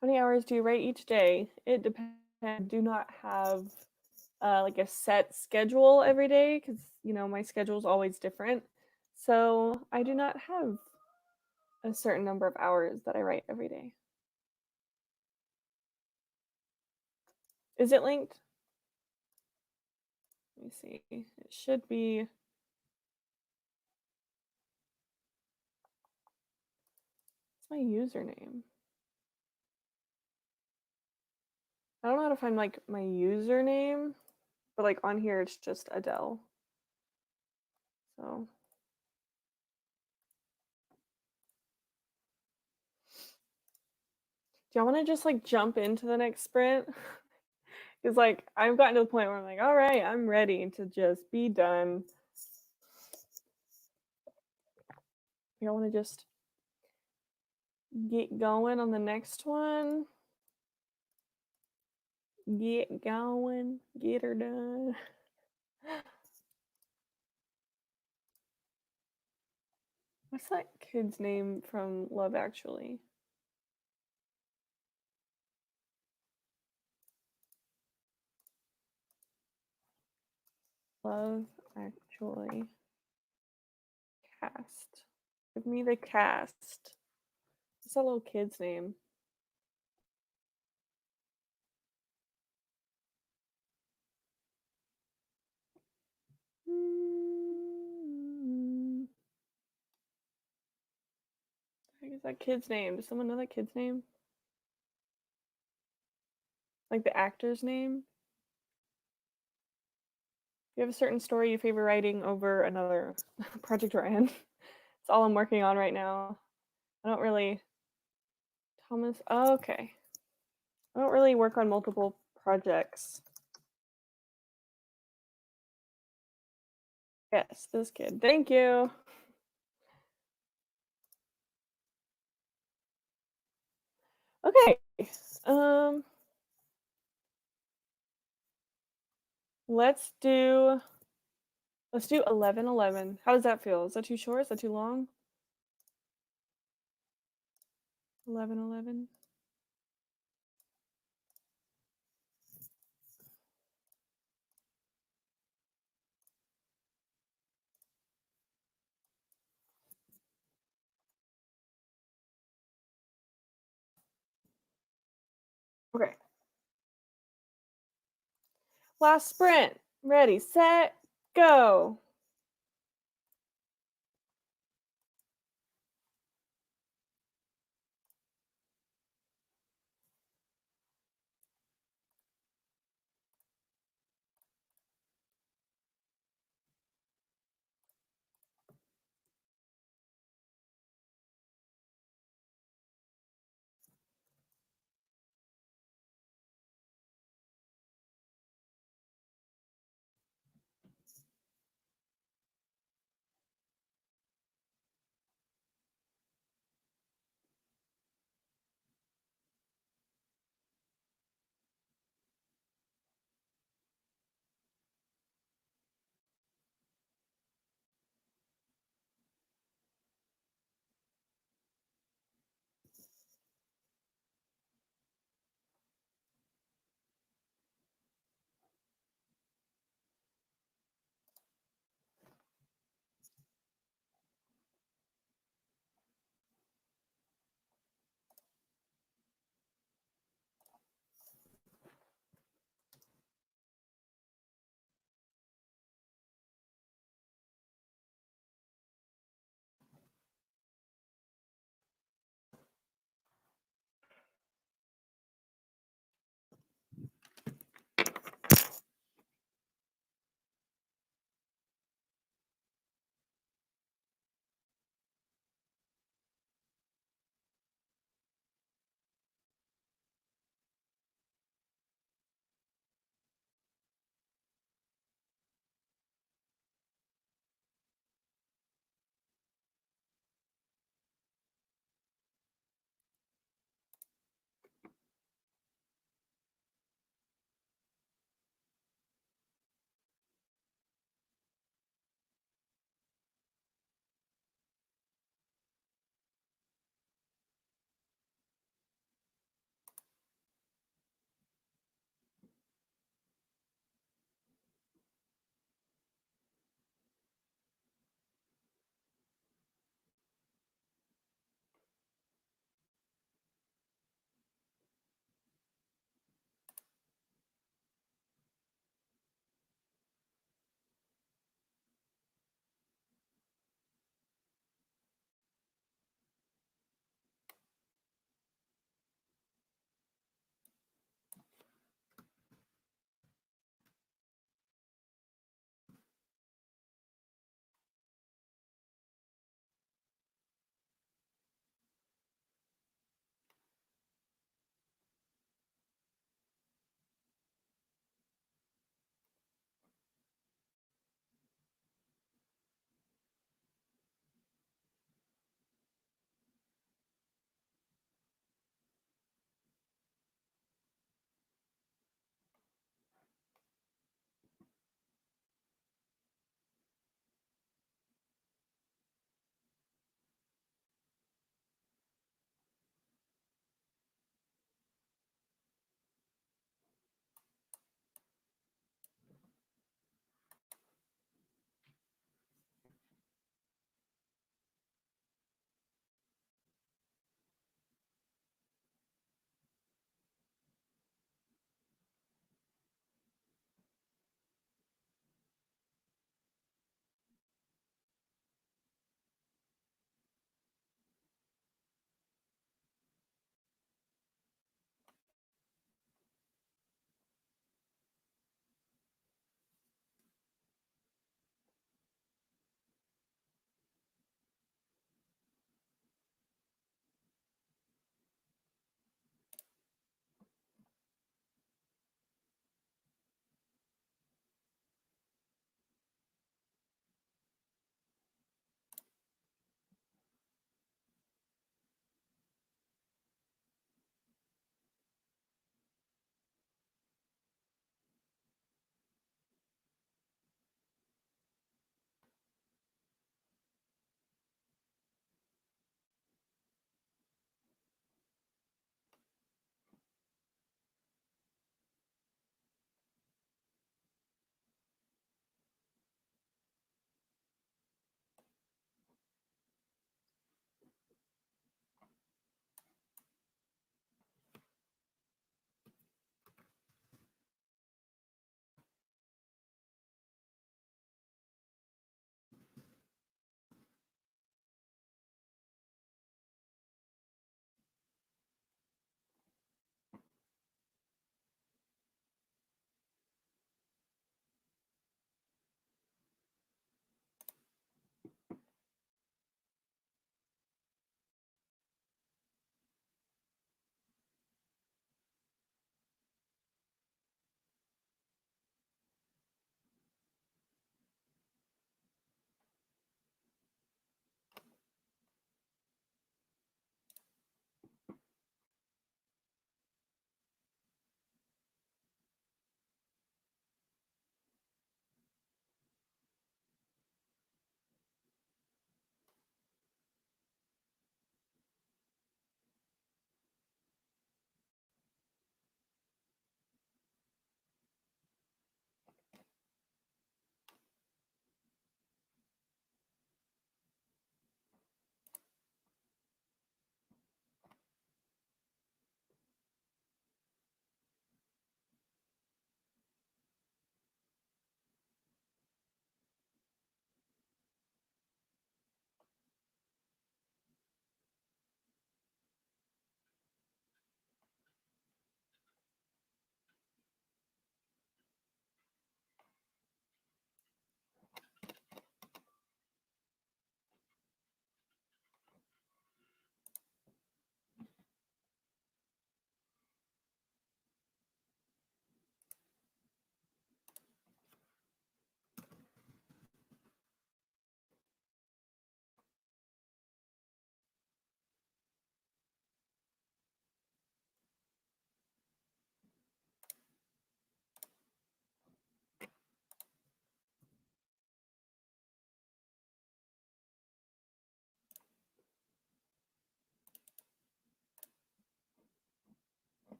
How many hours do you write each day? It depends. I do not have like a set schedule every day because my schedule is always different. So I do not have a certain number of hours that I write every day. Is it linked? Let me see. It should be. It's my username. I don't know how to find like my username, but like on here it's just Adele. So do y'all want to just like jump into the next sprint? Because like I've gotten to the point where I'm like, all right, I'm ready to just be done. Y'all want to just get going on the next one? Get going, get her done. What's that kid's name from Love Actually? Love Actually cast. Give me the cast. What's that little kid's name? I guess that kid's name. Does someone know that kid's name? Like the actor's name? You have a certain story you favor writing over another? Project Ryan. It's all I'm working on right now. I don't really. Thomas. Oh, okay. I don't really work on multiple projects. Yes, this kid. Thank you. Okay. Um let's do 11:11. How does that feel? Is that too short? Is that too long? 11:11. Okay. Last sprint. Ready, set, go.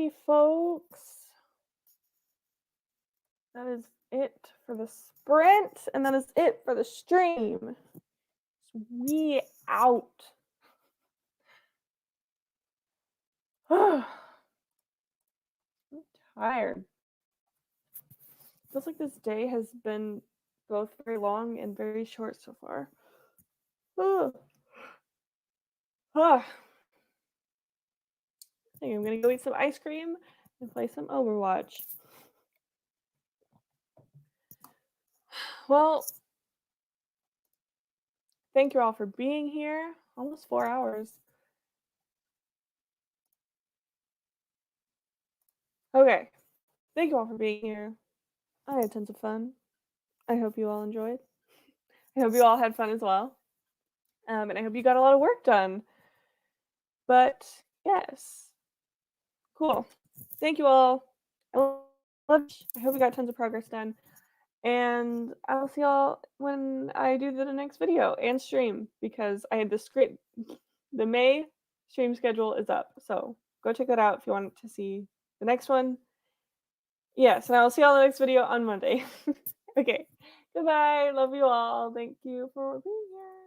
Alrighty, folks. That is it for the sprint, and that is it for the stream. We out. I'm tired. Feels like this day has been both very long and very short so far. I think I'm gonna go eat some ice cream and play some Overwatch. Well, thank you all for being here. Almost 4 hours. Okay. Thank you all for being here. I had tons of fun. I hope you all enjoyed. I hope you all had fun as well. And I hope you got a lot of work done. But yes. Cool. Thank you all. I hope you got tons of progress done. And I'll see y'all when I do the next video and stream, because I had the script. The May stream schedule is up. So go check that out if you want to see the next one. Yes, and I'll see y'all in the next video on Monday. Okay. Goodbye. Love you all. Thank you for being here.